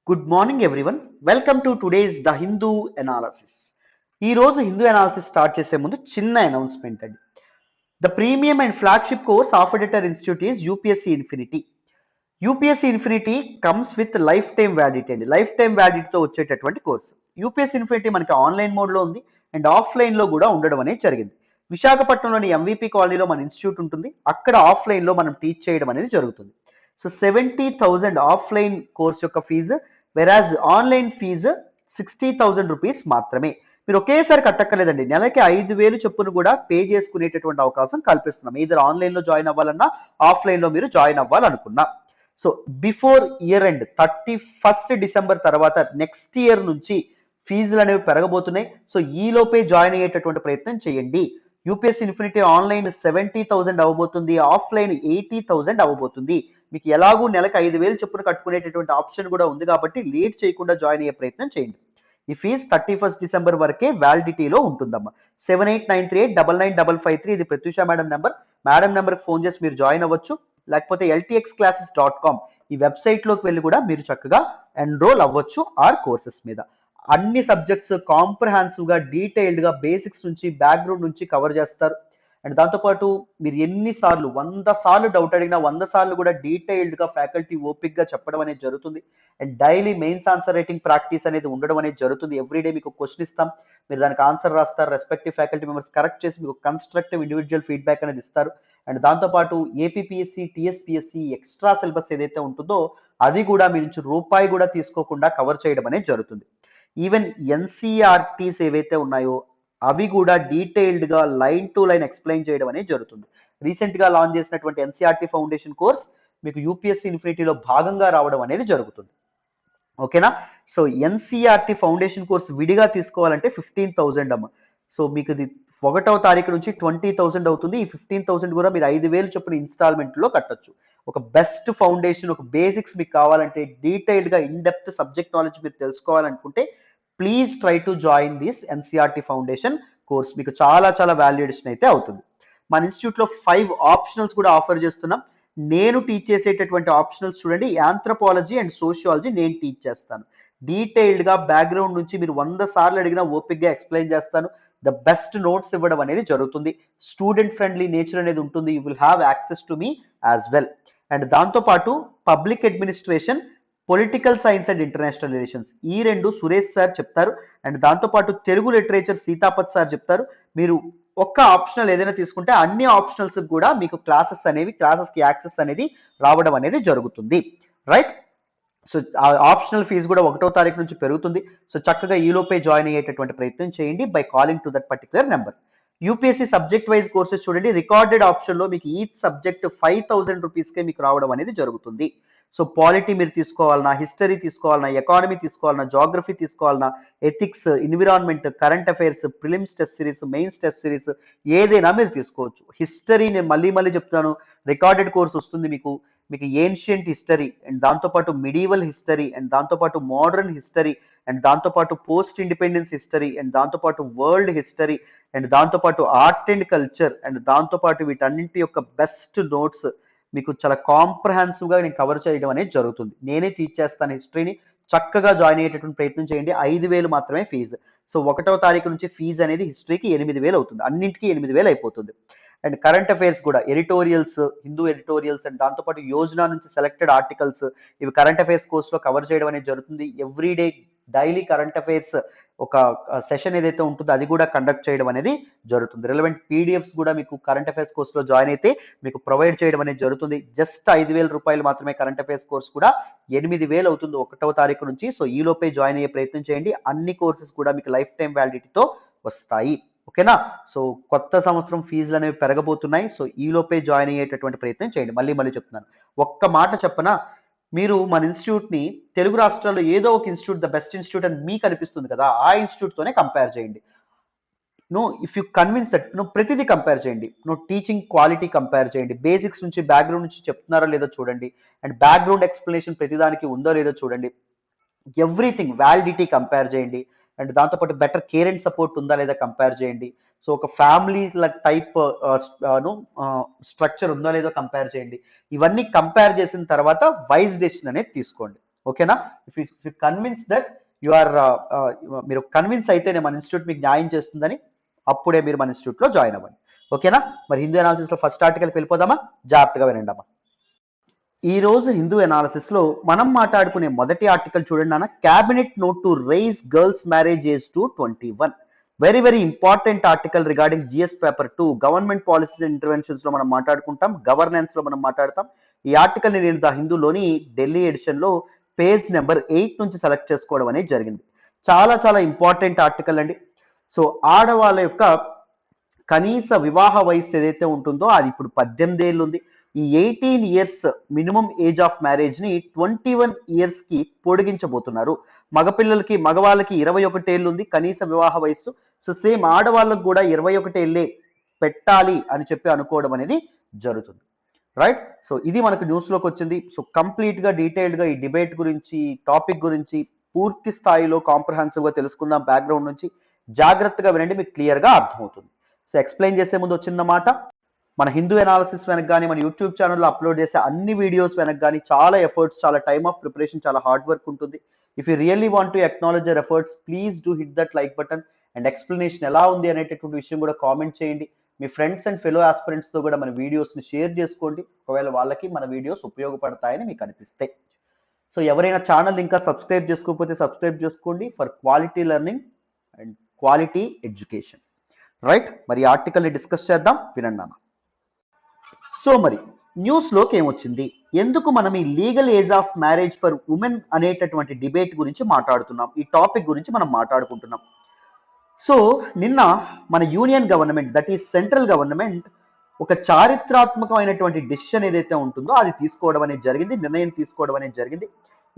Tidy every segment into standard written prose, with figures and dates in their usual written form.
Good morning everyone. Welcome to today's the Hindu analysis. ఈ రోజు Hindu analysis start చేసే ముందు చిన్న అనౌన్స్మెంట్ అండి. The premium and flagship course offered at our institute is UPSC infinity. UPSC infinity comes with life time validity అండి. Life time వ్యాలిడిటీతో వచ్చేటటువంటి course. UPSC infinity మనకి online మోడ్లో ఉంది అండ్ ఆఫ్లైన్లో కూడా ఉండడం అనేది జరిగింది. విశాఖపట్నంలోని ఎంవీపీ కాలనీలో మన ఇన్స్టిట్యూట్ ఉంటుంది. అక్కడ ఆఫ్లైన్లో మనం టీచ్ చేయడం అనేది జరుగుతుంది. సో 70,000 ఆఫ్లైన్ కోర్స్ యొక్క ఫీజు, వెరాజ్ ఆన్లైన్ ఫీజు 60,000 రూపీస్ మాత్రమే. మీరు ఒకేసారి కట్టక్కర్లేదండి. నెలకి 5,000 చొప్పున కూడా పే చేసుకునేటటువంటి అవకాశం కల్పిస్తున్నాం. ఇద్దరు ఆన్లైన్లో జాయిన్ అవ్వాలన్నా, ఆఫ్లైన్లో మీరు జాయిన్ అవ్వాలనుకున్నా. So before year end 31st December తర్వాత నెక్స్ట్ ఇయర్ నుంచి ఫీజులు అనేవి పెరగబోతున్నాయి. సో ఈ లోపే జాయిన్ అయ్యేటటువంటి ప్రయత్నం చేయండి. యూపీఎస్సీ ఇన్ఫినిటీ ఆన్లైన్ 70,000 అవ్వబోతుంది, ఆఫ్లైన్ 80,000 అవ్వబోతుంది. మీకు ఎలాగూ నెలకు 5,000 చొప్పున కట్టుకునేటటువంటి ఆప్షన్ కూడా ఉంది కాబట్టి లేట్ చేయకుండా జాయిన్ అయ్యే ప్రయత్నం చేయండి. ఈ ఫీజు 31st డిసెంబర్ వరకే వ్యాలిడిటీలో ఉంటుందమ్మా. 7893899553 ఇది ప్రత్యూష మేడం నెంబర్. మేడం నెంబర్కి ఫోన్ చేసి మీరు జాయిన్ అవ్వచ్చు. లేకపోతే ltxclasses.com ఈ వెబ్సైట్లోకి వెళ్ళి కూడా మీరు చక్కగా ఎన్రోల్ అవ్వచ్చు ఆర్ కోర్సెస్ మీద. అన్ని సబ్జెక్ట్స్ కాంప్రహెన్సివ్గా డీటెయిల్డ్గా బేసిక్స్ నుంచి బ్యాక్గ్రౌండ్ నుంచి కవర్ చేస్తారు. అండ్ దాంతోపాటు మీరు ఎన్నిసార్లు 100 సార్లు డౌట్ అడిగినా 100 సార్లు కూడా డీటెయిల్డ్గా ఫ్యాకల్టీ ఓపిక్గా చెప్పడం అనేది జరుగుతుంది. And daily mains answer writing practice అనేది ఉండడం అనేది జరుగుతుంది. ఎవ్రీడే మీకు క్వశ్చన్ ఇస్తాం, మీరు దానికి ఆన్సర్ రాస్తారు. రెస్పెక్టివ్ ఫ్యాకల్టీ మెంబర్స్ కరెక్ట్ చేసి మీకు కన్స్ట్రక్టివ్ ఇండివిజువల్ ఫీడ్బ్యాక్ అనేది ఇస్తారు. అండ్ దాంతోపాటు ఏపీపీఎస్సీ, టీఎస్పీఎస్సీ ఎక్స్ట్రా సిలబస్ ఏదైతే ఉంటుందో అది కూడా మీ నుంచి రూపాయి కూడా తీసుకోకుండా కవర్ చేయడం అనేది జరుగుతుంది. ఈవెన్ ఎన్సీఆర్టీస్ ఏవైతే ఉన్నాయో అవి కూడా డీటెయిల్డ్గా లైన్ టు లైన్ ఎక్స్ప్లెయిన్ చేయడం అనేది జరుగుతుంది. రీసెంట్గా లాంచ్ చేసినటువంటి ఎన్సీఆర్టీ ఫౌండేషన్ కోర్స్ మీకు యూపీఎస్సీ ఇన్ఫినిటీలో భాగంగా రావడం అనేది జరుగుతుంది. ఓకేనా? సో ఎన్సీఆర్టీ ఫౌండేషన్ కోర్స్ విడిగా తీసుకోవాలంటే 15,000 అమ్మ. సో మీకు ఇది 1వ తారీఖు నుంచి 20,000 అవుతుంది. ఈ 15,000 కూడా మీరు 5,000 చొప్పున ఇన్స్టాల్మెంట్లో కట్టొచ్చు. ఒక బెస్ట్ ఫౌండేషన్, ఒక బేసిక్స్ మీకు కావాలంటే, డీటెయిల్డ్గా ఇన్ డెప్త్ సబ్జెక్ట్ నాలెడ్జ్ మీరు తెలుసుకోవాలనుకుంటే please try to join this NCERT foundation course. మీకు చాలా చాలా వాల్యుయేషన్ అయితే అవుతుంది. మన ఇన్స్టిట్యూట్లో 5 ఆప్షనల్స్ కూడా ఆఫర్ చేస్తున్నాం. నేను టీచ్ చేసేటటువంటి ఆప్షనల్స్ చూడండి. యాంథ్రోపాలజీ అండ్ సోషియాలజీ నేను టీచ్ చేస్తాను. డీటెయిల్డ్గా బ్యాక్గ్రౌండ్ నుంచి మీరు 100 సార్లు అడిగినా ఓపిక్గా ఎక్స్ప్లెయిన్ చేస్తాను. ద బెస్ట్ నోట్స్ ఇవ్వడం అనేది జరుగుతుంది. స్టూడెంట్ ఫ్రెండ్లీ నేచర్ అనేది ఉంటుంది. You will have access to me as well. And దాంతోపాటు public administration, political science and international relations ఈ రెండు సురేష్ సార్ చెప్తారు. అండ్ దాంతోపాటు తెలుగు లిటరేచర్ సీతాపత్ సార్ చెప్తారు. మీరు ఒక్క ఆప్షనల్ ఏదైనా తీసుకుంటే అన్ని ఆప్షనల్స్ కూడా మీకు క్లాసెస్కి యాక్సెస్ అనేది రావడం అనేది జరుగుతుంది. రైట్? సో ఆప్షనల్ ఫీజు కూడా 1వ తారీఖు నుంచి పెరుగుతుంది. సో చక్కగా ఈలోపే జాయిన్ అయ్యేటటువంటి ప్రయత్నం చేయండి by calling to that particular number. UPSC subject wise courses చూడండి. రికార్డెడ్ ఆప్షన్లో మీకు ఈచ్ సబ్జెక్ట్ 5,000 రూపీస్కే మీకు రావడం అనేది జరుగుతుంది. సో పాలిటీ మీరు తీసుకోవాలన్నా, హిస్టరీ తీసుకోవాలన్నా, ఎకానమీ తీసుకోవాలన్నా, జాగ్రఫీ తీసుకోవాలన్నా, ethics, environment, current affairs, prelims test series, mains test series ఏదైనా మీరు తీసుకోవచ్చు. హిస్టరీ నేను మళ్ళీ చెప్తాను, రికార్డెడ్ కోర్స్ వస్తుంది మీకు ఏన్షియంట్ హిస్టరీ అండ్ దాంతోపాటు మిడీవల్ హిస్టరీ అండ్ దాంతోపాటు మోడర్న్ హిస్టరీ అండ్ దాంతోపాటు పోస్ట్ ఇండిపెండెన్స్ హిస్టరీ అండ్ దాంతోపాటు వరల్డ్ హిస్టరీ అండ్ దాంతోపాటు ఆర్ట్ అండ్ కల్చర్ అండ్ దాంతోపాటు వీటన్నింటి యొక్క బెస్ట్ నోట్స్ మీకు చాలా కాంప్రహెన్సివ్గా నేను కవర్ చేయడం అనేది జరుగుతుంది. నేనే టీచ్ చేస్తాను హిస్టరీని. చక్కగా జాయిన్ అయ్యేటటువంటి ప్రయత్నం చేయండి. 5,000 మాత్రమే ఫీజు. సో 1వ తారీఖు నుంచి ఫీజు అనేది హిస్టరీకి 8,000 అవుతుంది. అన్నింటికి 8,000 అయిపోతుంది. అండ్ కరెంట్ అఫైర్స్ కూడా ఎడిటోరియల్స్, హిందూ ఎడిటోరియల్స్ అండ్ దాంతోపాటు యోజన నుంచి సెలెక్టెడ్ ఆర్టికల్స్ ఇవి కరెంట్ అఫైర్స్ కోర్సులో కవర్ చేయడం అనేది జరుగుతుంది. ఎవ్రీడే డైలీ కరెంట్ అఫైర్స్ ఒక సెషన్ ఏదైతే ఉంటుందో అది కూడా కండక్ట్ చేయడం అనేది జరుగుతుంది. రిలవెంట్ పీడిఎఫ్స్ కూడా మీకు కరెంట్ అఫైర్స్ కోర్సులో జాయిన్ అయితే మీకు ప్రొవైడ్ చేయడం అనేది జరుగుతుంది. జస్ట్ 5,000 రూపాయలు మాత్రమే కరెంట్ అఫైర్స్ కోర్స్ కూడా 8,000 అవుతుంది 1వ తారీఖు నుంచి. సో ఈ లోపే జాయిన్ అయ్యే ప్రయత్నం చేయండి. అన్ని కోర్సెస్ కూడా మీకు లైఫ్ టైం వ్యాలిడిటీతో వస్తాయి. ఓకేనా? సో కొత్త సంవత్సరం ఫీజులు అనేవి పెరగబోతున్నాయి. సో ఈ లోపే జాయిన్ అయ్యేటటువంటి ప్రయత్నం చేయండి. మళ్ళీ చెప్తున్నాను, ఒక్క మాట చెప్పనా, మీరు మన ఇన్స్టిట్యూట్ని తెలుగు రాష్ట్రాల్లో ఏదో ఒక ఇన్స్టిట్యూట్ ద బెస్ట్ ఇన్స్టిట్యూట్ అని మీకు అనిపిస్తుంది కదా, ఆ ఇన్స్టిట్యూట్తోనే కంపేర్ చేయండి. ఇఫ్ యూ కన్విన్స్ దట్ ప్రతిదీ కంపేర్ చేయండి. టీచింగ్ క్వాలిటీ కంపేర్ చేయండి. బేసిక్స్ నుంచి బ్యాక్గ్రౌండ్ నుంచి చెప్తున్నారో లేదో చూడండి. అండ్ బ్యాక్గ్రౌండ్ ఎక్స్ప్లెనేషన్ ప్రతిదానికి ఉందో లేదో చూడండి. ఎవ్రీథింగ్ వ్యాలిడిటీ కంపేర్ చేయండి. అండ్ దాంతోపాటు బెటర్ కేర్ అండ్ సపోర్ట్ ఉందా లేదా కంపేర్ చేయండి. సో ఒక ఫ్యామిలీ టైప్ స్ట్రక్చర్ ఉందో లేదో కంపేర్ చేయండి. ఇవన్నీ కంపేర్ చేసిన తర్వాత వైజ్ డెసిషన్ అనేది తీసుకోండి. ఓకేనా? If you convince that you are మీరు కన్విన్స్ అయితేనే మన ఇన్స్టిట్యూట్ మీకు న్యాయం చేస్తుందని, అప్పుడే మీరు మన ఇన్స్టిట్యూట్లో జాయిన్ అవ్వండి. ఓకేనా? మరి హిందూ అనాలిసిస్లో ఫస్ట్ ఆర్టికల్కి వెళ్ళిపోదామా? జాగ్రత్తగా వినండి అమ్మా. ఈ రోజు హిందూ అనాలిసిస్ లో మనం మాట్లాడుకునే మొదటి ఆర్టికల్ చూడండి నాన్న. Cabinet note to raise girls marriage age to 21. Very very important article regarding GS paper 2. Government policies and interventions లో మనం మాట్లాడుకుంటాం, గవర్నెన్స్ లో మనం మాట్లాడతాం. ఈ ఆర్టికల్ ని నేను ద హిందూలోని ఢిల్లీ ఎడిషన్ లో పేజ్ నెంబర్ 8 నుంచి సెలెక్ట్ చేసుకోవడం అనేది జరిగింది. చాలా చాలా ఇంపార్టెంట్ ఆర్టికల్ అండి. సో ఆడవాళ్ళ యొక్క కనీస వివాహ వయస్సు ఏదైతే ఉంటుందో అది ఇప్పుడు 18 ఏళ్ళు ఉంది. ఈ 18 years minimum age of marriage ని 21 ఇయర్స్ కి పొడిగించబోతున్నారు. మగపిల్లలకి మగవాళ్ళకి 21 ఏళ్ళు ఉంది కనీస వివాహ వయస్సు. సో సేమ్ ఆడవాళ్ళకు కూడా 21 ఏళ్ళే పెట్టాలి అని చెప్పి అనుకోవడం అనేది జరుగుతుంది. రైట్? సో ఇది మనకు న్యూస్ లోకి వచ్చింది. సో కంప్లీట్ గా డీటెయిల్డ్ గా ఈ డిబేట్ గురించి, టాపిక్ గురించి పూర్తి స్థాయిలో కాంప్రహెన్సివ్ గా తెలుసుకుందాం. బ్యాక్గ్రౌండ్ నుంచి జాగ్రత్తగా వినండి, మీకు క్లియర్ గా అర్థమవుతుంది. సో ఎక్స్ప్లెయిన్ చేసే ముందు చిన్న మాట, మన హిందూ అనాలిసిస్ వెనక కానీ మన యూట్యూబ్ ఛానల్లో అప్లోడ్ చేసే అన్ని వీడియోస్ వెనక కానీ చాలా ఎఫర్ట్స్, చాలా టైమ్ ఆఫ్ ప్రిపరేషన్, చాలా హార్డ్ వర్క్ ఉంటుంది. If you really want to acknowledge your efforts, please do hit that like button and explanation ఎలా ఉంది అనేటటువంటి విషయం కూడా కామెంట్ చేయండి. మీ ఫ్రెండ్స్ అండ్ ఫెలో ఆస్పిరెంట్స్ తో కూడా మన వీడియోస్ని షేర్ చేసుకోండి, ఒకవేళ వాళ్ళకి మన వీడియోస్ ఉపయోగపడతాయని మీకు అనిపిస్తాయి. సో ఎవరైనా ఛానల్ ఇంకా సబ్స్క్రైబ్ చేసుకోకపోతే సబ్స్క్రైబ్ చేసుకోండి for quality learning and quality education. Right? మరి ఆర్టికల్ని డిస్కస్ చేద్దాం, వినండి నాన్న. సో మరి న్యూస్ లోకి ఏమొచ్చింది, ఎందుకు మనం ఈ legal age of marriage for women అనేటటువంటి డిబేట్ గురించి మాట్లాడుతున్నాం, ఈ టాపిక్ గురించి మనం మాట్లాడుకుంటున్నాం. సో నిన్న మన union government, that is central government, ఒక చారిత్రాత్మకమైనటువంటి డెసిషన్ ఏదైతే ఉంటుందో అది తీసుకోవడం అనేది జరిగింది, నిర్ణయం తీసుకోవడం అనేది జరిగింది.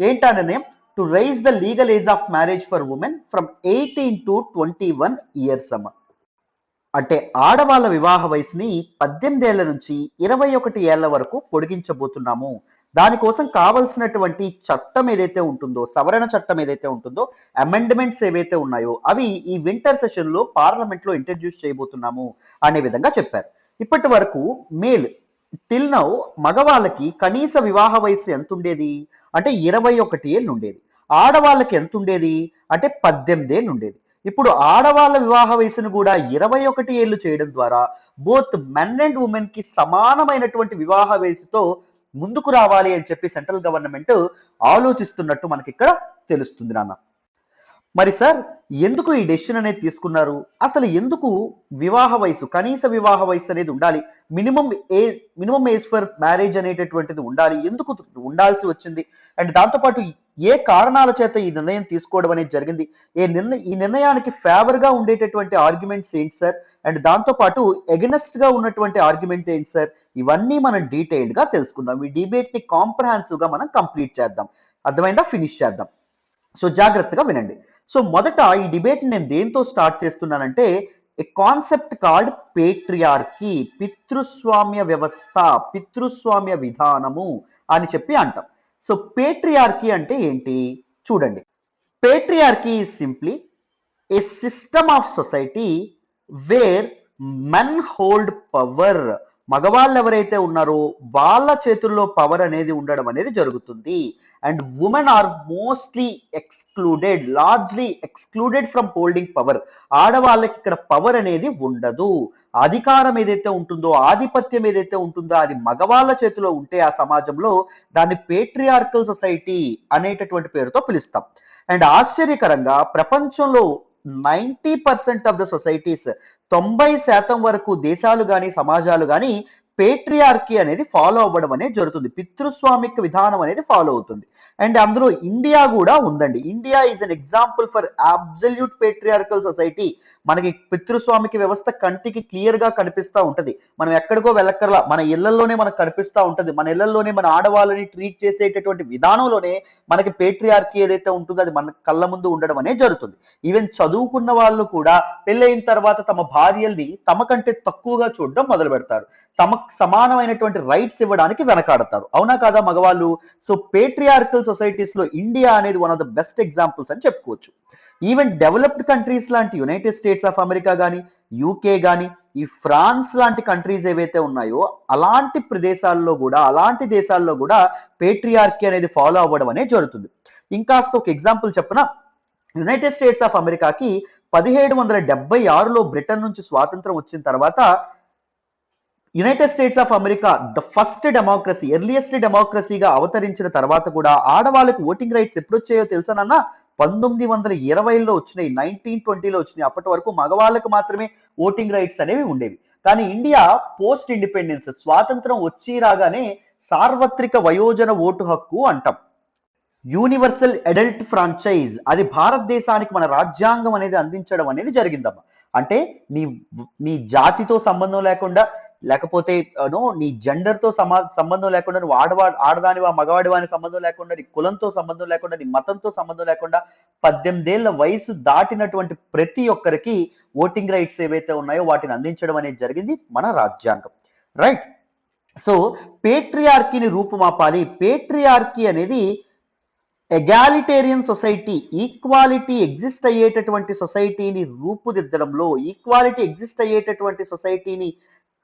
ఏంటా నిర్ణయం? To raise the legal age of marriage for women from 18 to 21 years అమ్మ. అంటే ఆడవాళ్ళ వివాహ వయసుని 18 ఏళ్ల నుంచి 21 ఏళ్ల వరకు పొడిగించబోతున్నాము. దానికోసం కావలసినటువంటి చట్టం ఏదైతే ఉంటుందో, సవరణ చట్టం ఏదైతే ఉంటుందో, అమెండ్మెంట్స్ ఏవైతే ఉన్నాయో అవి ఈ వింటర్ సెషన్ లో పార్లమెంట్ లో ఇంట్రడ్యూస్ చేయబోతున్నాము అనే విధంగా చెప్పారు. ఇప్పటి వరకు మేల్ టిల్ నౌ మగవాళ్ళకి కనీస వివాహ వయసు ఎంత ఉండేది అంటే 21 ఏళ్ళు ఉండేది. ఆడవాళ్ళకి ఎంత ఉండేది అంటే 18 ఏళ్ళు ఉండేది. ఇప్పుడు ఆడవాళ్ళ వివాహ వయసును కూడా 21 ఏళ్ళు చేయడం ద్వారా బోత్ మెన్ అండ్ ఉమెన్ కి సమానమైనటువంటి వివాహ వయసుతో ముందుకు రావాలి అని చెప్పి సెంట్రల్ గవర్నమెంట్ ఆలోచిస్తున్నట్టు మనకి ఇక్కడ తెలుస్తుంది నాన్న. మరి సార్ ఎందుకు ఈ డెసిషన్ అనేది తీసుకున్నారు? అసలు ఎందుకు వివాహ వయసు, కనీస వివాహ వయసు అనేది ఉండాలి, మినిమం ఏజ్ ఫర్ మ్యారేజ్ అనేటటువంటిది ఉండాలి, ఎందుకు ఉండాల్సి వచ్చింది? అండ్ దాంతోపాటు ఏ కారణాల చేత ఈ నిర్ణయం తీసుకోవడం అనేది జరిగింది? ఈ నిర్ణయానికి ఫేవర్ గా ఉండేటటువంటి ఆర్గ్యుమెంట్స్ ఏంటి సార్? అండ్ దాంతోపాటు ఎగనెస్ట్ గా ఉన్నటువంటి ఆర్గ్యుమెంట్ ఏంటి సార్? ఇవన్నీ మనం డీటెయిల్డ్ గా తెలుసుకుందాం. ఈ డిబేట్ ని కాంప్రహెన్సివ్ గా మనం కంప్లీట్ చేద్దాం. అర్థమైందా? ఫినిష్ చేద్దాం. సో జాగ్రత్తగా వినండి. సో మొదట ఈ డిబేట్ నేను దేంతో స్టార్ట్ చేస్తున్నానంటే, ఏ కాన్సెప్ట్ కాల్డ్ పేట్రియార్కీ, పితృస్వామ్య వ్యవస్థ, పితృస్వామ్య విధానము అని చెప్పి అంటాం. సో పేట్రియార్కీ అంటే ఏంటి చూడండి. Patriarchy is simply A system of society where men whole power. మగవాళ్ళు ఎవరైతే ఉన్నారో వాళ్ళ చేతుల్లో పవర్ అనేది ఉండడం అనేది జరుగుతుంది. And women are mostly excluded, largely excluded from holding power. ఆడవాళ్ళకి ఇక్కడ పవర్ అనేది ఉండదు. అధికారం ఏదైతే ఉంటుందో, ఆధిపత్యం ఏదైతే ఉంటుందో అది మగవాళ్ళ చేతిలో ఉంటే ఆ సమాజంలో దాన్ని పేట్రియార్కల్ సొసైటీ అనేటటువంటి పేరుతో పిలుస్తాం. అండ్ ఆశ్చర్యకరంగా ప్రపంచంలో 90% ఆఫ్ ద సొసైటీస్, 90% వరకు దేశాలు కానీ సమాజాలు కానీ పేట్రియార్కీ అనేది ఫాలో అవ్వడం అనేది జరుగుతుంది, పితృస్వామిక విధానం అనేది ఫాలో అవుతుంది. అండ్ అందులో ఇండియా కూడా ఉందండి. India is an example for absolute patriarchal society. మనకి పితృస్వామిక వ్యవస్థ కంటికి క్లియర్ గా కనిపిస్తూ ఉంటది. మనం ఎక్కడికో వెళ్ళక్కర్లా, మన ఇళ్లలోనే మనకు కనిపిస్తూ ఉంటది. మన ఇళ్లలోనే మన ఆడవాళ్ళని ట్రీట్ చేసేటటువంటి విధానంలోనే మనకి పేట్రియార్కీ ఏదైతే ఉంటుందో అది మన కళ్ళ ముందు ఉండడం అనేది జరుగుతుంది. ఈవెన్ చదువుకున్న వాళ్ళు కూడా పెళ్ళైన తర్వాత తమ భార్యల్ని తమ కంటే తక్కువగా చూడడం మొదలు పెడతారు. తమకు సమానమైనటువంటి రైట్స్ ఇవ్వడానికి వెనకాడతారు. అవునా కాదా మగవాళ్ళు? సో పేట్రియార్కల్ సొసైటీస్ లో ఇండియా అనేది one of the best examples అని చెప్పుకోవచ్చు. ఈవెన్ డెవలప్డ్ కంట్రీస్ లాంటి యునైటెడ్ స్టేట్స్ ఆఫ్ అమెరికా కానీ, యూకే కానీ, ఈ ఫ్రాన్స్ లాంటి కంట్రీస్ ఏవైతే ఉన్నాయో అలాంటి ప్రదేశాల్లో కూడా, అలాంటి దేశాల్లో కూడా పేట్రియార్కీ అనేది ఫాలో అవ్వడం అనేది జరుగుతుంది. ఇంకాస్త ఒక ఎగ్జాంపుల్ చెప్పనా, యునైటెడ్ స్టేట్స్ ఆఫ్ అమెరికాకి 1776లో బ్రిటన్ నుంచి స్వాతంత్రం వచ్చిన తర్వాత United States of America the first democracy, earliest డెమోక్రసీగా అవతరించిన తర్వాత కూడా ఆడవాళ్ళకి ఓటింగ్ రైట్స్ ఎప్పుడు వచ్చాయో తెలుసానన్నా? 1920లో వచ్చినాయి, 1920లో వచ్చినాయి. అప్పటి వరకు మగవాళ్ళకు మాత్రమే ఓటింగ్ రైట్స్ అనేవి ఉండేవి. కానీ ఇండియా పోస్ట్ ఇండిపెండెన్స్, స్వాతంత్రం వచ్చి రాగానే సార్వత్రిక వయోజన ఓటు హక్కు అంటాం, యూనివర్సల్ అడల్ట్ ఫ్రాంచైజ్, అది భారతదేశానికి మన రాజ్యాంగం అనేది అందించడం అనేది జరిగిందమ్మా. అంటే నీ నీ జాతితో సంబంధం లేకుండా, లేకపోతే నీ జెండర్తో సంబంధం లేకుండా, నువ్వు ఆడదానివా మగవాడివా అని సంబంధం లేకుండా, నీ కులంతో సంబంధం లేకుండా, నీ మతంతో సంబంధం లేకుండా 18 ఏళ్ల వయసు దాటినటువంటి ప్రతి ఒక్కరికి ఓటింగ్ రైట్స్ ఏవైతే ఉన్నాయో వాటిని అందించడం అనేది జరిగింది మన రాజ్యాంగం. రైట్. సో పేట్రియార్కీని రూపుమాపాలి. పేట్రియార్కీ అనేది ఎగాలిటేరియన్ సొసైటీ, ఈక్వాలిటీ ఎగ్జిస్ట్ అయ్యేటటువంటి సొసైటీని రూపుదిద్దడంలో, ఈక్వాలిటీ ఎగ్జిస్ట్ అయ్యేటటువంటి సొసైటీని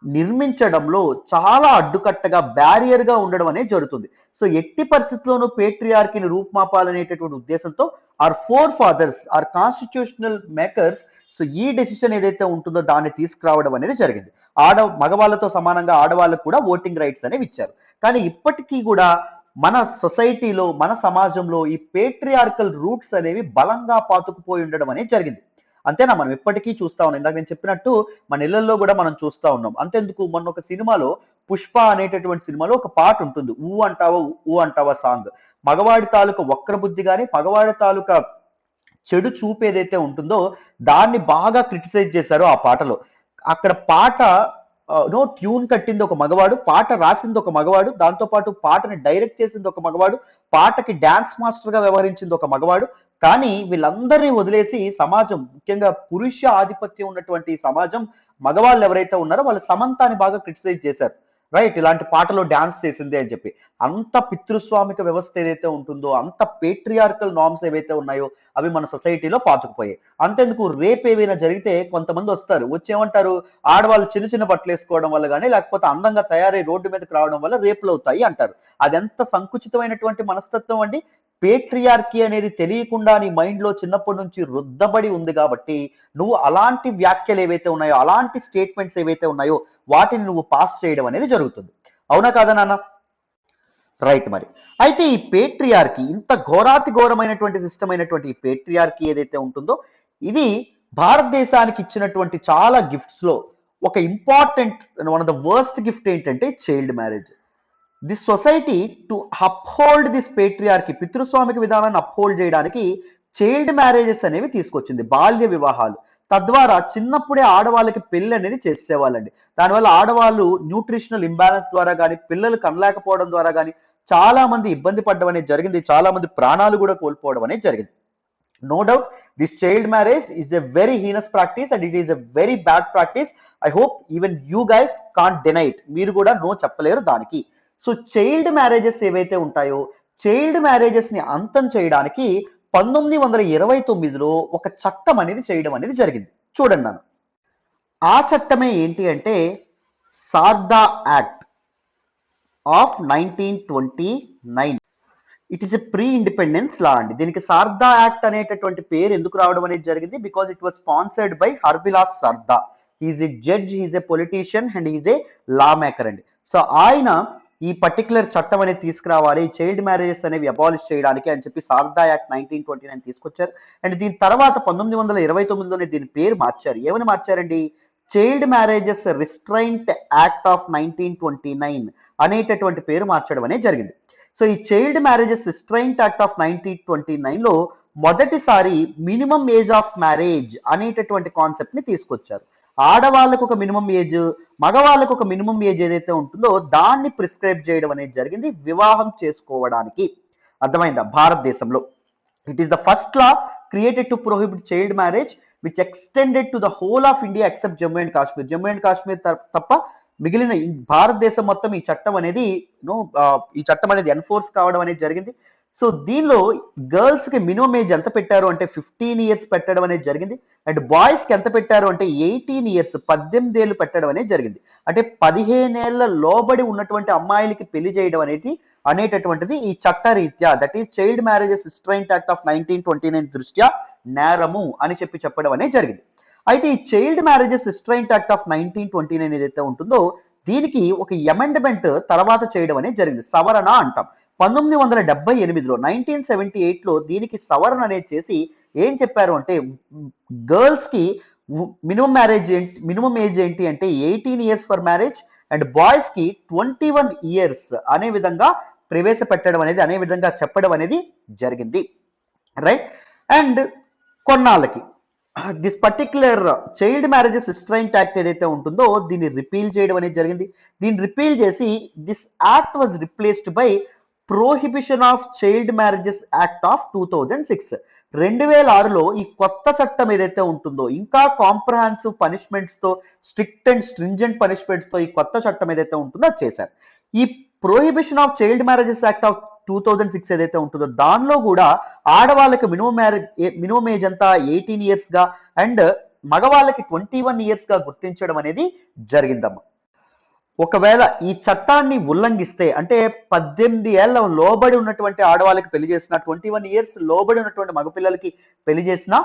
నిర్మించడంలో చాలా అడ్డుకట్టగా, బ్యారియర్గా ఉండడం అనేది జరుగుతుంది. సో ఎట్టి పరిస్థితుల్లోనూ పేట్రియార్కీని రూపుమాపాలనేటటువంటి ఉద్దేశంతో our forefathers, our constitutional makers, so ఈ డెసిషన్ ఏదైతే ఉంటుందో దాన్ని తీసుకురావడం అనేది జరిగింది. మగవాళ్ళతో సమానంగా ఆడవాళ్ళకు కూడా ఓటింగ్ రైట్స్ అనేవి ఇచ్చారు. కానీ ఇప్పటికీ కూడా మన సొసైటీలో, మన సమాజంలో ఈ పేట్రియార్కల్ రూట్స్ అనేవి బలంగా పాతుకుపోయి ఉండడం అనేది జరిగింది. అంతేనా? మనం ఎప్పటికీ చూస్తా ఉన్నాం. ఇందాక నేను చెప్పినట్టు మన ఇళ్లలో కూడా మనం చూస్తా ఉన్నాం. అంతెందుకు, మొన్న ఒక సినిమాలో, పుష్ప అనేటటువంటి సినిమాలో ఒక పాట ఉంటుంది, ఊ అంటావా ఊ అంటావా సాంగ్. మగవాడి తాలూకా వక్రబుద్ధి కానీ, మగవాడి తాలూకా చెడు చూపు ఏదైతే ఉంటుందో దాన్ని బాగా క్రిటిసైజ్ చేశారు ఆ పాటలో. అక్కడ పాట ట్యూన్ కట్టింది ఒక మగవాడు, పాట రాసింది ఒక మగవాడు, దాంతో పాటు పాటని డైరెక్ట్ చేసింది ఒక మగవాడు, పాటకి డాన్స్ మాస్టర్ గా వ్యవహరించింది ఒక మగవాడు. కానీ వీళ్ళందరినీ వదిలేసి సమాజం, ముఖ్యంగా పురుష ఆధిపత్యం ఉన్నటువంటి సమాజం, మగవాళ్ళు ఎవరైతే ఉన్నారో వాళ్ళు సమంతాని బాగా క్రిటిసైజ్ చేశారు. రైట్, ఇలాంటి పాటలో డాన్స్ చేసింది అని చెప్పి. అంత పితృస్వామిక వ్యవస్థ ఏదైతే ఉంటుందో, అంత పేట్రియార్కల్ నార్మ్స్ ఏవైతే ఉన్నాయో అవి మన సొసైటీలో పాతుకుపోయాయి. అంతెందుకు, రేప్ ఏవైనా జరిగితే కొంతమంది వస్తారు, వచ్చేమంటారు, ఆడవాళ్ళు చిన్న చిన్న బట్టలు వేసుకోవడం వల్ల కానీ, లేకపోతే అందంగా తయారై రోడ్డు మీదకి రావడం వల్ల రేపులు అవుతాయి అంటారు. అది ఎంత సంకుచితమైనటువంటి మనస్తత్వం అండి. పేట్రియార్కీ అనేది తెలియకుండా నీ మైండ్ లో చిన్నప్పటి నుంచి రుద్దబడి ఉంది కాబట్టి నువ్వు అలాంటి వ్యాఖ్యలు ఏవైతే ఉన్నాయో, అలాంటి స్టేట్మెంట్స్ ఏవైతే ఉన్నాయో వాటిని నువ్వు పాస్ చేయడం అనేది జరుగుతుంది. అవునా కాదా నాన్న? రైట్. మరి అయితే ఈ పేట్రియార్కీ, ఇంత ఘోరాతి ఘోరమైనటువంటి సిస్టమ్ అయినటువంటి ఈ పేట్రియార్కీ ఏదైతే ఉంటుందో, ఇది భారతదేశానికి ఇచ్చినటువంటి చాలా గిఫ్ట్స్ లో ఒక important, one of the worst gift ఏంటంటే child marriage. This society to uphold this patriarchy, పితృస్వామిక విధానాన్ని అప్హోల్డ్ చేయడానికి చైల్డ్ మ్యారేజెస్ అనేవి తీసుకొచ్చింది, బాల్య వివాహాలు. తద్వారా చిన్నప్పుడే ఆడవాళ్ళకి పెళ్లి అనేది చేసేవాళ్ళండి. దానివల్ల ఆడవాళ్ళు న్యూట్రిషనల్ ఇంబ్యాలెన్స్ ద్వారా కానీ, పిల్లలు కనలేకపోవడం ద్వారా కానీ చాలా మంది ఇబ్బంది పడడం అనేది జరిగింది. చాలా మంది ప్రాణాలు కూడా కోల్పోవడం అనేది జరిగింది. No doubt, this child marriage is a very heinous practice and it is a very bad practice. I hope even you guys can't deny it. మీరు కూడా నో చెప్పలేరు దానికి. సో చైల్డ్ మ్యారేజెస్ ఏవైతే ఉంటాయో, చైల్డ్ మ్యారేజెస్ ని అంతం చేయడానికి 1929లో ఒక చట్టం అనేది చేయడం అనేది జరిగింది. చూడండి నన్ను, ఆ చట్టమే ఏంటి అంటే Sarda act of 1929. It is a pre independence law అండి. దీనికి సార్దా యాక్ట్ అనేటటువంటి పేరు ఎందుకు రావడం అనేది జరిగింది? Because it was sponsored by Harbilas Sarda. He is a judge, he is a politician and he is a lawmaker అండి. సో ఆయన ఈ పర్టికులర్ చట్టం అనేది తీసుకురావాలి, చైల్డ్ మ్యారేజెస్ అనేవి అబాలిష్ చేయడానికి అని చెప్పి సార్దా యాక్ట్ 1929 తీసుకొచ్చారు. అండ్ దీని తర్వాత 1929లోనే దీని పేరు మార్చారు. ఏమని మార్చారండి? Child marriages restraint act of 1929 అనేటటువంటి పేరు మార్చడం అనేది జరిగింది. సో ఈ child marriages restraint act of 1929లో మొదటిసారి మినిమం ఏజ్ ఆఫ్ మ్యారేజ్ అనేటటువంటి కాన్సెప్ట్ ని తీసుకొచ్చారు. ఆడవాళ్ళకు ఒక మినిమం ఏజ్, మగవాళ్ళకు ఒక మినిమం ఏజ్ ఏదైతే ఉంటుందో దాన్ని ప్రిస్క్రైబ్ చేయడం అనేది జరిగింది వివాహం చేసుకోవడానికి. అర్థమైందా? భారతదేశంలో it is the first law created to prohibit child marriage which extended to the whole of India except Jammu and Kashmir. Jammu and Kashmir తప్ప మిగిలిన భారతదేశం మొత్తం ఈ చట్టం అనేది ఎన్ఫోర్స్ కావడం అనేది జరిగింది. సో దీనిలో గర్ల్స్ కి మినిమం ఏజ్ ఎంత పెట్టారు అంటే 15 ఇయర్స్ పెట్టడం అనేది జరిగింది. అండ్ బాయ్స్ కి ఎంత పెట్టారు అంటే 18 ఇయర్స్ 18 ఏళ్ళు పెట్టడం అనేది జరిగింది. అంటే 15 ఏళ్ల లోబడి ఉన్నటువంటి అమ్మాయిలకి పెళ్లి చేయడం అనేటటువంటిది ఈ చట్టరీత్యా, that is child marriages restraint act of 1929 దృష్ట్యా నేరము అని చెప్పడం అనేది జరిగింది. అయితే ఈ child marriages restraint act of 1929 ఏదైతే ఉంటుందో దీనికి ఒక అమెండ్మెంట్ తర్వాత చేయడం అనేది జరిగింది, సవరణ అంటాం. 1978లో 1978లో దీనికి సవరణ అనేది చేసి ఏం చెప్పారు అంటే గర్ల్స్ కి మినిమం ఏజ్ ఏంటి అంటే 18 years for marriage and boys కి 21 ఇయర్స్ అనే విధంగా ప్రవేశపెట్టడం అనేది అనే విధంగా చెప్పడం అనేది జరిగింది, రైట్. అండ్ కొన్నాళ్ళకి this particular child marriages restraint act ఏదైతే ఉంటుందో దీన్ని రిపీల్ చేయడం అనేది జరిగింది. దీన్ని రిపీల్ చేసి this act was replaced by prohibition of child marriages act of 2006. 2006లో ఈ కొత్త చట్టం ఏదైతే ఉంటుందో ఇంకా కాంప్రహెన్సివ్ పనిష్మెంట్స్ తో, స్ట్రిక్ట్ అండ్ స్ట్రింజెంట్ పనిష్మెంట్స్ తో ఈ కొత్త చట్టం ఏదైతే ఉంటుందో అది చేశారు. ఈ prohibition of child marriages act of 2006 ఏదైతే ఉంటుందో దానిలో కూడా ఆడవాళ్ళకి మినిమం ఏజ్ అంతా 18 ఇయర్స్ గా అండ్ మగవాళ్ళకి 21 ఇయర్స్ గా గుర్తించడం అనేది జరిగిందమ్మా. ఒకవేళ ఈ చట్టాన్ని ఉల్లంఘిస్తే అంటే 18 ఏళ్ల లోబడి ఉన్నటువంటి ఆడవాళ్ళకి పెళ్లి చేసిన, 21 ఇయర్స్ లోబడి ఉన్నటువంటి మగపిల్లలకి పెళ్లి చేసిన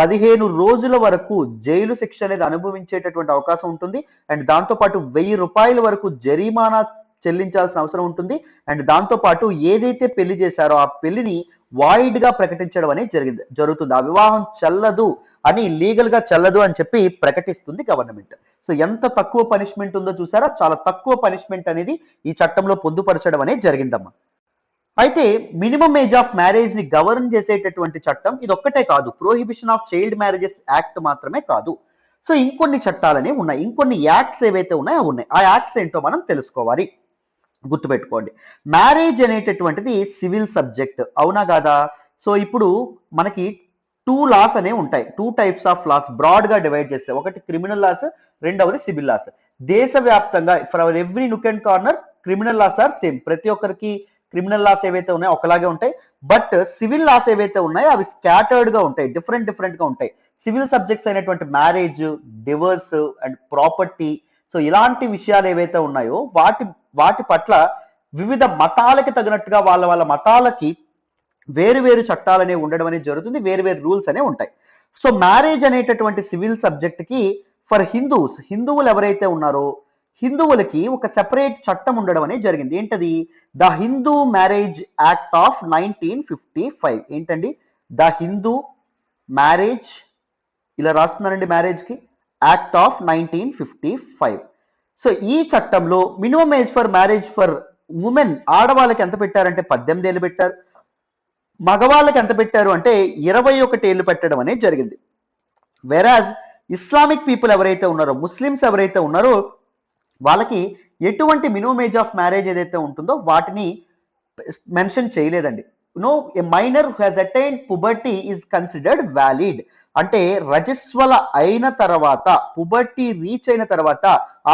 15 రోజుల వరకు జైలు శిక్ష అనేది అనుభవించేటటువంటి అవకాశం ఉంటుంది. అండ్ దాంతోపాటు 1000 రూపాయల వరకు జరిమానా చెల్లించాల్సిన అవసరం ఉంటుంది. అండ్ దాంతోపాటు ఏదైతే పెళ్లి చేశారో ఆ పెళ్లిని వాయిడ్ గా ప్రకటించడం అనేది జరుగుతుంది. ఆ వివాహం చెల్లదు అని, లీగల్ గా చెల్లదు అని చెప్పి ప్రకటిస్తుంది గవర్నమెంట్. సో ఎంత తక్కువ పనిష్మెంట్ ఉందో చూసారా, చాలా తక్కువ పనిష్మెంట్ అనేది ఈ చట్టంలో పొందుపరచడం అనేది జరిగిందమ్మా. అయితే మినిమం ఏజ్ ఆఫ్ మ్యారేజ్ ని గవర్న్ చేసేటటువంటి చట్టం ఇది ఒక్కటే కాదు, prohibition of child marriages act మాత్రమే కాదు. సో ఇంకొన్ని చట్టాలనే ఉన్నాయి, ఇంకొన్ని యాక్ట్స్ ఏవైతే ఉన్నాయో ఉన్నాయి. ఆ యాక్ట్స్ ఏంటో మనం తెలుసుకోవాలి, గుర్తుపెట్టుకోండి. మ్యారేజ్ అనేటటువంటిది సివిల్ సబ్జెక్ట్, అవునా కాదా? సో ఇప్పుడు మనకి 2 లాస్ అనేవి ఉంటాయి, 2 టైప్స్ ఆఫ్ లాస్ బ్రాడ్ గా డివైడ్ చేస్తే, ఒకటి క్రిమినల్ లాస్, రెండవది సివిల్ లాస్. దేశవ్యాప్తంగా for every nook and corner criminal laws are same, ప్రతి ఒక్కరికి క్రిమినల్ లాస్ ఏవైతే ఉన్నాయో ఒకలాగే ఉంటాయి. బట్ సివిల్ లాస్ ఏవైతే ఉన్నాయో అవి స్కాటర్డ్ గా ఉంటాయి, డిఫరెంట్ గా ఉంటాయి. సివిల్ సబ్జెక్ట్స్ అయినటువంటి marriage, divorce and property, so ఇలాంటి విషయాలు ఏవైతే ఉన్నాయో వాటి పట్ల వివిధ మతాలకి తగినట్టుగా వాళ్ళ మతాలకి వేరు చట్టాలు అనేవి ఉండడం అనేది జరుగుతుంది, వేరు రూల్స్ అనేవి ఉంటాయి. సో మ్యారేజ్ అనేటటువంటి సివిల్ సబ్జెక్ట్ కి ఫర్ హిందువులు ఎవరైతే ఉన్నారో హిందువులకి ఒక సెపరేట్ చట్టం ఉండడం అనేది జరిగింది. ఏంటది? The Hindu marriage act of 1955. ఏంటండి? ద హిందూ మ్యారేజ్, ఇలా రాస్తున్నారండి మ్యారేజ్ కి, యాక్ట్ ఆఫ్ 1955. సో ఈ చట్టంలో minimum age for marriage for women, ఆడవాళ్ళకి ఎంత పెట్టారంటే 18 ఏళ్ళు పెట్టారు. మగవాళ్ళకి ఎంత పెట్టారు అంటే 21 ఏళ్ళు పెట్టడం అనేది జరిగింది. వెరాజ్ ఇస్లామిక్ పీపుల్ ఎవరైతే ఉన్నారో, ముస్లిమ్స్ ఎవరైతే ఉన్నారో వాళ్ళకి ఎటువంటి మినిమం ఏజ్ ఆఫ్ మ్యారేజ్ ఏదైతే ఉంటుందో వాటిని మెన్షన్ చేయలేదండి. A minor who has attained puberty is considered valid. అంటే రజస్వల అయిన తర్వాత, పుబర్టీ రీచ్ అయిన తర్వాత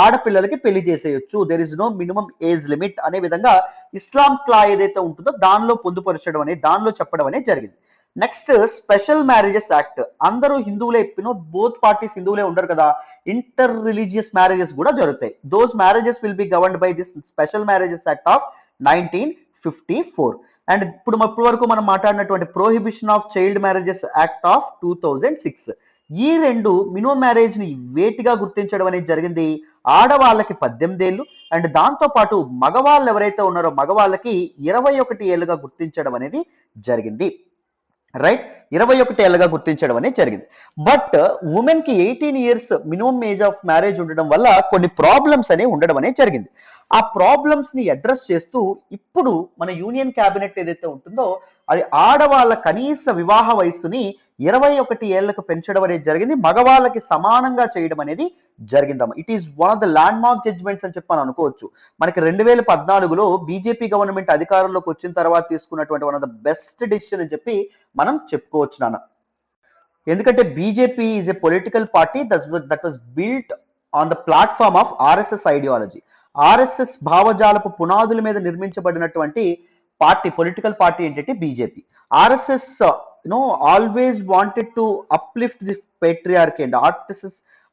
ఆడపిల్లలకి పెళ్లి చేసేయొచ్చు, there is no minimum age limit అనే విధంగా ఇస్లాం లా ఏదైతే ఉంటుందో దానిలో పొందుపరచడం అనేది, దానిలో చెప్పడం అనేది జరిగింది. Next special marriages act. అందరూ హిందువులే, బోత్ పార్టీస్ హిందువులే ఉండరు కదా, ఇంటర్ రిలీజియస్ మ్యారేజెస్ కూడా జరుగుతాయి. Those marriages will be governed by this special marriages act of 1954. And ఇప్పుడు వరకు మనం మాట్లాడినటువంటి prohibition of child marriages act of 2006. ఈ రెండు మినిమం మ్యారేజ్ ని వేటిగా గుర్తించడం అనేది జరిగింది, ఆడవాళ్ళకి 18 ఏళ్ళు అండ్ దాంతో పాటు మగవాళ్ళు ఎవరైతే ఉన్నారో మగవాళ్ళకి 21 ఏళ్ళుగా గుర్తించడం అనేది జరిగింది, రైట్. 21 ఏళ్ళగా గుర్తించడం అనేది జరిగింది. బట్ ఉమెన్ కి 18 years minimum age of marriage ఉండడం వల్ల కొన్ని ప్రాబ్లమ్స్ అనేవి ఉండడం అనేది జరిగింది. ఆ ప్రాబ్లమ్స్ ని అడ్రస్ చేస్తూ ఇప్పుడు మన యూనియన్ క్యాబినెట్ ఏదైతే ఉంటుందో అది ఆడవాళ్ళ కనీస వివాహ వయస్సుని 21 ఏళ్లకు పెంచడం అనేది జరిగింది, మగవాళ్ళకి సమానంగా చేయడం అనేది జరిగిందమ్మా. It is one of the landmark judgements అని చెప్పి మనం అనుకోవచ్చు. మనకి 2014లో బీజేపీ గవర్నమెంట్ అధికారంలోకి వచ్చిన తర్వాత తీసుకున్నటువంటి one of the best decision అని చెప్పి మనం చెప్పుకోవచ్చు నాన్న. ఎందుకంటే BJP is a political party that was built on the platform of RSS ideology. RSS భావజాలపు పునాదుల మీద నిర్మించబడినటువంటి పార్టీ, పొలిటికల్ పార్టీ ఏంటంటే BJP. RSS always wanted to uplift the patriarchy and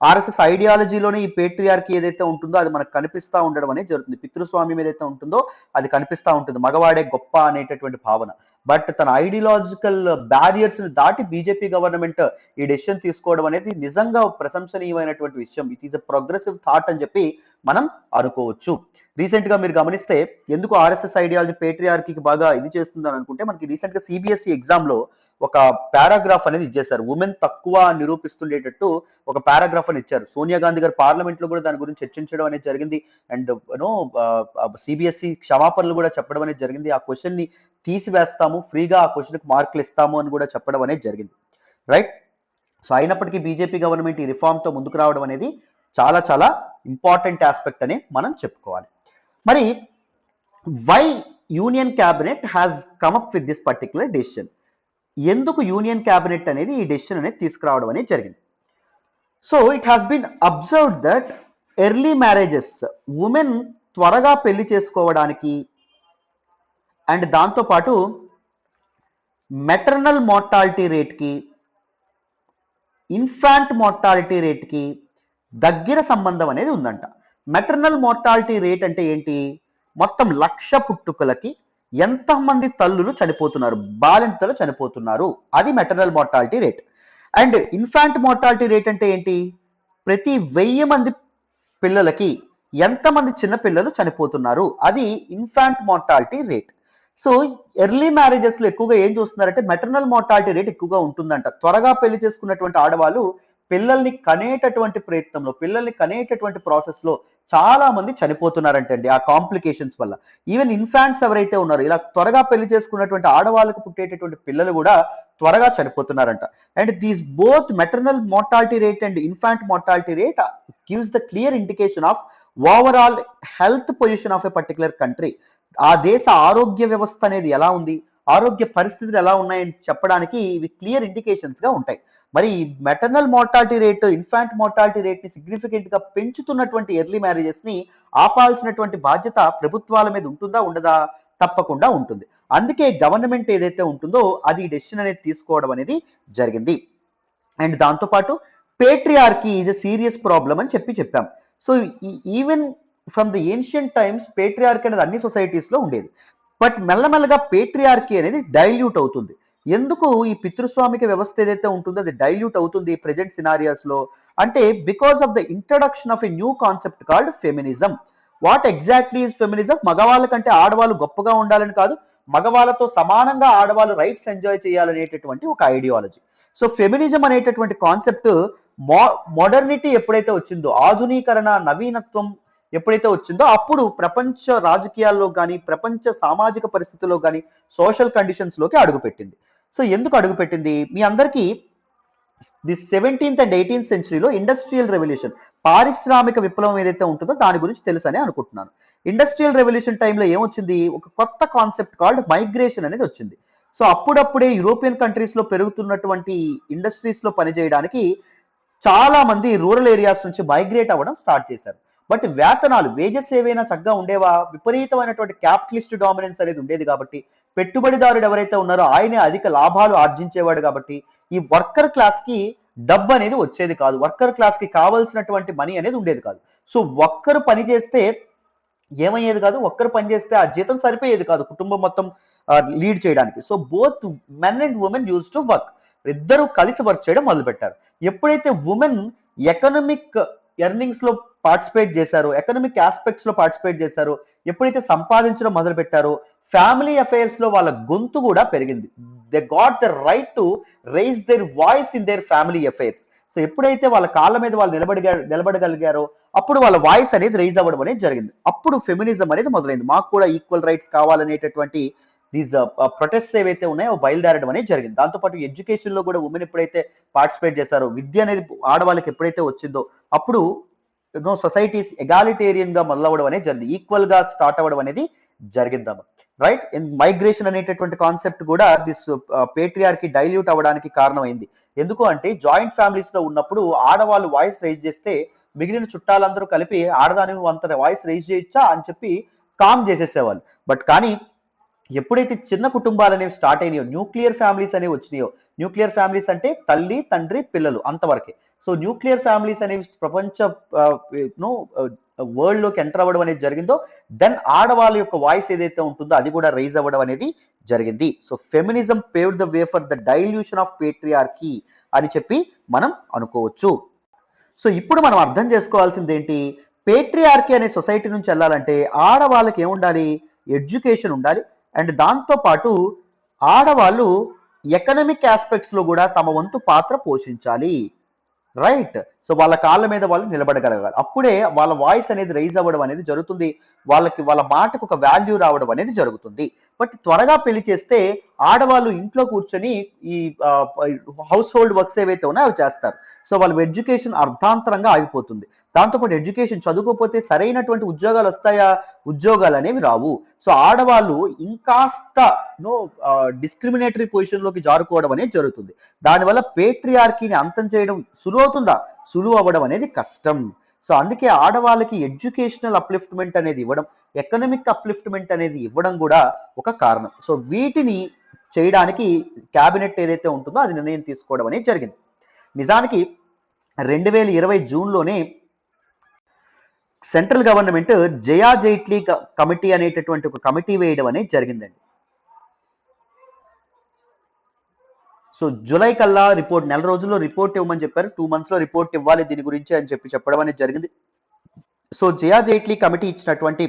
RSS ఐడియాలజీలోనే ఈ పేట్రియార్కీ ఏదైతే ఉంటుందో అది మనకు కనిపిస్తూ ఉండడం అనేది జరుగుతుంది. పితృస్వామ్యం ఏదైతే ఉంటుందో అది కనిపిస్తూ ఉంటుంది, మగవాడే గొప్ప అనేటటువంటి భావన. బట్ తన ఐడియాలజికల్ బ్యారియర్స్ ని దాటి బీజేపీ గవర్నమెంట్ ఈ డెసిషన్ తీసుకోవడం అనేది నిజంగా ప్రశంసనీయమైనటువంటి విషయం. It is a progressive thought అని చెప్పి మనం అనుకోవచ్చు. రీసెంట్ గా మీరు గమనిస్తే ఎందుకు ఆర్ఎస్ఎస్ ఐడియాలజీ పేట్రియార్కీకి బాగా ఇది చేస్తుందని అనుకుంటే, మనకి రీసెంట్ గా సిబిఎస్ఈ ఎగ్జామ్ లో ఒక పారాగ్రాఫ్ అనేది ఇచ్చేశారు. ఉమెన్ తక్కువ నిరూపిస్తుండేటట్టు ఒక పారాగ్రాఫ్ అని ఇచ్చారు. సోనియా గాంధీ గారు పార్లమెంట్ లో కూడా దాని గురించి చర్చించడం అనేది జరిగింది. అండ్ సిబిఎస్ఈ క్షమాపణలు కూడా చెప్పడం అనేది జరిగింది. ఆ క్వశ్చన్ ని తీసివేస్తాము, ఫ్రీగా ఆ క్వశ్చన్ కి మార్కులు ఇస్తాము అని కూడా చెప్పడం అనేది జరిగింది. రైట్. సో అయినప్పటికీ బీజేపీ గవర్నమెంట్ ఈ రిఫార్మ్ తో ముందుకు రావడం అనేది చాలా చాలా ఇంపార్టెంట్ ఆస్పెక్ట్ అని మనం చెప్పుకోవాలి. మరి why union cabinet has come up with this particular decision? ఎందుకు యూనియన్ క్యాబినెట్ అనేది ఈ డెసిషన్ అనేది తీసుకురావడం అనేది జరిగింది? So it has been observed that early marriages, women త్వరగా పెళ్లి చేసుకోవడానికి అండ్ దాంతోపాటు మెటర్నల్ మోర్టాలిటీ రేట్కి, ఇన్ఫాంట్ మోర్టాలిటీ రేట్కి దగ్గర సంబంధం అనేది ఉందంట. మెటర్నల్ మోర్టాలిటీ రేట్ అంటే ఏంటి? మొత్తం 1,00,000 పుట్టుకలకి ఎంతమంది తల్లులు చనిపోతున్నారు, బాలింతలు చనిపోతున్నారు, అది maternal mortality rate. And infant mortality rate అంటే ఏంటి? ప్రతి 1000 మంది పిల్లలకి ఎంతమంది చిన్న పిల్లలు చనిపోతున్నారు, అది infant mortality rate. So early marriages లో ఎక్కువగా ఏం చూస్తున్నారంటే మెటర్నల్ మోర్టాలిటీ రేట్ ఎక్కువగా ఉంటుందంట. త్వరగా పెళ్లి చేసుకున్నటువంటి ఆడవాళ్ళు పిల్లల్ని కనేటటువంటి ప్రయత్నంలో, పిల్లల్ని కనేటటువంటి ప్రాసెస్ లో చాలా మంది చనిపోతున్నారంటండి ఆ కాంప్లికేషన్స్ వల్ల. ఈవెన్ ఇన్ఫాంట్స్ ఎవరైతే ఉన్నారో, ఇలా త్వరగా పెళ్లి చేసుకున్నటువంటి ఆడవాళ్ళకు పుట్టేటటువంటి పిల్లలు కూడా త్వరగా చనిపోతున్నారంట. And these both maternal mortality rate and infant mortality rate gives the clear indication of overall health position of a particular country. ఆ దేశ ఆరోగ్య వ్యవస్థ అనేది ఎలా ఉంది, ఆరోగ్య పరిస్థితులు ఎలా ఉన్నాయని చెప్పడానికి ఇవి క్లియర్ ఇండికేషన్స్ గా ఉంటాయి. మరి maternal mortality rate, infant mortality rate ని సిగ్నిఫికెంట్ గా పెంచుతున్నటువంటి ఎర్లీ మ్యారేజెస్ ని ఆపాల్సినటువంటి బాధ్యత ప్రభుత్వాల మీద ఉంటుందా, ఉండదా? తప్పకుండా ఉంటుంది. అందుకే గవర్నమెంట్ ఏదైతే ఉంటుందో అది ఈ డెసిషన్ అనేది తీసుకోవడం అనేది జరిగింది. అండ్ దాంతోపాటు patriarchy is a serious problem అని చెప్పాం. So even from the ancient times patriarchy అనేది అన్ని సొసైటీస్ లో ఉండేది. బట్ మెల్లమెల్లగా పేట్రియార్కీ అనేది డైల్యూట్ అవుతుంది. ఎందుకు ఈ పితృస్వామిక వ్యవస్థ ఏదైతే ఉంటుందో అది డైల్యూట్ అవుతుంది ప్రెజెంట్ సినారియాస్ లో అంటే because of the introduction of a new concept called feminism. What exactly is feminism? మగవాళ్ళ కంటే ఆడవాళ్ళు గొప్పగా ఉండాలని కాదు, మగవాళ్ళతో సమానంగా ఆడవాళ్ళు రైట్స్ ఎంజాయ్ చేయాలనేటటువంటి ఒక ఐడియాలజీ. సో ఫెమినిజం అనేటటువంటి కాన్సెప్ట్ మోడర్నిటీ ఎప్పుడైతే వచ్చిందో, ఆధునీకరణ, నవీనత్వం ఎప్పుడైతే వచ్చిందో అప్పుడు ప్రపంచ రాజకీయాల్లో కానీ, ప్రపంచ సామాజిక పరిస్థితుల్లో కానీ, సోషల్ కండిషన్స్ లోకి అడుగుపెట్టింది. సో ఎందుకు అడుగుపెట్టింది? మీ అందరికీ ది 17th and 18th సెంచరీలో ఇండస్ట్రియల్ రెవల్యూషన్, పారిశ్రామిక విప్లవం ఏదైతే ఉంటుందో దాని గురించి తెలుసని అనుకుంటున్నాను. ఇండస్ట్రియల్ రెవల్యూషన్ టైంలో ఏమొచ్చింది? ఒక కొత్త కాన్సెప్ట్ కాల్డ్ మైగ్రేషన్ అనేది వచ్చింది. సో అప్పుడప్పుడే యూరోపియన్ కంట్రీస్ లో పెరుగుతున్నటువంటి ఇండస్ట్రీస్ లో పనిచేయడానికి చాలా మంది రూరల్ ఏరియాస్ నుంచి మైగ్రేట్ అవ్వడం స్టార్ట్ చేశారు. బట్ వేతనాలు, వేజెస్ ఏవైనా చక్కగా ఉండేవా? విపరీతమైనటువంటి క్యాపిటలిస్ట్ డామినెన్స్ అనేది ఉండేది కాబట్టి, పెట్టుబడిదారుడు ఎవరైతే ఉన్నారో ఆయనే అధిక లాభాలు ఆర్జించేవాడు కాబట్టి ఈ వర్కర్ క్లాస్ కి డబ్బు అనేది వచ్చేది కాదు, వర్కర్ క్లాస్ కి కావాల్సినటువంటి మనీ అనేది ఉండేది కాదు. సో ఒక్కరు పని చేస్తే ఏమయ్యేది కాదు, ఒక్కరు పని చేస్తే ఆ జీతం సరిపోయేది కాదు కుటుంబం మొత్తం లీడ్ చేయడానికి. So both men and women use to work, ఇద్దరు కలిసి వర్క్ చేయడం మొదలు పెట్టారు. ఎప్పుడైతే ఉమెన్ ఎకనామిక్ ఎర్నింగ్స్ లో పార్టిసిపేట్ చేశారో, ఎకనామిక్ ఆస్పెక్ట్స్ లో పార్టిసిపేట్ చేశారో, ఎప్పుడైతే సంపాదించడం మొదలు పెట్టారో ఫ్యామిలీ అఫైర్స్ లో వాళ్ళ గొంతు కూడా పెరిగింది. They got the right to raise their voice in their family affairs. So ఎప్పుడైతే వాళ్ళ కాళ్ళ మీద వాళ్ళు నిలబడగలిగారో అప్పుడు వాళ్ళ వాయిస్ అనేది రైజ్ అవ్వడం అనేది జరిగింది. అప్పుడు ఫెమినిజం అనేది మొదలైంది. మాకు కూడా ఈక్వల్ రైట్స్ కావాలనేటటువంటి దీస్ ప్రొటెస్ట్ ఏవైతే ఉన్నాయో బయలుదేరడం అనేది జరిగింది. దాంతోపాటు ఎడ్యుకేషన్ లో కూడా ఉమెన్ ఎప్పుడైతే పార్టిసిపేట్ చేశారో, విద్య అనేది ఆడవాళ్ళకి ఎప్పుడైతే వచ్చిందో అప్పుడు సొసైటీస్ ఎగాలిటేరియన్ గా మొదలవడం అనేది జరిగింది, ఈక్వల్ గా స్టార్ట్ అవ్వడం అనేది జరిగిందమ్మా. రైట్. మైగ్రేషన్ అనేటటువంటి కాన్సెప్ట్ కూడా దిస్ పేట్రియార్కీ డైల్యూట్ అవ్వడానికి కారణమైంది. ఎందుకు అంటే జాయింట్ ఫ్యామిలీస్ లో ఉన్నప్పుడు ఆడవాళ్ళు వాయిస్ రైజ్ చేస్తే మిగిలిన చుట్టాలందరూ కలిపి ఆడదాని అంత వాయిస్ రైజ్ చేయొచ్చా అని చెప్పి కామ్ చేసేసేవాళ్ళు. బట్ కానీ ఎప్పుడైతే చిన్న కుటుంబాలు అనేవి స్టార్ట్ అయినాయో, న్యూక్లియర్ ఫ్యామిలీస్ అనేవి వచ్చినాయో, న్యూక్లియర్ ఫ్యామిలీస్ అంటే తల్లి తండ్రి పిల్లలు అంతవరకే. సో న్యూక్లియర్ ఫ్యామిలీస్ అనేవి ప్రపంచ వరల్డ్ లోకి ఎంటర్ అవ్వడం అనేది జరిగిందో, దెన్ ఆడవాళ్ళ యొక్క వాయిస్ ఏదైతే ఉంటుందో అది కూడా రైజ్ అవ్వడం అనేది జరిగింది. So feminism paved the way for the dilution of patriarchy అని చెప్పి మనం అనుకోవచ్చు. సో ఇప్పుడు మనం అర్థం చేసుకోవాల్సింది ఏంటి, పేట్రియార్కీ అనే సొసైటీ నుంచి వెళ్ళాలంటే ఆడవాళ్ళకి ఏముండాలి, ఎడ్యుకేషన్ ఉండాలి. అండ్ దాంతో పాటు ఆడవాళ్ళు ఎకనామిక్ ఆస్పెక్ట్స్ లో కూడా తమ వంతు పాత్ర పోషించాలి, రైట్. సో వాళ్ళ కాళ్ళ మీద వాళ్ళు నిలబడగలగాలి. అప్పుడే వాళ్ళ వాయిస్ అనేది రైజ్ అవ్వడం అనేది జరుగుతుంది, వాళ్ళ మాటకు ఒక వాల్యూ రావడం అనేది జరుగుతుంది. బట్ త్వరగా పెళ్లి చేస్తే ఆడవాళ్ళు ఇంట్లో కూర్చొని ఈ హౌస్ హోల్డ్ వర్క్స్ ఏవైతే ఉన్నాయో అవి చేస్తారు. సో వాళ్ళ ఎడ్యుకేషన్ అర్ధాంతరంగా ఆగిపోతుంది. దాంతోపాటు ఎడ్యుకేషన్ చదువుకోకపోతే సరైనటువంటి ఉద్యోగాలు వస్తాయా, ఉద్యోగాలు అనేవి రావు. సో ఆడవాళ్ళు ఇంకాస్త డిస్క్రిమినేటరీ పొజిషన్ లోకి జారుకోవడం అనేది జరుగుతుంది. దానివల్ల పేట్రియార్కీని అంతం చేయడం సులువు అవుతుందా, సులువు అవ్వడం అనేది కష్టం. సో అందుకే ఆడవాళ్ళకి ఎడ్యుకేషనల్ అప్లిఫ్ట్మెంట్ అనేది ఇవ్వడం, ఎకనామిక్ అప్లిఫ్ట్మెంట్ అనేది ఇవ్వడం కూడా ఒక కారణం. సో వీటిని చేయడానికి క్యాబినెట్ ఏదైతే ఉంటుందో అది నిర్ణయం తీసుకోవడం అనేది జరిగింది. నిజానికి 2020 జూన్లోనే సెంట్రల్ గవర్నమెంట్ జయా జైట్లీ కమిటీ అనేటటువంటి ఒక కమిటీ వేయడం అనేది జరిగిందండి. సో జూలై కల్లా రిపోర్ట్, నెల రోజుల్లో రిపోర్ట్ ఇవ్వమని చెప్పారు, 2 months లో రిపోర్ట్ ఇవ్వాలి దీని గురించి అని చెప్పడం అనేది జరిగింది. సో జయా జైట్లీ కమిటీ ఇచ్చినటువంటి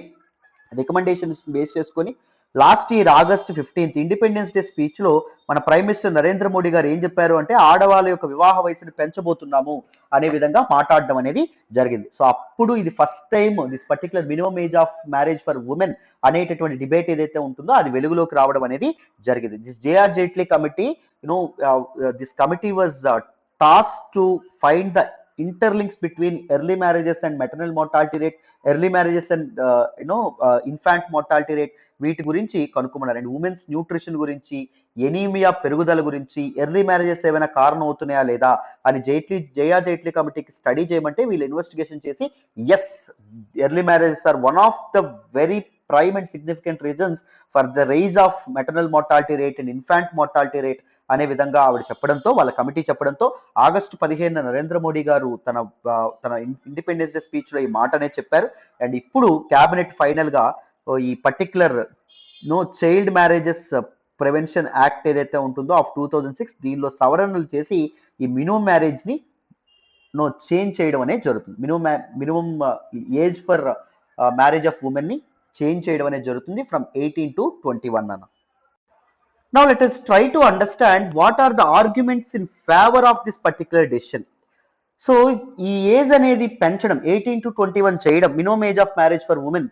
రికమెండేషన్స్ బేస్ చేసుకొని last year August 15 independence day speech లో మన ప్రైమ్ మినిస్టర్ నరేంద్ర మోడీ గారు ఏం చెప్పారు అంటే ఆడవాళ్ళ యొక్క వివాహ వయసుని పెంచబోతున్నాము అనే విధంగా మాట్లాడడం అనేది జరిగింది. సో అప్పుడు ఇది first time this particular minimum age of marriage for women అనేటటువంటి డిబేట్ ఏదైతే ఉంటుందో అది వెలుగులోకి రావడం అనేది జరిగింది. దిస్ జేఆర్ Jaitly committee this committee was tasked to find the interlinks between early marriages and maternal mortality rate, early marriages and infant mortality rate, వీటి గురించి కనుక్కోమన్నారు. అండ్ ఉమెన్స్ న్యూట్రిషన్ గురించి, ఎనీమియా పెరుగుదల గురించి, ఎర్లీ మ్యారేజెస్ ఏమైనా కారణం అవుతున్నాయా లేదా అని జయా జైట్లీ కమిటీకి స్టడీ చేయమంటే వీళ్ళు ఇన్వెస్టిగేషన్ చేసి yes, early marriages are one of the very prime and significant reasons for the rise of maternal mortality rate and infant mortality rate అనే విధంగా ఆవిడ చెప్పడంతో, వాళ్ళ కమిటీ చెప్పడంతో August 15 నరేంద్ర మోడీ గారు తన ఇండిపెండెన్స్ డే స్పీచ్ లో ఈ మాట అనేది చెప్పారు. అండ్ ఇప్పుడు క్యాబినెట్ ఫైనల్ గా ఈ particular child marriages prevention act ఏదైతే ఉంటుందో ఆఫ్ 2006 దీనిలో సవరణలు చేసి ఈ మినిమం మ్యారేజ్ ని చేంజ్ చేయడం అనేది జరుగుతుంది. Minimum age for marriage of women ని చేంజ్ చేయడం అనేది జరుగుతుంది ఫ్రమ్ 18 to 21 అన్న. Now let us try to understand what are the arguments in favor of this particular decision. So ఈ ఏజ్ అనేది పెంచడం, 18 to 21 చేయడం, minimum age of marriage for women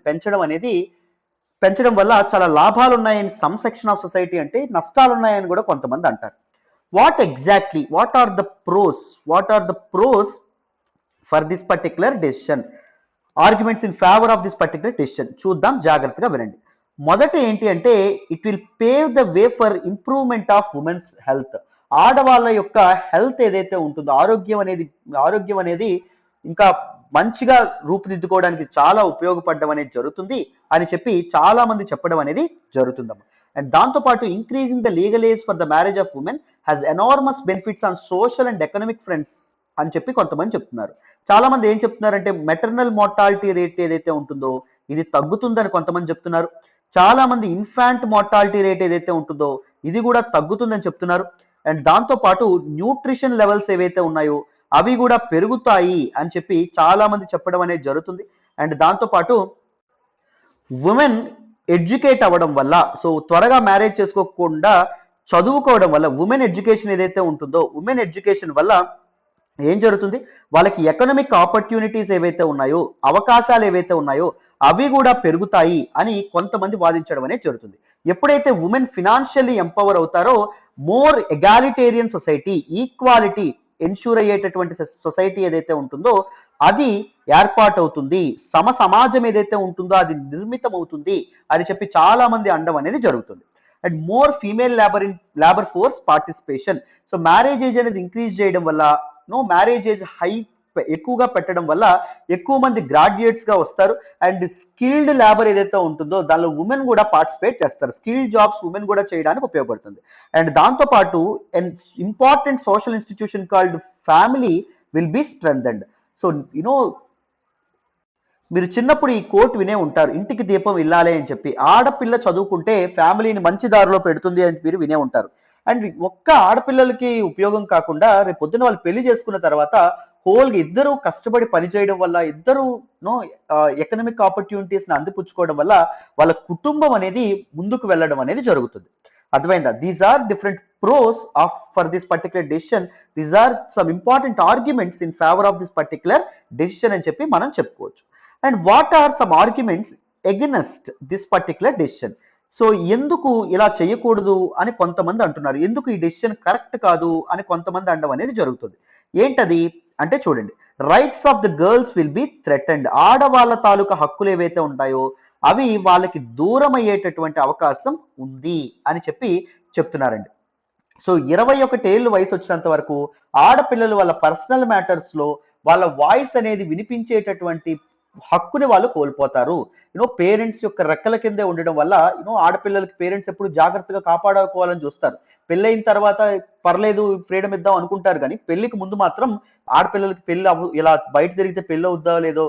పెంచడం వల్ల చాలా లాభాలు ఉన్నాయని సమ్ సెక్షన్ ఆఫ్ సొసైటీ అంటే, నష్టాలు ఉన్నాయని కూడా కొంతమంది అంటారు. What are the pros for this particular decision, arguments in favour of this particular decision చూద్దాం, జాగ్రత్తగా వినండి. మొదట ఏంటి అంటే it will pave the way for improvement of women's health. ఆడవాళ్ళ యొక్క హెల్త్ ఏదైతే ఉంటుందో, ఆరోగ్యం అనేది ఇంకా మంచిగా రూపుదిద్దుకోవడానికి చాలా ఉపయోగపడడం అనేది జరుగుతుంది అని చెప్పి చాలా మంది చెప్పడం అనేది జరుగుతుందమ్మా. అండ్ దాంతోపాటు increasing the legal age for the marriage of women has enormous benefits on social and economic fronts అని చెప్పి కొంతమంది చెప్తున్నారు. చాలా మంది ఏం చెప్తున్నారంటే మెటర్నల్ మార్టాలిటీ రేట్ ఏదైతే ఉంటుందో ఇది తగ్గుతుందని కొంతమంది చెప్తున్నారు. చాలా మంది ఇన్ఫాంట్ మార్టాలిటీ రేట్ ఏదైతే ఉంటుందో ఇది కూడా తగ్గుతుందని చెప్తున్నారు. అండ్ దాంతో పాటు న్యూట్రిషన్ లెవెల్స్ ఏవైతే ఉన్నాయో అవి కూడా పెరుగుతాయి అని చెప్పి చాలా మంది చెప్పడం అనేది జరుగుతుంది. అండ్ దాంతో పాటు ఉమెన్ ఎడ్యుకేట్ అవ్వడం వల్ల, సో త్వరగా మ్యారేజ్ చేసుకోకుండా చదువుకోవడం వల్ల, ఉమెన్ ఎడ్యుకేషన్ ఏదైతే ఉంటుందో ఉమెన్ ఎడ్యుకేషన్ వల్ల ఏం జరుగుతుంది, వాళ్ళకి ఎకనామిక్ ఆపర్చునిటీస్ ఏవైతే ఉన్నాయో, అవకాశాలు ఏవైతే ఉన్నాయో అవి కూడా పెరుగుతాయి అని కొంతమంది వాదించడం అనేది జరుగుతుంది. ఎప్పుడైతే ఉమెన్ ఫినాన్షియల్లీ ఎంపవర్ అవుతారో మోర్ ఎగాలిటేరియన్ సొసైటీ, ఈక్వాలిటీ ఎన్ష్యూర్ అయ్యేటటువంటి సొసైటీ ఏదైతే ఉంటుందో అది ఏర్పాటు అవుతుంది, సమాజం ఏదైతే ఉంటుందో అది నిర్మితం అవుతుంది అని చెప్పి చాలా మంది అనడం అనేది జరుగుతుంది. And more female labour force participation. So marriage age అనేది ఇంక్రీజ్ చేయడం వల్ల మ్యారేజ్ ఏజ్ ఎక్కువగా పెట్టడం వల్ల ఎక్కువ మంది గ్రాడ్యుయేట్స్ గా వస్తారు. అండ్ స్కిల్డ్ లేబర్ ఏదైతే ఉంటుందో దానిలో ఉమెన్ కూడా పార్టిసిపేట్ చేస్తారు. స్కిల్డ్ జాబ్స్ ఉమెన్ కూడా చేయడానికి ఉపయోగపడుతుంది. అండ్ దాంతో పాటు important social institution called family will be స్ట్రెంథెండ్. So you know మీరు చిన్నప్పుడు ఈ కోట్ వినే ఉంటారు, ఇంటికి దీపం ఇల్లాలే అని చెప్పి. ఆడపిల్ల చదువుకుంటే ఫ్యామిలీని మంచి దారిలో పెడుతుంది అని మీరు వినే ఉంటారు. అండ్ ఒక్క ఆడపిల్లలకి ఉపయోగం కాకుండా రేపు పొద్దున వాళ్ళు పెళ్లి చేసుకున్న తర్వాత హోల్గా ఇద్దరు కష్టపడి పనిచేయడం వల్ల, ఇద్దరు నో ఎకనామిక్ ఆపర్చునిటీస్ ని అందిపుచ్చుకోవడం వల్ల వాళ్ళ కుటుంబం అనేది ముందుకు వెళ్ళడం అనేది జరుగుతుంది. అర్థమైందా? These are different pros of for this particular decision. These are some important arguments in favour of this particular decision అని చెప్పి మనం చెప్పుకోవచ్చు. And what are some arguments against this particular decision? So ఎందుకు ఇలా చేయకూడదు అని కొంతమంది అంటున్నారు, ఎందుకు ఈ డెసిషన్ కరెక్ట్ కాదు అని కొంతమంది అనడం అనేది జరుగుతుంది. ఏంటది అంటే చూడండి, rights of the girls will be threatened. ఆడవాళ్ళ తాలూకా హక్కులు ఏవైతే ఉంటాయో అవి వాళ్ళకి దూరం అయ్యేటటువంటి అవకాశం ఉంది అని చెప్పి చెప్తున్నారండి. సో 21 ఏళ్ళు వయసు వచ్చినంత వరకు ఆడపిల్లలు వాళ్ళ పర్సనల్ మ్యాటర్స్ లో వాళ్ళ వాయిస్ అనేది వినిపించేటటువంటి హక్కుని వాళ్ళు కోల్పోతారు. పేరెంట్స్ యొక్క రెక్కల కిందే ఉండడం వల్ల ఆడపిల్లలకి పేరెంట్స్ ఎప్పుడు జాగ్రత్తగా కాపాడుకోవాలని చూస్తారు. పెళ్ళైన తర్వాత పర్లేదు ఫ్రీడమ్ ఇద్దాం అనుకుంటారు, కానీ పెళ్లికి ముందు మాత్రం ఆడపిల్లలకి పెళ్లి ఇలా బయట తిరిగితే పెళ్లి అవుద్దా లేదో,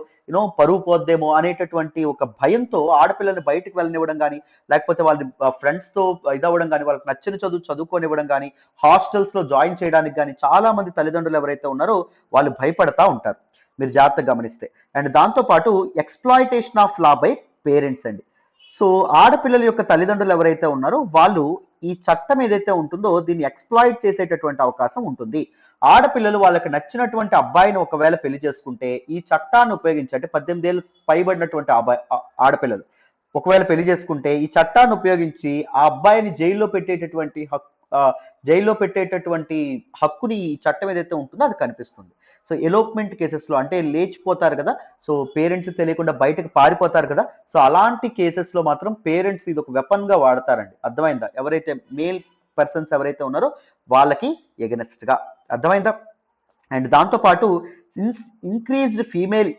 పరువు పోద్దేమో అనేటటువంటి ఒక భయంతో ఆడపిల్లల్ని బయటకు వెళ్ళనివ్వడం కానీ, లేకపోతే వాళ్ళ ఫ్రెండ్స్ తో ఇదవ్వడం కానీ, వాళ్ళకి నచ్చిన చదువుకోనివ్వడం కానీ, హాస్టల్స్ లో జాయిన్ చేయడానికి కానీ చాలా మంది తల్లిదండ్రులు ఎవరైతే ఉన్నారో వాళ్ళు భయపడతా ఉంటారు, మీరు జాగ్రత్తగా గమనిస్తే. అండ్ దాంతో పాటు exploitation of law by parents అండి. సో ఆడపిల్లల యొక్క తల్లిదండ్రులు ఎవరైతే ఉన్నారో వాళ్ళు ఈ చట్టం ఏదైతే ఉంటుందో దీన్ని ఎక్స్ప్లాయిట్ చేసేటటువంటి అవకాశం ఉంటుంది. ఆడపిల్లలు వాళ్ళకి నచ్చినటువంటి అబ్బాయిని ఒకవేళ పెళ్లి చేసుకుంటే ఈ చట్టాన్ని ఉపయోగించి, అంటే 18 ఏళ్ళు పైబడినటువంటి ఆడపిల్లలు ఒకవేళ పెళ్లి చేసుకుంటే ఈ చట్టాన్ని ఉపయోగించి ఆ అబ్బాయిని జైల్లో పెట్టేటటువంటి హక్కుని ఈ చట్టం ఏదైతే ఉంటుందో అది కనిపిస్తుంది. సో ఎలోప్మెంట్ కేసెస్ లో, అంటే లేచిపోతారు కదా, సో పేరెంట్స్ తెలియకుండా బయటకు పారిపోతారు కదా, సో అలాంటి కేసెస్ లో మాత్రం పేరెంట్స్ ఇది ఒక వెపన్ గా వాడతారండి. అర్థమైందా? ఎవరైతే మేల్ పర్సన్స్ ఎవరైతే ఉన్నారో వాళ్ళకి ఎగనెస్ట్ గా. అర్థమైందా? అండ్ దాంతో పాటు ఇంక్రీజ్డ్ ఫీమేల్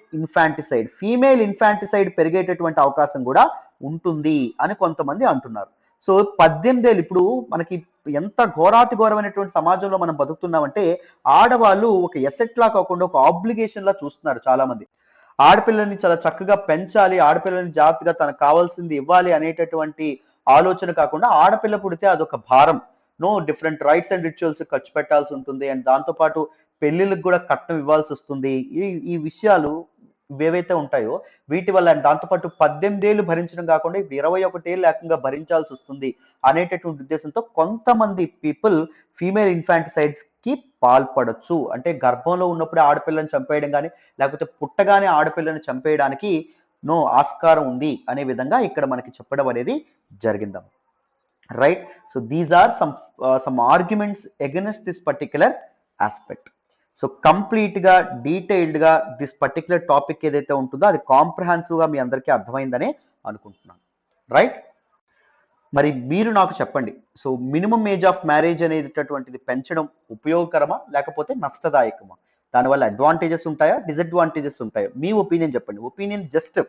ఇన్ఫాంటిసైడ్ పెరిగేటటువంటి అవకాశం కూడా ఉంటుంది అని కొంతమంది అంటున్నారు. సో 18 ఏళ్ళు, ఇప్పుడు మనకి ఎంత ఘోరాతి ఘోరమైనటువంటి సమాజంలో మనం బతుకుతున్నామంటే ఆడవాళ్ళు ఒక ఎసెట్ లా కాకుండా ఒక ఆబ్లిగేషన్ లా చూస్తున్నారు చాలా మంది. ఆడపిల్లల్ని చాలా చక్కగా పెంచాలి, ఆడపిల్లల్ని జాగ్రత్తగా తనకు కావాల్సింది ఇవ్వాలి అనేటటువంటి ఆలోచన కాకుండా ఆడపిల్ల పుడితే అదొక భారం, డిఫరెంట్ రైట్స్ అండ్ రిచువల్స్ ఖర్చు పెట్టాల్సి ఉంటుంది. అండ్ దాంతో పాటు పెళ్లిళ్ళకి కూడా కట్నం ఇవ్వాల్సి వస్తుంది. ఈ విషయాలు ఏవైతే ఉంటాయో వీటి వల్ల, దాంతోపాటు 18 ఏళ్ళు భరించడం కాకుండా 21 ఏళ్ళు ఏకంగా భరించాల్సి వస్తుంది అనేటటువంటి ఉద్దేశంతో కొంతమంది పీపుల్ ఫీమేల్ ఇన్ఫాంటిసైడ్స్ కి పాల్పడొచ్చు. అంటే గర్భంలో ఉన్నప్పుడే ఆడపిల్లని చంపేయడం కానీ, లేకపోతే పుట్టగానే ఆడపిల్లని చంపేయడానికి ఆస్కారం ఉంది అనే విధంగా ఇక్కడ మనకి చెప్పడం అనేది జరిగిందాం. Right? So these are some arguments against this particular aspect. So complete గా డీటెయిల్డ్ గా దిస్ పర్టికులర్ టాపిక్ ఏదైతే ఉంటుందో అది కాంప్రహెన్సివ్ గా మీ అందరికీ అర్థమైందని అనుకుంటున్నాను. రైట్? మరి మీరు నాకు చెప్పండి, so minimum age of marriage అనేటటువంటిది పెంచడం ఉపయోగకరమా లేకపోతే నష్టదాయకమా? దానివల్ల అడ్వాంటేజెస్ ఉంటాయా, డిసడ్వాంటేజెస్ ఉంటాయా? మీ ఒపీనియన్ చెప్పండి. ఒపీనియన్ జస్ట్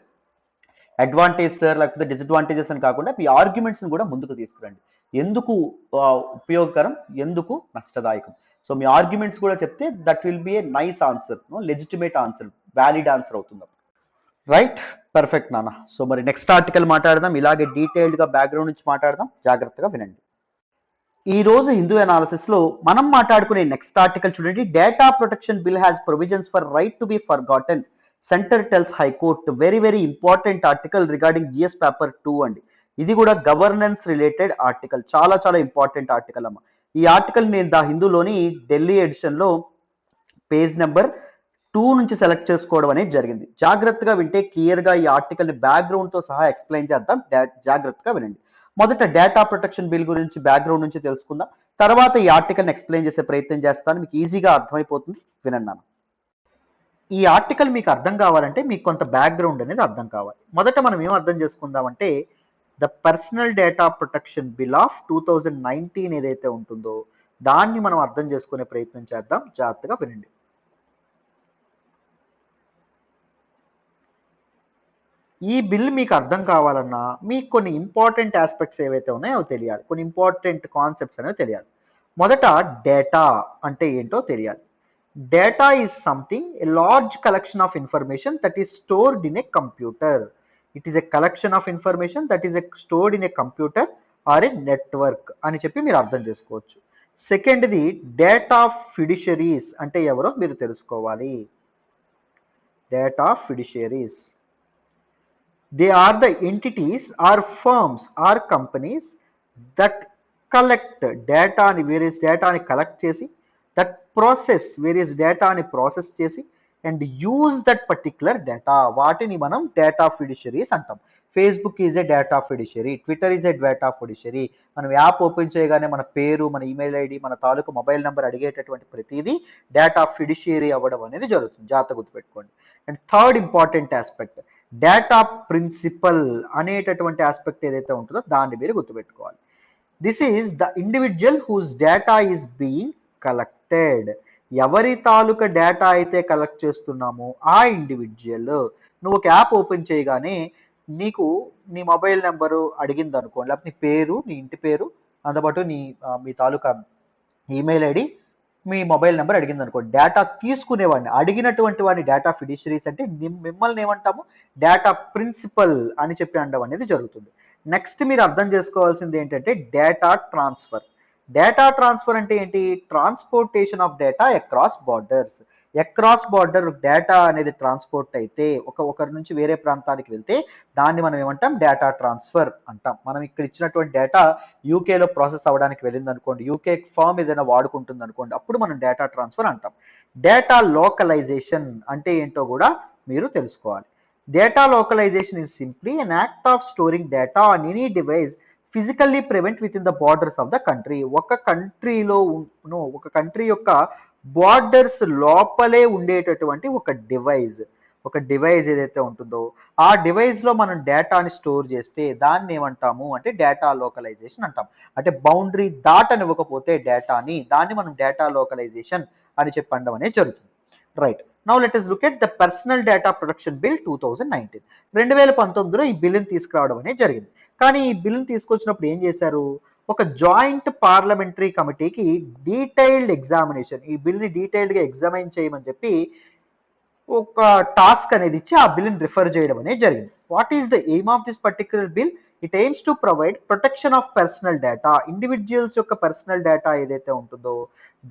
అడ్వాంటేజ్ సార్ లేకపోతే డిసడ్వాంటేజెస్ అని కాకుండా మీ ఆర్గ్యుమెంట్స్ కూడా ముందుకు తీసుకురండి. ఎందుకు ఉపయోగకరం, ఎందుకు నష్టదాయకం? సో మీ ఆర్గ్యుమెంట్స్ కూడా చెప్తే that will B a nice answer, legitimate answer, valid answer అవుతుంది. రైట్? పర్ఫెక్ట్ నాన్న. సో మరి నెక్స్ట్ ఆర్టికల్ మాట్లాడదాం, ఇలాగే డీటెయిల్డ్ గా బ్యాక్గ్రౌండ్ నుంచి మాట్లాడదాం, జాగ్రత్తగా వినండి. ఈ రోజు హిందూ అనాలిసిస్ లో మనం మాట్లాడుకునే నెక్స్ట్ ఆర్టికల్ చూడండి. Data protection bill has provisions for right to be forgotten, centre tells high court. Very very important article regarding GS paper 2 అండి. ఇది కూడా గవర్నెన్స్ రిలేటెడ్ ఆర్టికల్, చాలా చాలా ఇంపార్టెంట్ ఆర్టికల్ అమ్మ. ఈ ఆర్టికల్ నేను ద హిందూలోని ఢిల్లీ ఎడిషన్ లో పేజ్ నెంబర్ 2 నుంచి సెలెక్ట్ చేసుకోవడం అనేది జరిగింది. జాగ్రత్తగా వింటే క్లియర్ గా ఈ ఆర్టికల్ ని బ్యాక్గ్రౌండ్ తో సహా ఎక్స్ప్లెయిన్ చేద్దాం, జాగ్రత్తగా వినండి. మొదట డేటా ప్రొటెక్షన్ బిల్ గురించి బ్యాక్గ్రౌండ్ నుంచి తెలుసుకుందాం, తర్వాత ఈ ఆర్టికల్ ని ఎక్స్ప్లెయిన్ చేసే ప్రయత్నం చేస్తాను, మీకు ఈజీగా అర్థమైపోతుంది, వినండి. ఈ ఆర్టికల్ మీకు అర్థం కావాలంటే మీకు కొంత బ్యాక్గ్రౌండ్ అనేది అర్థం కావాలి. మొదట మనం ఏం అర్థం చేసుకుందామంటే the personal data protection bill of 2019 ఏదైతే ఉంటుందో దాన్ని మనం అర్థం చేసుకునే ప్రయత్నం చేద్దాం, జాగ్రత్తగా వినండి. ఈ బిల్ మీకు అర్థం కావాలన్నా మీకు కొన్ని ఇంపార్టెంట్ ఆస్పెక్ట్స్ ఏవైతే ఉన్నాయో అవి తెలియాలి, కొన్ని ఇంపార్టెంట్ కాన్సెప్ట్స్ అనేవి తెలియాలి. మొదట డేటా అంటే ఏంటో తెలియాలి. Data is something a large collection of information that is stored in a computer. It is a collection of information that is a stored in a computer are A network అని చెప్పి మీరు అర్థం చేసుకోవచ్చు. సెకండ్ది data ఫిడిషరీస్ అంటే ఎవరో మీరు తెలుసుకోవాలి. Data fiduciaries, they are the entities or firms or companies that collect data అని వేరియస్ డేటాని కలెక్ట్ చేసి, దట్ ప్రాసెస్ వేరియస్ డేటాని ప్రాసెస్ చేసి and use that particular data, వాటిని మనం డేటా ఫిడిషరీస్ అంటాం. Facebook is a data fiduciary, Twitter is a data fiduciary. మనం app open చేయగానే మన పేరు, మన ఈమెయిల్ ఐడి, మన తాలూకు మొబైల్ నెంబర్ అడిగేటటువంటి ప్రతిదీ డేటా ఫిడిషరీ అవ్వడం అనేది జరుగుతుంది. జాగ్రత్త గుర్తుపెట్టుకోండి. And third important aspect data principal అనేటటువంటి ఆస్పెక్ట్ ఏదైతే ఉంటుందో దాన్ని మీరు గుర్తుపెట్టుకోవాలి. This is the individual whose data is being collected. ఎవరి తాలూకా డేటా అయితే కలెక్ట్ చేస్తున్నామో ఆ ఇండివిజువల్, నువ్వు ఒక యాప్ ఓపెన్ చేయగానే నీకు నీ మొబైల్ నెంబరు అడిగింది అనుకోండి, లేకపోతే నీ పేరు, నీ ఇంటి పేరు, అందుబాటు మీ తాలూకా ఈమెయిల్ ఐడి, మీ మొబైల్ నెంబర్ అడిగింది అనుకోండి, డేటా తీసుకునేవాడిని, అడిగినటువంటి వాడిని డేటా ఫిడిషరీస్ అంటే మిమ్మల్ని ఏమంటాము, డేటా ప్రిన్సిపల్ అని చెప్పి అనడం అనేది జరుగుతుంది. నెక్స్ట్ మీరు అర్థం చేసుకోవాల్సింది ఏంటంటే డేటా ట్రాన్స్ఫర్. డేటా ట్రాన్స్ఫర్ అంటే ఏంటి, transportation of data across borders. Across border data అనేది ట్రాన్స్పోర్ట్ అయితే ఒకరి నుంచి వేరే ప్రాంతానికి వెళ్తే దాన్ని మనం ఏమంటాం, డేటా ట్రాన్స్ఫర్ అంటాం. మనం ఇక్కడ ఇచ్చినటువంటి డేటా యూకేలో ప్రాసెస్ అవ్వడానికి వెళ్ళింది అనుకోండి, యూకే ఫామ్ ఏదైనా వాడుకుంటుంది అనుకోండి, అప్పుడు మనం డేటా ట్రాన్స్ఫర్ అంటాం. డేటా లోకలైజేషన్ అంటే ఏంటో కూడా మీరు తెలుసుకోవాలి. Data localisation is simply an act of storing data on any device physically prevent with in the borders of the country. ఒక కంట్రీ యొక్క బార్డర్స్ లోపలే ఉండేటటువంటి ఒక డివైస్ ఏదైతే ఉంటుందో ఆ డివైస్ లో మనం డేటాని స్టోర్ చేస్తే దాన్ని ఏమంటాము అంటే డేటా లోకలైజేషన్ అంటాం. అంటే బౌండరీ దాటనివ్వకపోతే డేటాని, దాన్ని మనం డేటా లోకలైజేషన్ అని చెప్పడం అనేది జరుగుతుంది. Right, now let us look at the personal data protection bill 2019. 2019లో ఈ బిల్లుని తీసుకురావడం అనేది జరిగింది. కానీ ఈ బిల్లుని తీసుకొచ్చినప్పుడు ఏం చేశారు, ఒక జాయింట్ పార్లమెంటరీ కమిటీకి డీటెయిల్డ్ ఎగ్జామినేషన్, ఈ బిల్ని డీటెయిల్డ్గా ఎగ్జామైన్ చేయమని చెప్పి ఒక టాస్క్ అనేది ఇచ్చి ఆ బిల్ని రిఫర్ చేయడం అనేది జరిగింది. What is the aim of this particular bill? It aims to provide protection of personal data. Individuals యొక్క పర్సనల్ డేటా ఏదైతే ఉంటుందో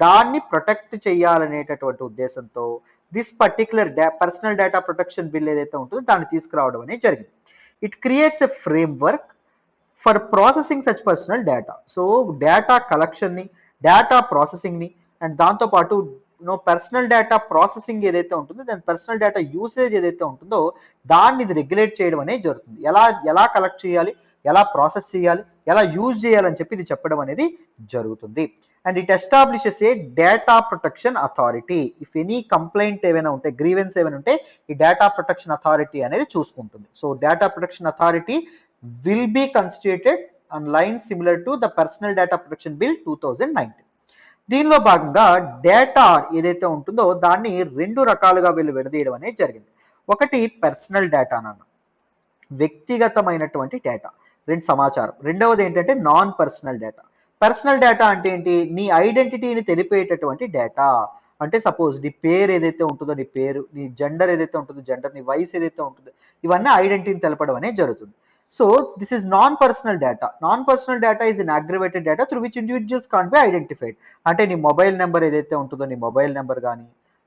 దాన్ని ప్రొటెక్ట్ చేయాలనేటటువంటి ఉద్దేశంతో this particular personal data protection bill ఏదైతే ఉంటుందో దాన్ని తీసుకురావడం అనేది జరిగింది. It creates a framework for processing such personal data. So data కలెక్షన్ని, డేటా ప్రాసెసింగ్ని అండ్ దాంతోపాటు పర్సనల్ డేటా ప్రాసెసింగ్ ఏదైతే ఉంటుందో దాని పర్సనల్ డేటా యూసేజ్ ఏదైతే ఉంటుందో దాన్ని ఇది రెగ్యులేట్ చేయడం అనేది జరుగుతుంది. ఎలా కలెక్ట్ చేయాలి, ఎలా ప్రాసెస్ చేయాలి, ఎలా యూజ్ చేయాలని చెప్పి ఇది చెప్పడం అనేది జరుగుతుంది. And it establishes A data protection authority. If any complaint ఏమైనా ఉంటే, గ్రీవెన్స్ ఏమైనా ఉంటే ఈ డేటా ప్రొటెక్షన్ అథారిటీ అనేది చూసుకుంటుంది. So data protection authority will be constituted on lines similar to the Personal Data Protection Bill 2019. దీనిలో భాగంగా డేటా ఏదైతే ఉంటుందో దాన్ని రెండు రకాలుగా వీళ్ళు విడదీయడం అనేది జరిగింది. ఒకటి పర్సనల్ డేటా అన్న, వ్యక్తిగతమైనటువంటి డేటా, రెండు సమాచారం. రెండవది ఏంటంటే non personal data. Personal data అంటే ఏంటి, నీ ఐడెంటిటీని తెలిపేటటువంటి డేటా. అంటే సపోజ్ నీ పేరు ఏదైతే ఉంటుందో నీ పేరు, నీ జెండర్ ఏదైతే ఉంటుందో జెండర్, నీ వయసు ఏదైతే ఉంటుందో ఇవన్నీ ఐడెంటిటీని తెలపడం అనేది జరుగుతుంది. So this is non-personal data. Non-personal data is an aggravated data through which individuals can't be identified. అంటే నీ మొబైల్ నెంబర్ ఏదైతే ఉంటుందో నీ మొబైల్ నెంబర్ కానీ,